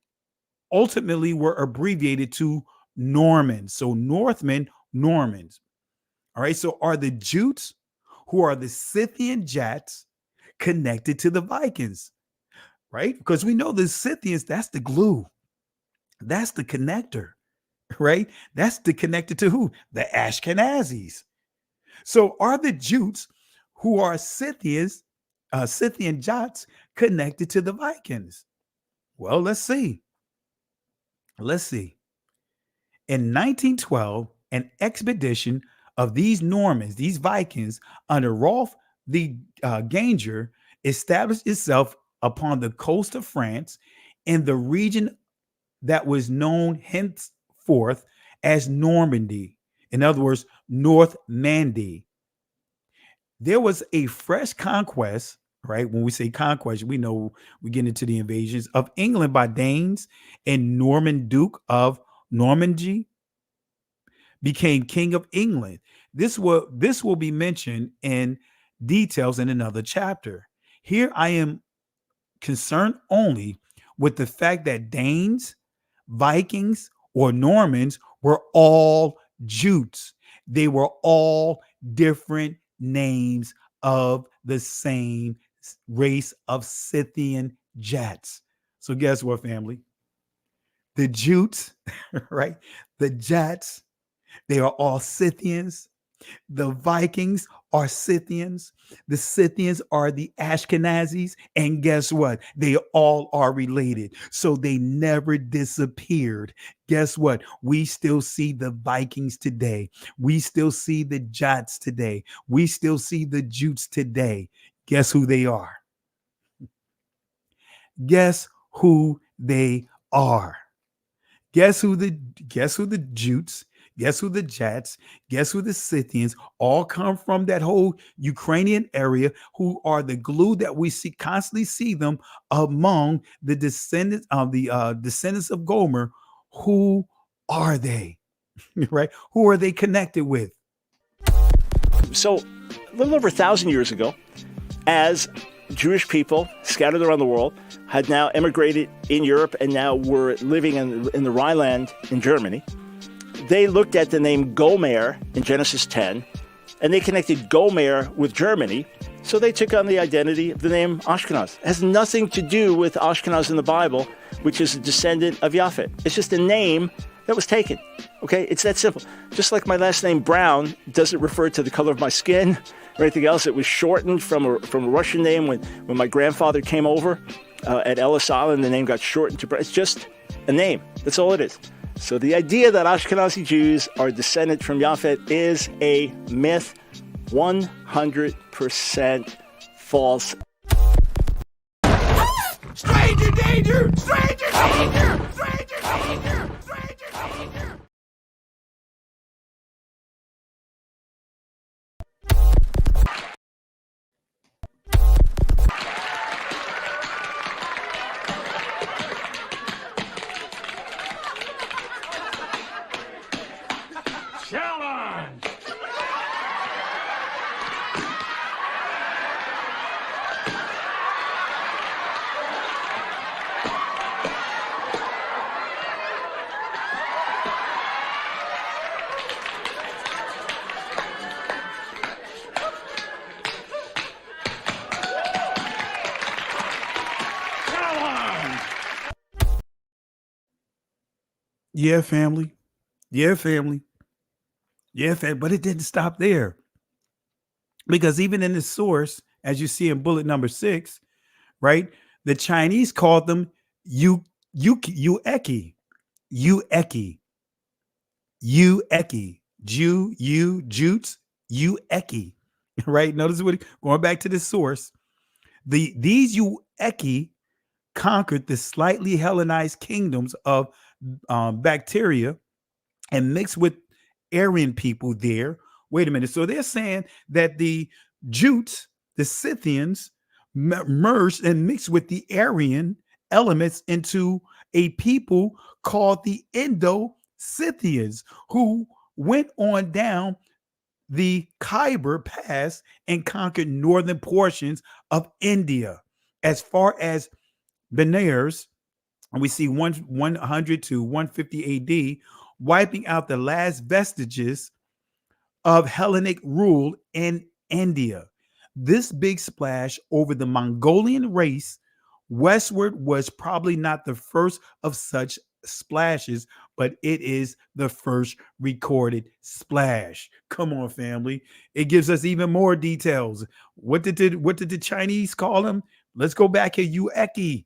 ultimately were abbreviated to Normans. So Northmen, Normans. All right. So are the Jutes, who are the Scythian Jats, connected to the Vikings? Right? Because we know the Scythians, that's the glue. That's the connector. Right? That's the connector to who? The Ashkenazis. So are the Jutes, who are Scythian Jats, connected to the Vikings? Well, let's see. In 1912, an expedition of these Normans, these Vikings, under Rolf the Ganger, established itself upon the coast of France in the region that was known henceforth as Normandy. In other words, North Mandy. There was a fresh conquest, right? When we say conquest, we know we get into the invasions of England by Danes, and Norman Duke of Normandy became king of England. This will be mentioned in details in another chapter. Here I am concerned only with the fact that Danes, Vikings, or Normans were all Jutes. They were all different names of the same race of Scythian Jats. So guess what, family? The Jutes, right? The Jats, they are all Scythians. The Vikings are Scythians. The Scythians are the Ashkenazis. And guess what? They all are related. So they never disappeared. Guess what? We still see the Vikings today. We still see the Jats today. We still see the Jutes today. Guess who they are? Guess who they are? Guess who the Jutes, guess who the Jats, guess who the Scythians all come from that whole Ukrainian area, who are the glue that we constantly see them among the descendants of Gomer. Who are they? Right? Who are they connected with? So a little over 1,000 years ago, as Jewish people scattered around the world had now emigrated in Europe and now were living in the Rhineland in Germany. They looked at the name Gomer in Genesis 10, and they connected Gomer with Germany, so they took on the identity of the name Ashkenaz. It has nothing to do with Ashkenaz in the Bible, which is a descendant of Japhet. It's just a name that was taken. Okay, it's that simple. Just like my last name Brown doesn't refer to the color of my skin or anything else. It was shortened from a Russian name when my grandfather came over at Ellis Island. The name got shortened to Brown. It's just a name. That's all it is. So the idea that Ashkenazi Jews are descended from Japhet is a myth, 100% false. Stranger danger! Stranger danger! Stranger danger! Stranger danger! Challenge! Yeah, family. Yeah, family. Yeah, but it didn't stop there. Because even in the source, as you see in bullet number 6, right, the Chinese called them Ueki, Jutes, Ueki, right? Notice what going back to the source, these Ueki conquered the slightly Hellenized kingdoms of Bactria and mixed with Aryan people there. Wait a minute. So they're saying that the Jutes, the Scythians, merged and mixed with the Aryan elements into a people called the Indo-Scythians, who went on down the Khyber Pass and conquered northern portions of India as far as Benares. And we see 100 to 150 AD, wiping out the last vestiges of Hellenic rule in India. This big splash over the Mongolian race westward was probably not the first of such splashes, but it is the first recorded splash. Come on, family. It gives us even more details. What did the Chinese call them? Let's go back here. Ueki.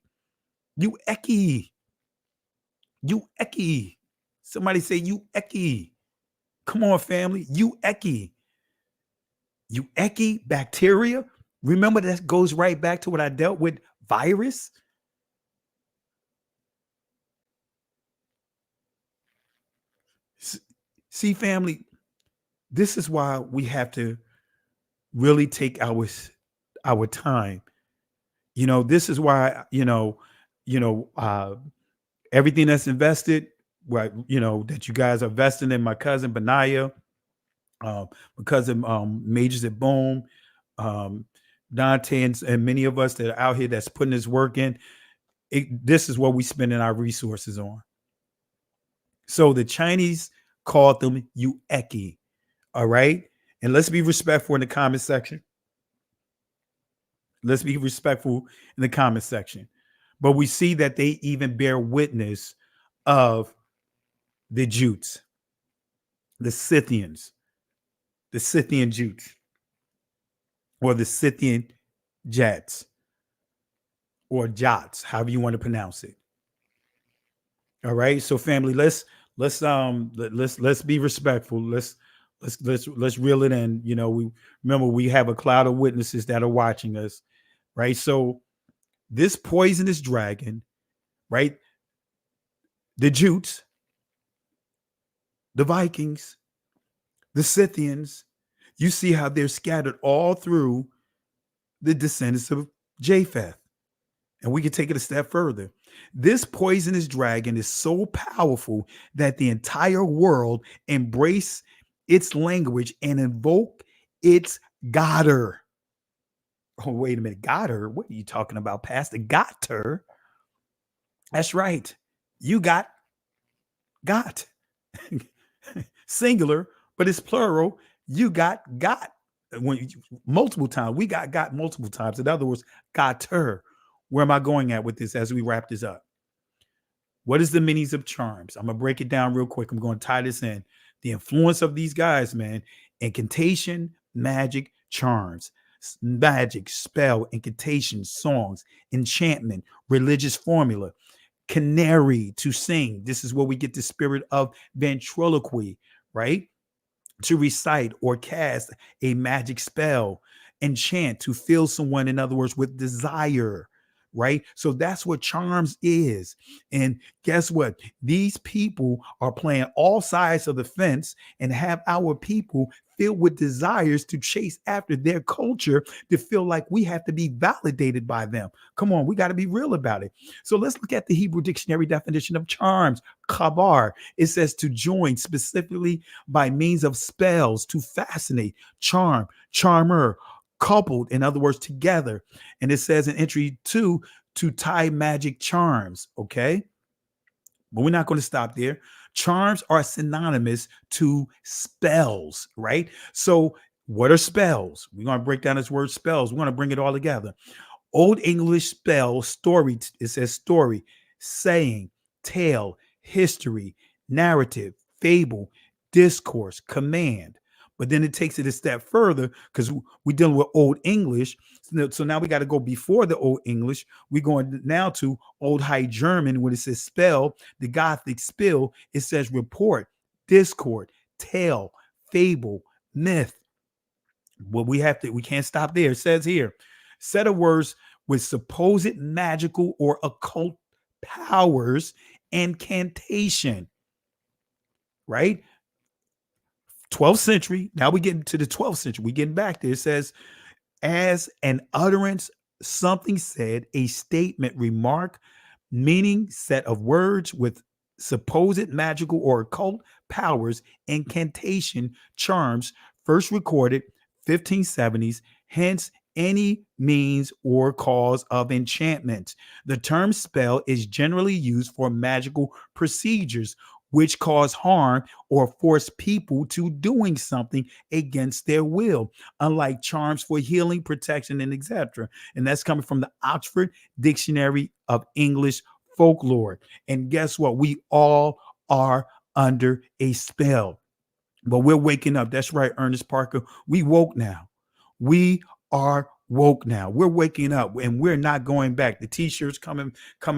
Somebody say Ueki. Come on, family. Ueki, bacteria. Remember, that goes right back to what I dealt with, virus. See, family, this is why we have to really take our time. This is why, everything that's invested, right, that you guys are investing in my cousin Benaiah, because of majors at Bohm, Dante, and many of us that are out here that's putting this work in. This is what we spending our resources on. So the Chinese called them Yueki. All right. And let's be respectful in the comment section. Let's be respectful in the comment section. But we see that they even bear witness of the Jutes, the Scythians, the Scythian Jutes, or the Scythian Jats, or Jots, however you want to pronounce it. All right. So family, let's be respectful. Let's reel it in. You know, we have a cloud of witnesses that are watching us, right? So this poisonous dragon, right? The Jutes, the Vikings, the Scythians, you see how they're scattered all through the descendants of Japheth. And we can take it a step further. This poisonous dragon is so powerful that the entire world embrace its language and invoke its godder. Oh, wait a minute. Godder? What are you talking about, Pastor? Gotter? That's right. You got. Singular, but it's plural. You got. When multiple times. We got multiple times. In other words, gotter. Where am I going at with this as we wrap this up? What is the meanings of charms? I'm going to break it down real quick. I'm going to tie this in. The influence of these guys, man. Incantation, magic, charms. Magic, spell, incantation, songs, enchantment, religious formula. Canary, to sing. This is where we get the spirit of ventriloquy, right? To recite or cast a magic spell. Enchant, to fill someone, in other words, with desire. Right? So that's what charms is. And guess what? These people are playing all sides of the fence and have our people filled with desires to chase after their culture, to feel like we have to be validated by them. Come on, we got to be real about it. So let's look at the Hebrew dictionary definition of charms. Khazar, it says to join, specifically by means of spells, to fascinate, charm, charmer, coupled, in other words, together. And it says in entry 2 to tie magic charms. Okay. But we're not going to stop there. Charms are synonymous to spells, right? So what are spells? We're going to break down this word spells. We're going to bring it all together. Old English spell, story. It says story, saying, tale, history, narrative, fable, discourse, command. But then it takes it a step further because we're dealing with Old English. So now we got to go before the Old English. We're going now to Old High German when it says spell, the Gothic spill. It says report, discord, tale, fable, myth. Well, we can't stop there. It says here, set of words with supposed magical or occult powers, incantation, right? 12th century. Now we get into the 12th century. We getting back there. It says, as an utterance, something said, a statement, remark, meaning, set of words with supposed magical or occult powers, incantation, charms, first recorded 1570s, hence any means or cause of enchantment. The term spell is generally used for magical procedures which cause harm or force people to doing something against their will, unlike charms for healing, protection, and etc. And that's coming from the Oxford Dictionary of English Folklore. And guess what? We all are under a spell, but we're waking up. That's right, Ernest Parker. We woke now. We are woke now. We're waking up and we're not going back. The t-shirts coming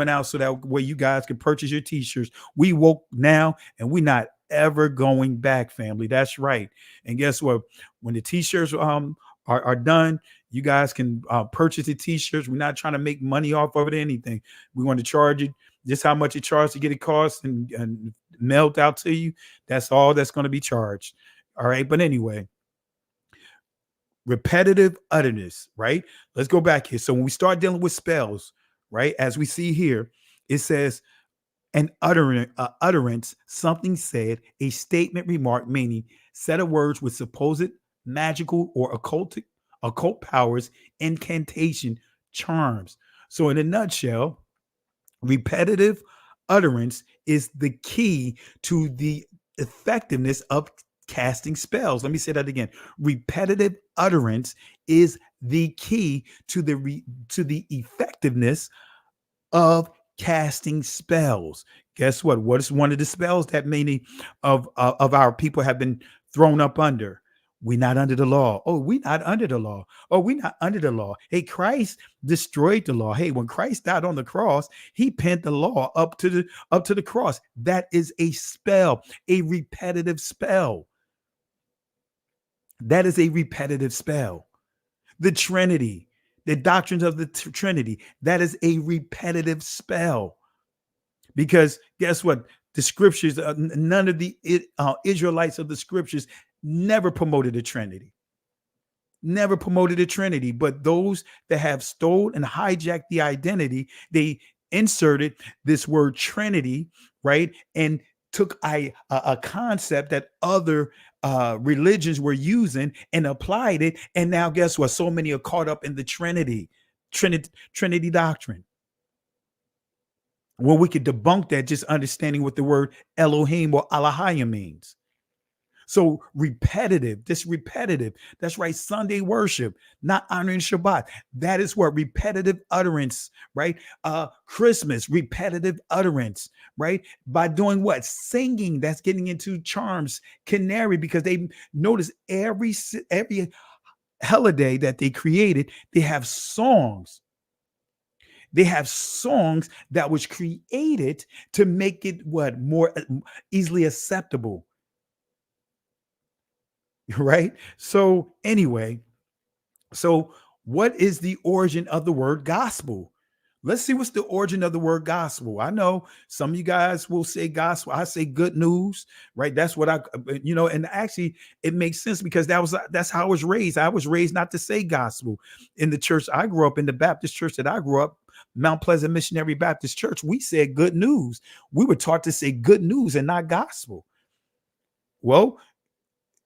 out so that way you guys can purchase your t-shirts. We woke now and we're not ever going back, family. That's right. And guess what? When the t-shirts are done, you guys can purchase the t-shirts. We're not trying to make money off of it or anything. We want to charge it just how much it charges to get it cost and mailed out to you. That's all that's going to be charged. All right. But anyway, repetitive utterness, right? Let's go back here. So when we start dealing with spells, right, as we see here, it says An utterance, something said, a statement, remark, meaning set of words with supposed magical or occult powers, incantation, charms. So in a nutshell, repetitive utterance is the key to the effectiveness of casting spells. Let me say that again. Repetitive utterance is the key to the effectiveness of casting spells. Guess what? What is one of the spells that many of our people have been thrown up under? We're not under the law. Oh, we're not under the law. Oh, we're not under the law. Hey, Christ destroyed the law. Hey, when Christ died on the cross, he pinned the law up to the cross. That is a spell, a repetitive spell. That is a repetitive spell. The Trinity, the doctrines of the Trinity, that is a repetitive spell. Because guess what? The scriptures, none of the Israelites of the scriptures never promoted the Trinity. Never promoted the Trinity. But those that have stole and hijacked the identity, they inserted this word Trinity, right? And took a concept that other religions were using and applied it. And now guess what? So many are caught up in the Trinity doctrine. Well, we could debunk that just understanding what the word Elohim or Elohim means. So repetitive, that's right, Sunday worship, not honoring Shabbat. That is what repetitive utterance, right? Christmas, repetitive utterance, right? By doing what? Singing, that's getting into charms, canary, because they notice every holiday that they created, they have songs. They have songs that was created to make it what? More easily acceptable. Right? So anyway, so what is the origin of the word gospel? Let's see what's the origin of the word gospel. I know some of you guys will say gospel. I say good news, right? That's what and actually it makes sense because that's how I was raised. I was raised not to say gospel. In the church I grew up in, the Baptist church that I grew up, Mount Pleasant Missionary Baptist Church, we said good news. We were taught to say good news and not gospel. Well,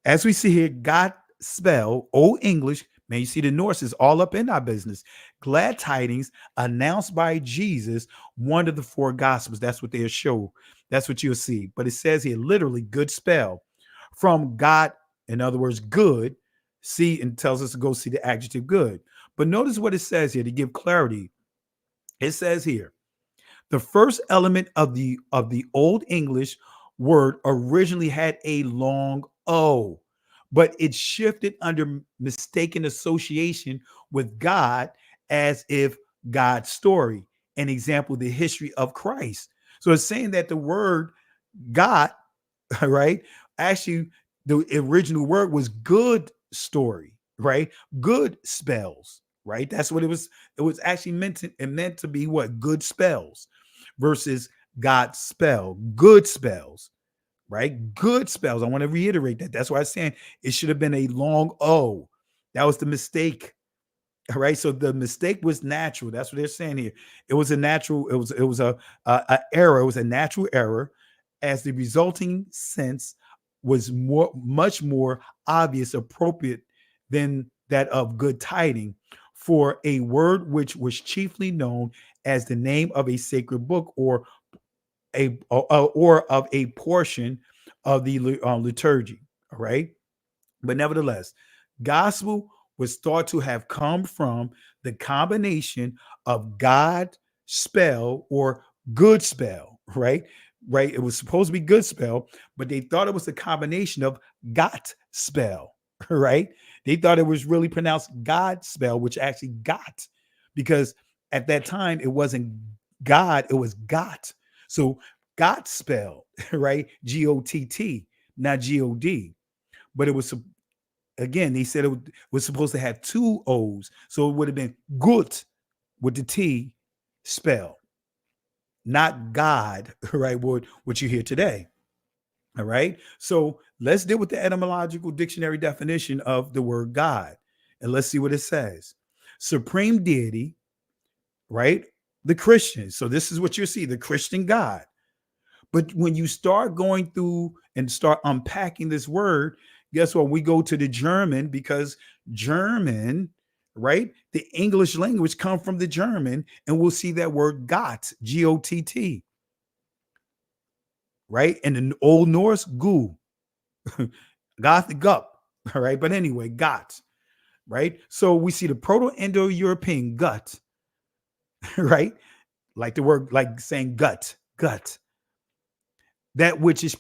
as we see here, God spell, Old English, man, you see the Norse is all up in our business. Glad tidings announced by Jesus, one of the four gospels. That's what they'll show. That's what you'll see. But it says here, literally, good spell from God. In other words, good. See, and tells us to go see the adjective good. But notice what it says here to give clarity. It says here, the first element of the Old English word originally had a long O, but it shifted under mistaken association with God as if God's story. An example, the history of Christ. So it's saying that the word God, right? Actually, the original word was good story, right? Good spells, right? That's what it was. It was actually meant to be what? Good spells versus God's spell, good spells. Right? Good spells. I want to reiterate that. That's why I'm saying it should have been a long O. That was the mistake. All right. So the mistake was natural. That's what they're saying here. It was a natural, it was a error. It was a natural error, as the resulting sense was much more obvious, appropriate than that of good tiding for a word which was chiefly known as the name of a sacred book or of a portion of the liturgy. All right. But nevertheless, gospel was thought to have come from the combination of God spell or good spell, right? Right. It was supposed to be good spell, but they thought it was a combination of got spell, right? They thought it was really pronounced God spell, which actually got, because at that time it wasn't God, it was got. So got spell, right? G-O-T-T, not G-O-D. But it was, again, they said it was supposed to have two O's. So it would have been gut with the T spell, not God, right? What you hear today. All right. So let's deal with the etymological dictionary definition of the word God. And let's see what it says. Supreme deity, right? The Christian. So this is what you see, the Christian God. But when you start going through and start unpacking this word, guess what? We go to the German, because German, right? The English language come from the German, and we'll see that word Gott, G-O-T-T, right? And in Old Norse, gu, Goth, gup, all right? But anyway, Gott, right? So we see the Proto-Indo-European gut, right? Like the word, like saying gut. That which is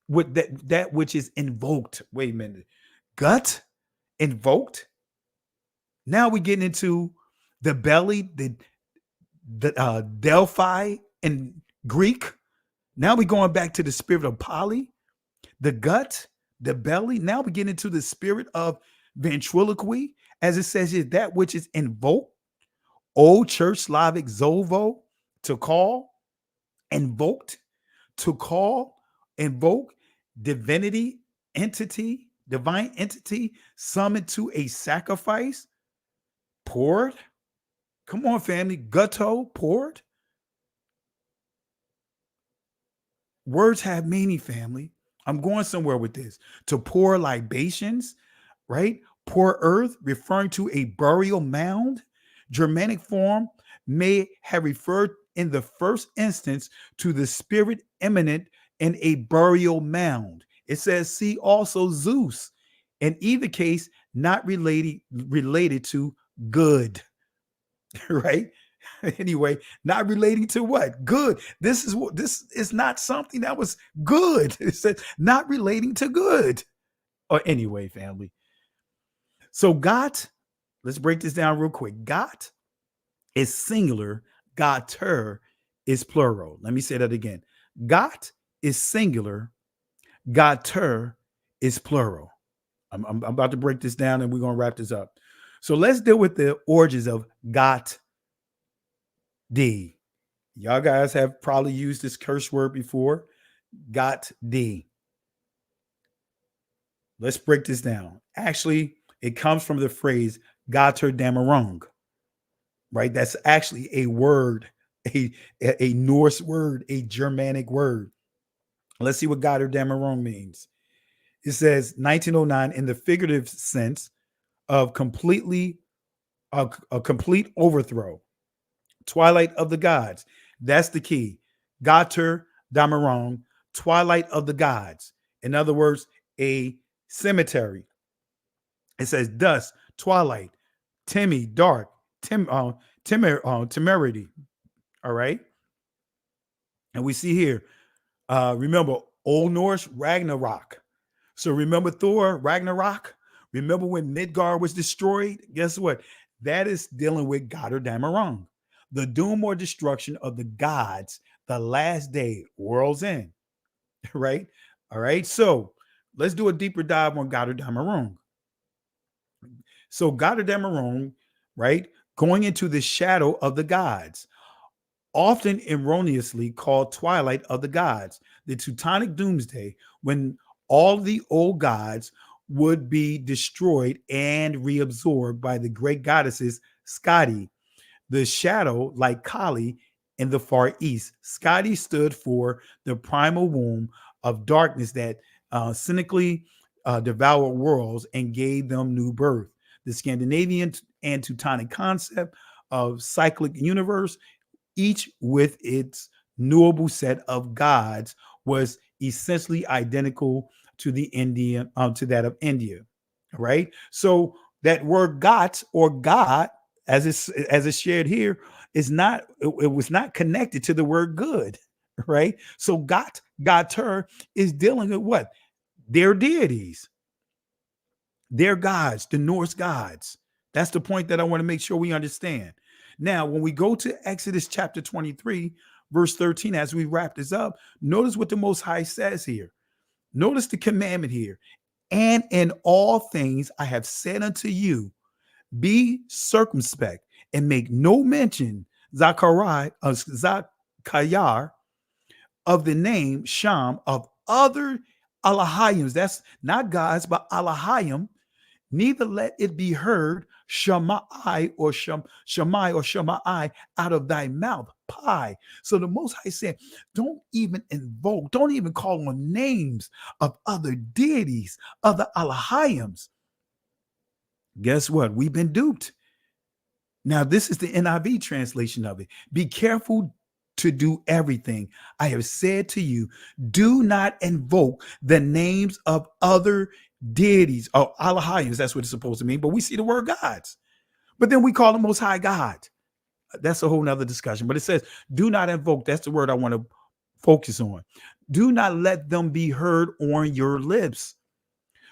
that which is invoked. Wait a minute. Gut? Invoked? Now we're getting into the belly, the Delphi in Greek. Now we're going back to the spirit of Poly, the gut, the belly. Now we get into the spirit of ventriloquy, as it says here, that which is invoked. Old Church Slavic zovo, to call, invoked, to call, invoke, divinity, entity, divine entity, summoned to a sacrifice, poured. Come on, family. Gutto, poured. Words have meaning, family. I'm going somewhere with this. To pour libations, right? Pour earth, referring to a burial mound. Germanic form may have referred in the first instance to the spirit immanent in a burial mound. It says, see also Zeus. In either case, not related to good, right? Anyway, not relating to what? Good. This is not something that was good. It says not relating to good. Or anyway, family. So Gott, let's break this down real quick. Gott is singular. Gotter is plural. Let me say that again. Gott is singular. Gotter is plural. I'm about to break this down and we're going to wrap this up. So let's deal with the origins of Gott D. Y'all guys have probably used this curse word before. Gott D. Let's break this down. Actually, it comes from the phrase Götterdämmerung, right? That's actually a word, a Norse word, a Germanic word. Let's see what Götterdämmerung means. It says 1909 in the figurative sense of a complete overthrow. Twilight of the gods. That's the key. Götterdämmerung, twilight of the gods. In other words, a cemetery. It says dusk, twilight, Timmy, dark, temerity. All right. And we see here, remember Old Norse Ragnarok. So remember Thor, Ragnarok? Remember when Midgard was destroyed? Guess what? That is dealing with Götterdämmerung, the doom or destruction of the gods, the last day, world's end. Right? All right. So let's do a deeper dive on Götterdämmerung. So Götterdämmerung, right? Going into the shadow of the gods, often erroneously called twilight of the gods, the Teutonic doomsday, when all the old gods would be destroyed and reabsorbed by the great goddesses Skadi, the shadow like Kali in the Far East. Skadi stood for the primal womb of darkness that cynically devoured worlds and gave them new birth. The Scandinavian and Teutonic concept of cyclic universe, each with its knowable set of gods, was essentially identical to the Indian, to that of India. Right. So that word Gott or God, as it's shared here, is not. It was not connected to the word good. Right. So Gotter is dealing with what? Their deities, their gods, the Norse gods. That's the point that I want to make sure we understand. Now, when we go to Exodus chapter 23, verse 13, as we wrap this up, notice what the Most High says here. Notice the commandment here. And in all things I have said unto you, be circumspect and make no mention, Zachariah, of the name Sham, of other Elohims. That's not gods, but Elohim. Neither let it be heard Shammai or Shammai or Shammai out of thy mouth. Pi. So the Most High said, don't even invoke, don't even call on names of other deities, other Alahims. Guess what? We've been duped. Now, this is the NIV translation of it. Be careful to do everything I have said to you. Do not invoke the names of other deities or Alahims. That's what it's supposed to mean. But we see the word gods. But then we call the Most High God. That's a whole nother discussion. But it says, do not invoke. That's the word I want to focus on. Do not let them be heard on your lips.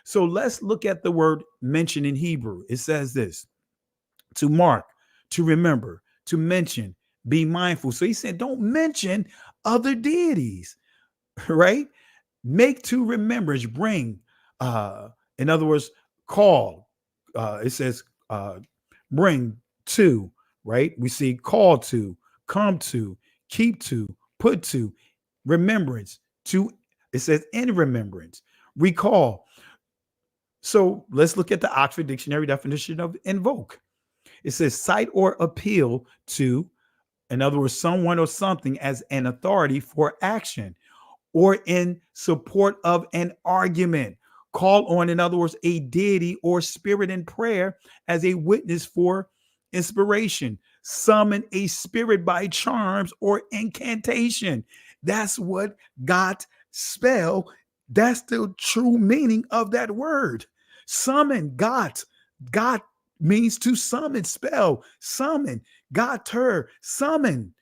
So let's look at the word mentioned in Hebrew. It says this: to mark, to remember, to mention, be mindful. So he said, don't mention other deities, right? Make to remembrance, bring, in other words, call. It says bring to, right? We see call to, come to, keep to, put to, remembrance, to, it says in remembrance, recall. So let's look at the Oxford Dictionary definition of invoke. It says cite or appeal to, in other words, someone or something as an authority for action or in support of an argument. Call on, in other words, a deity or spirit in prayer as a witness for inspiration. Summon a spirit by charms or incantation. That's what God spell. That's the true meaning of that word. Summon, God. God means to summon, spell, summon, gater, summon.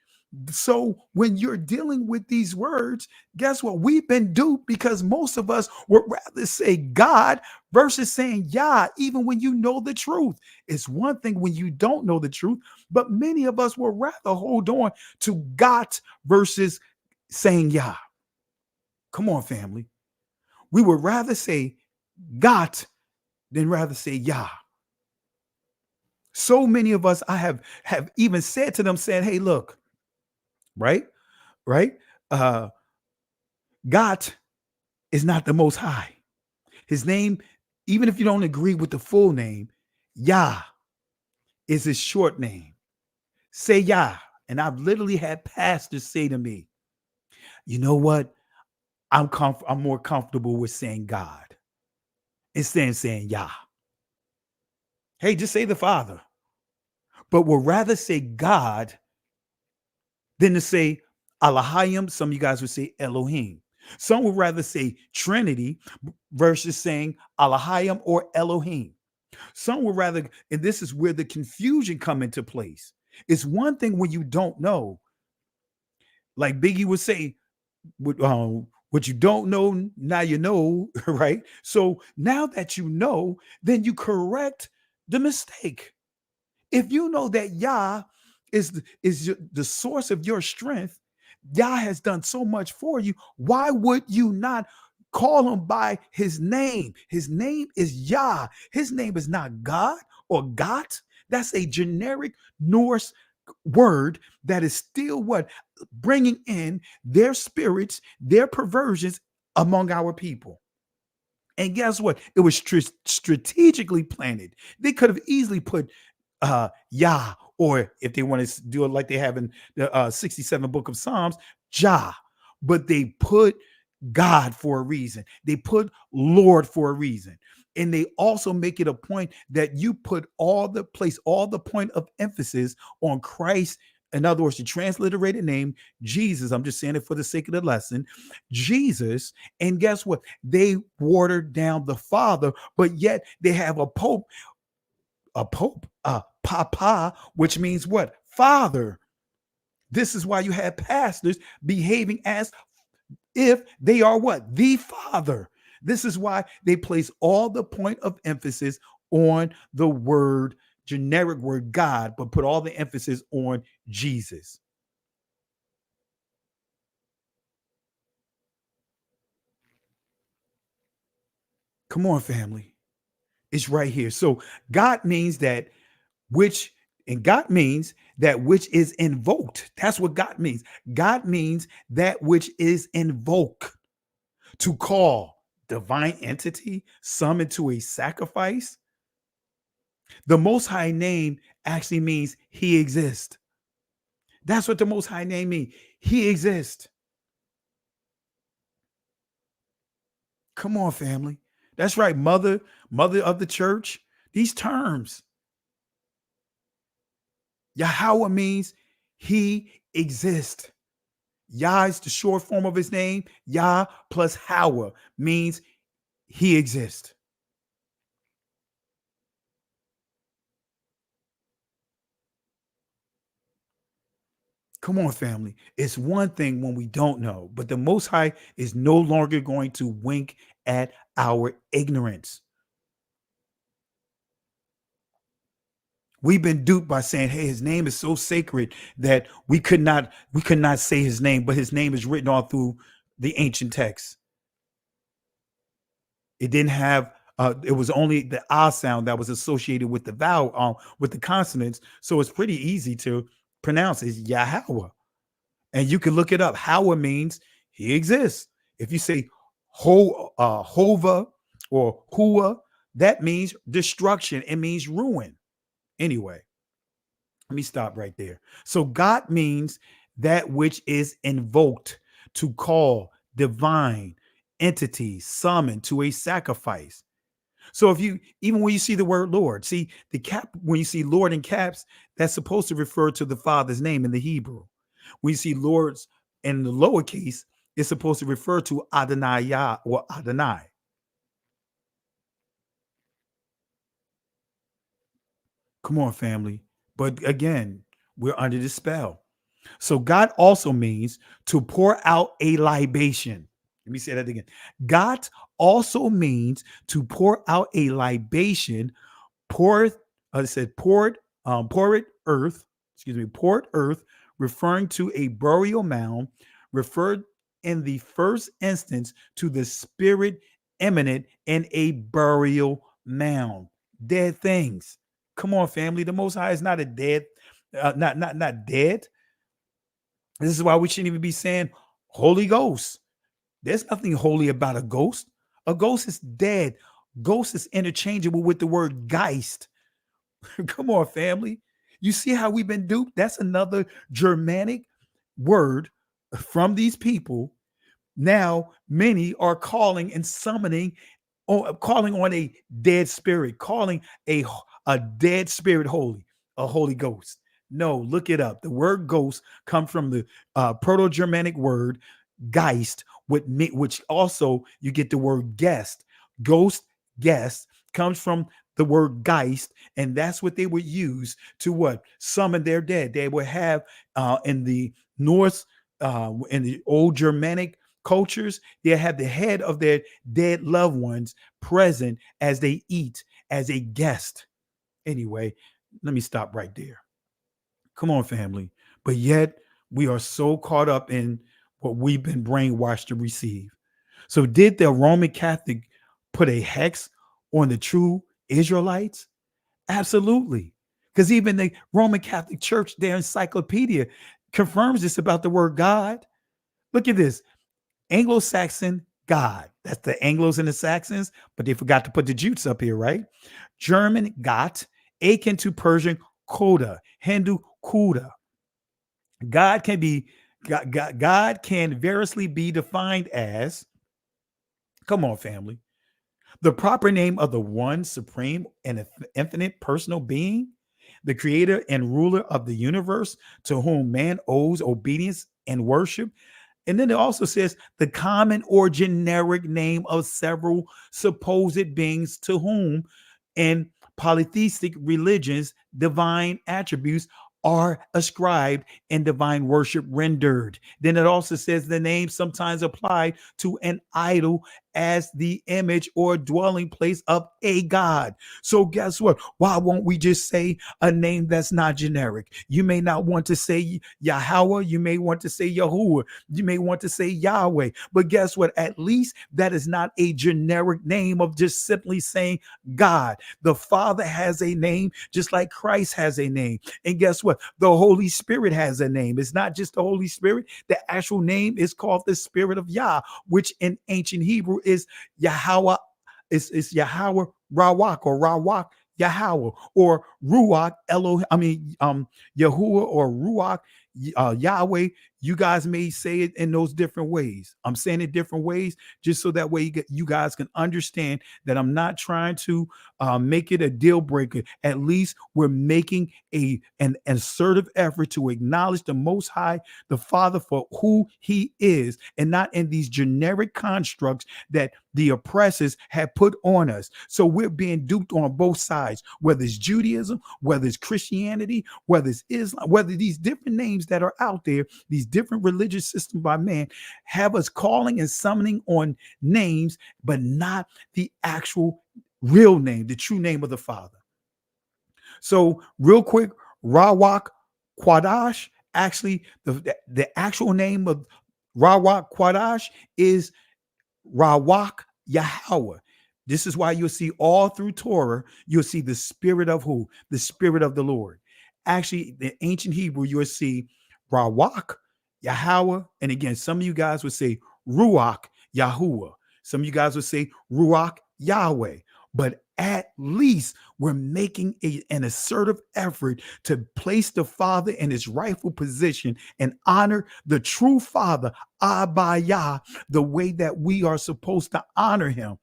So when you're dealing with these words, guess what? We've been duped because most of us would rather say God versus saying Yah, even when you know the truth. It's one thing when you don't know the truth, but many of us would rather hold on to God versus saying Yah. Come on, family. We would rather say God than rather say Yah. So many of us, I have even said to them, said, hey, look, right? God is not the Most High. His name, even if you don't agree with the full name, Yah is his short name. Say Yah. And I've literally had pastors say to me, you know what? I'm more comfortable with saying God instead of saying Yah. Hey, just say the Father. But we'll rather say God than to say Elohim. Some of you guys would say Elohim. Some would rather say Trinity versus saying Elohim or Elohim. Some would rather, and this is where the confusion come into place. It's one thing when you don't know, like Biggie would say, what you don't know, now you know, right? So now that you know, then you correct the mistake. If you know that Yah is the source of your strength, Yah has done so much for you, why would you not call him by his name? His name is Yah. His name is not God or Got. That's a generic Norse word that is still what? Bringing in their spirits, their perversions among our people. And guess what? It was strategically planted. They could have easily put Yah, or if they want to do it like they have in the 67th book of Psalms, Jah. But they put God for a reason. They put Lord for a reason. And they also make it a point that you put all the point of emphasis on Christ. In other words, the transliterated name, Jesus. I'm just saying it for the sake of the lesson, Jesus. And guess what? They watered down the Father, but yet they have a pope, Papa, which means what? Father. This is why you have pastors behaving as if they are what? The Father. This is why they place all the point of emphasis on the word, generic word God, but put all the emphasis on Jesus. Come on, family. It's right here. So God means that which, and God means that which is invoked. That's what God means. God means that which is invoked. To call, divine entity, summon to a sacrifice. The Most High name actually means he exists. That's what the Most High name means. He exists. Come on, family. That's right, mother of the church. These terms. Yahweh means he exists. Yah is the short form of his name. Yah plus Hawa means he exists. Come on, family. It's one thing when we don't know, but the Most High is no longer going to wink at our ignorance. We've been duped by saying, hey, his name is so sacred that we could not say his name, but his name is written all through the ancient texts. It didn't have it was only the ah sound that was associated with the vowel, with the consonants. So it's pretty easy to pronounce. It's Yahweh. And you can look it up. Hawa means he exists. If you say Hova or Hua, that means destruction. It means ruin. Anyway, let me stop right there. So God means that which is invoked, to call, divine, entity, summon to a sacrifice. So if you, even when you see the word Lord, see the cap, when you see Lord in caps, that's supposed to refer to the Father's name in the Hebrew. When you see Lord's in the lowercase, it's supposed to refer to Adonai Yah or Adonai. Come on, family. But again, we're under the spell. So God also means to pour out a libation. Let me say that again. God also means to pour out a libation, poured earth, referring to a burial mound, referred in the first instance to the spirit immanent in a burial mound. Dead things. Come on, family. The Most High is not a dead, not dead. This is why we shouldn't even be saying Holy Ghost. There's nothing holy about a ghost. A ghost is dead. Ghost is interchangeable with the word Geist. Come on, family. You see how we've been duped? That's another Germanic word from these people. Now, many are calling and summoning, or calling on a dead spirit, calling a dead spirit holy, a Holy Ghost. No, look it up. The word ghost comes from the Proto-Germanic word Geist, which also you get the word guest. Ghost, guest comes from the word Geist, and that's what they would use to what? Summon their dead. They would have in the Norse, in the old Germanic cultures, they have the head of their dead loved ones present as they eat, as a guest. Anyway, let me stop right there. Come on, family. But yet we are so caught up in what we've been brainwashed to receive. So did the Roman Catholic put a hex on the true Israelites? Absolutely. Because even the Roman Catholic Church, their encyclopedia, confirms this about the word God. Look at this. Anglo-Saxon God. That's the Anglos and the Saxons, but they forgot to put the Jutes up here, right? German Gott, akin to Persian Koda, Hindu Kuda. God can variously be defined as, come on, family, the proper name of the one supreme and infinite personal being, the creator and ruler of the universe, to whom man owes obedience and worship. And then it also says the common or generic name of several supposed beings to whom in polytheistic religions divine attributes are ascribed and divine worship rendered. Then it also says the name sometimes applied to an idol as the image or dwelling place of a god. So guess what? Why won't we just say a name that's not generic? You may not want to say Yahweh, you may want to say Yahuwah, you may want to say Yahweh, but guess what? At least that is not a generic name of just simply saying God. The Father has a name just like Christ has a name. And guess what? The Holy Spirit has a name. It's not just the Holy Spirit. The actual name is called the Spirit of Yah, which in ancient Hebrew is Yahweh, is Yahweh Rawak or Rawak Yahweh, or Ruach Elohim, Yahuwah, or Ruach Yahweh. You guys may say it in those different ways. I'm saying it different ways just so that way you guys can understand that I'm not trying to make it a deal breaker. At least we're making an assertive effort to acknowledge the Most High, the Father, for who He is, and not in these generic constructs that the oppressors have put on us. So we're being duped on both sides, whether it's Judaism, whether it's Christianity, whether it's Islam, whether these different names that are out there, these different religious systems by man, have us calling and summoning on names, but not the actual real name, the true name of the Father. So real quick, Rawak Quadash, actually the actual name of Rawak Quadash is Rawak Yahweh. This is why you'll see all through Torah, you'll see the spirit of who? The spirit of the Lord. Actually, the ancient Hebrew, you'll see Rawak Yahweh. And again, some of you guys would say Ruach Yahuwah. Some of you guys would say Ruach Yahweh. But at least we're making an assertive effort to place the Father in his rightful position and honor the true Father, Abba Yah, the way that we are supposed to honor him.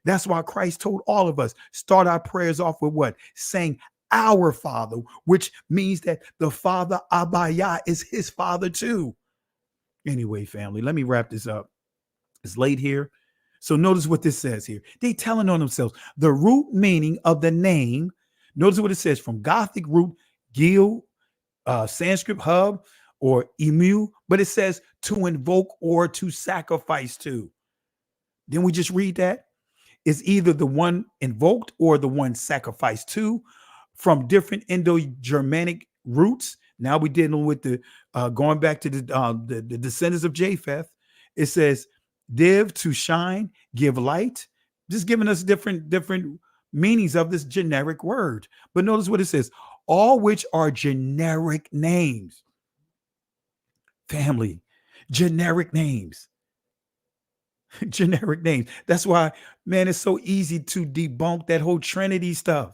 That's why Christ told all of us, start our prayers off with what? Saying, our Father, which means that the Father, Abba Yah, is his Father too. Anyway, family, let me wrap this up. It's late here. So notice what this says here. They telling on themselves the root meaning of the name. Notice what it says from Gothic root gil, Sanskrit hub, or emu, but it says to invoke or to sacrifice to. Then we just read that. It's either the one invoked or the one sacrificed to, from different Indo-Germanic roots. Now we're dealing with the going back to the descendants of Japheth. It says div, to shine, give light, just giving us different meanings of this generic word. But notice what it says, all which are generic names. Family, generic names. Generic names. That's why, man, it's so easy to debunk that whole Trinity stuff.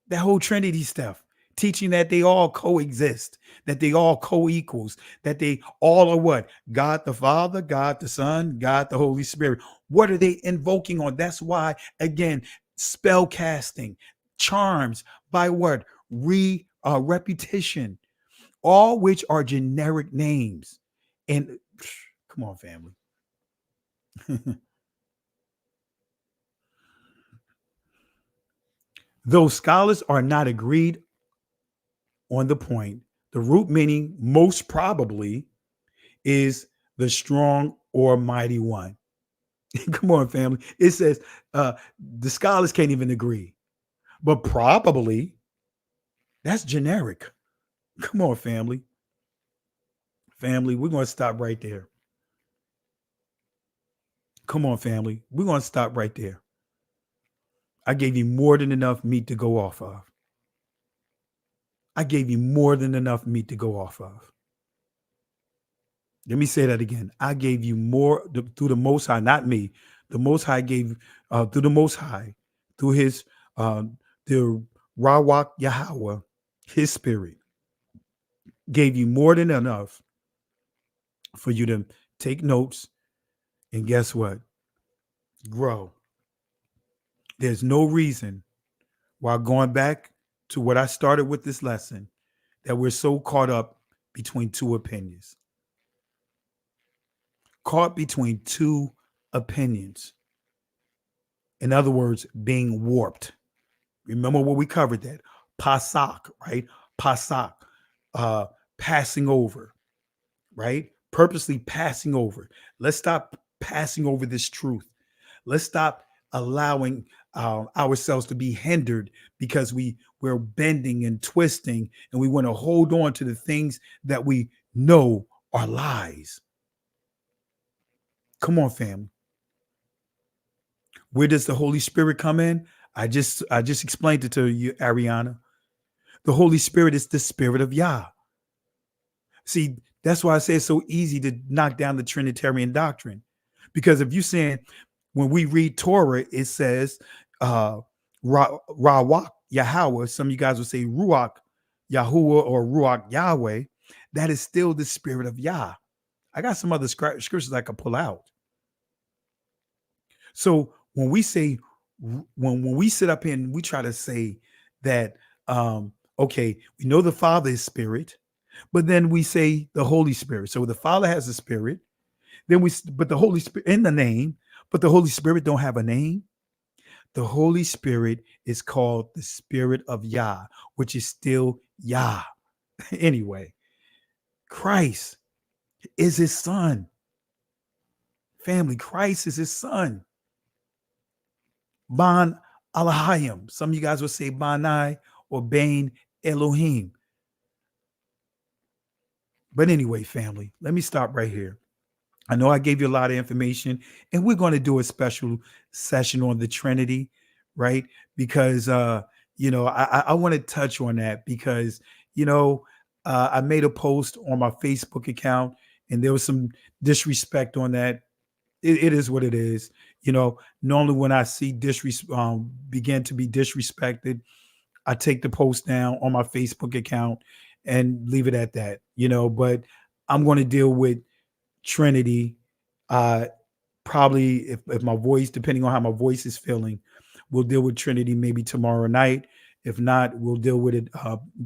That whole Trinity stuff. Teaching that they all coexist, that they all co-equals, that they all are what? God the Father, God the Son, God the Holy Spirit. What are they invoking on? That's why, again, spell casting, charms, by what? Repetition, all which are generic names. And come on, family. Though scholars are not agreed on the point, the root meaning most probably is the strong or mighty one. Come on, family. It says the scholars can't even agree, but probably that's generic. Come on, family. Family, we're going to stop right there. Come on, family. We're going to stop right there. I gave you more than enough meat to go off of. I gave you more than enough meat to go off of. Let me say that again. I gave you more through the Most High, not me. The Most High gave through the Most High, through his the Rawak Yahweh, his spirit, gave you more than enough for you to take notes. And guess what? Grow. There's no reason why, going back to what I started with this lesson, that we're so caught up between two opinions. Caught between two opinions. In other words, being warped. Remember what we covered that. Pasak, right? Pasak, passing over, right? Purposely passing over. Let's stop passing over this truth. Let's stop allowing ourselves to be hindered because we're bending and twisting, and we want to hold on to the things that we know are lies. Come on, family. Where does the Holy Spirit come in? I just explained it to you, Ariana. The Holy Spirit is the Spirit of Yah. See, that's why I say it's so easy to knock down the Trinitarian doctrine. Because if you're saying, when we read Torah, it says Rawak Yahweh, some of you guys will say Ruach Yahuwah or Ruach Yahweh, that is still the spirit of Yah. I got some other scriptures I could pull out. So when we say, when we sit up here and we try to say that, okay, we know the Father is spirit, but then we say the Holy Spirit. So the Father has a spirit, then but the Holy Spirit in the name, but the Holy Spirit don't have a name. The Holy Spirit is called the Spirit of Yah, which is still Yah. Anyway, Christ is his son. Family, Christ is his son. Ban Alahayim. Some of you guys will say Banai or Bain Elohim. But anyway, family, let me stop right here. I know I gave you a lot of information, and we're going to do a special session on the Trinity, right? Because, you know, I want to touch on that because, you know, I made a post on my Facebook account and there was some disrespect on that. It is what it is. You know, normally when I see begin to be disrespected, I take the post down on my Facebook account and leave it at that, you know, but I'm going to deal with Trinity. Probably if my voice, depending on how my voice is feeling, we'll deal with Trinity maybe tomorrow night. If not, we'll deal with it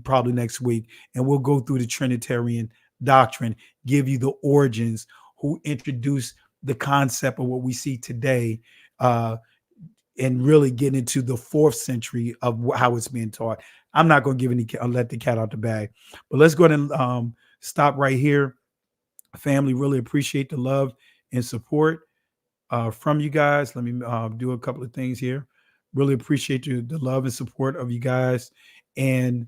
probably next week. And we'll go through the Trinitarian doctrine, give you the origins, who introduced the concept of what we see today, and really get into the 4th century of how it's being taught. I'm not going to let the cat out the bag, but let's go ahead and stop right here. Family, really appreciate the love and support from you guys. Let me do a couple of things here. Really appreciate the love and support of you guys. And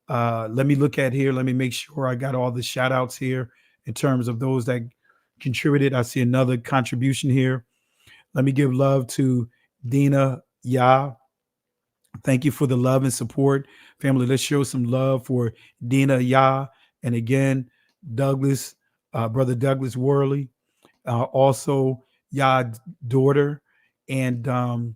let me look at here. Let me make sure I got all the shout outs here in terms of those that contributed. I see another contribution here. Let me give love to Dina Yah. Thank you for the love and support. Family, let's show some love for Dina Yah. And again, Douglas, Brother Douglas Worley, also Yah's daughter. And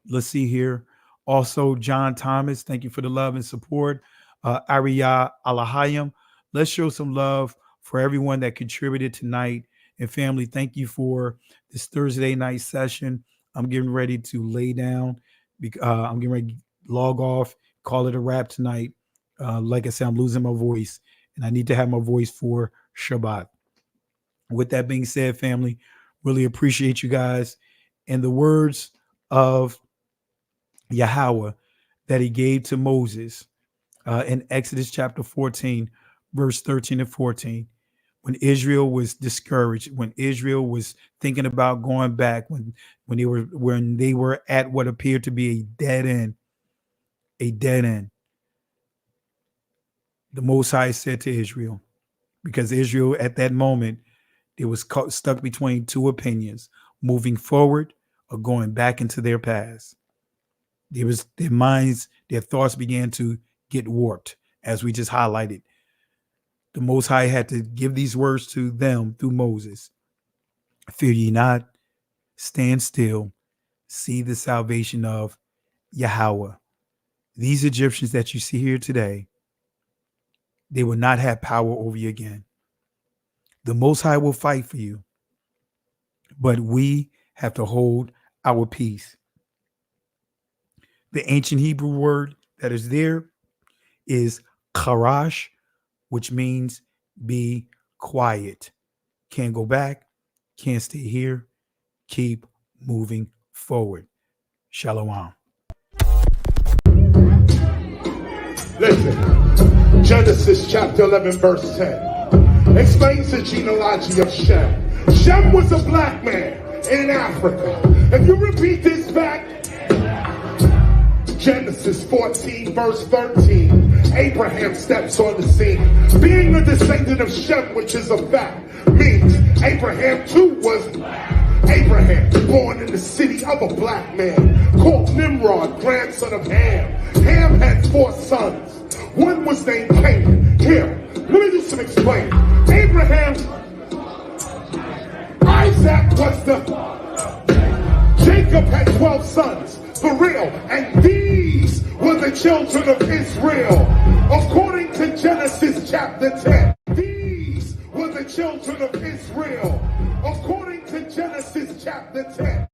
let's see here. Also, John Thomas, thank you for the love and support. Ariya Alahayim. Let's show some love for everyone that contributed tonight. And family, thank you for this Thursday night session. I'm getting ready to lay down. I'm getting ready to log off, call it a wrap tonight. Like I said, I'm losing my voice, and I need to have my voice for Shabbat. With that being said, family, really appreciate you guys. And the words of Yahweh that he gave to Moses in Exodus chapter 14, verse 13 and 14. When Israel was discouraged, when Israel was thinking about going back, when they were at what appeared to be a dead end, the Most High said to Israel, because Israel at that moment, they was stuck between two opinions, moving forward or going back into their past. Their minds, their thoughts began to get warped, as we just highlighted. The Most High had to give these words to them through Moses. Fear ye not, stand still, see the salvation of Yahweh. These Egyptians that you see here today, they will not have power over you again. The Most High will fight for you, but we have to hold our peace. The ancient Hebrew word that is there is charash, which means be quiet. Can't go back, can't stay here, keep moving forward. Shalom. Listen, Genesis chapter 11, verse 10 explains the genealogy of Shem. Shem was a black man in Africa. If you repeat this back, Genesis 14, verse 13, Abraham steps on the scene. Being a descendant of Shem, which is a fact, means Abraham too was black. Abraham, born in the city of a black man, called Nimrod, grandson of Ham. Ham had 4 sons. One was named Canaan. Here, let me do some explaining. Abraham, Isaac was the Jacob Jacob had 12 sons, for real, and these were the children of Israel. According to Genesis chapter 10, these were the children of Israel. According to Genesis chapter 10.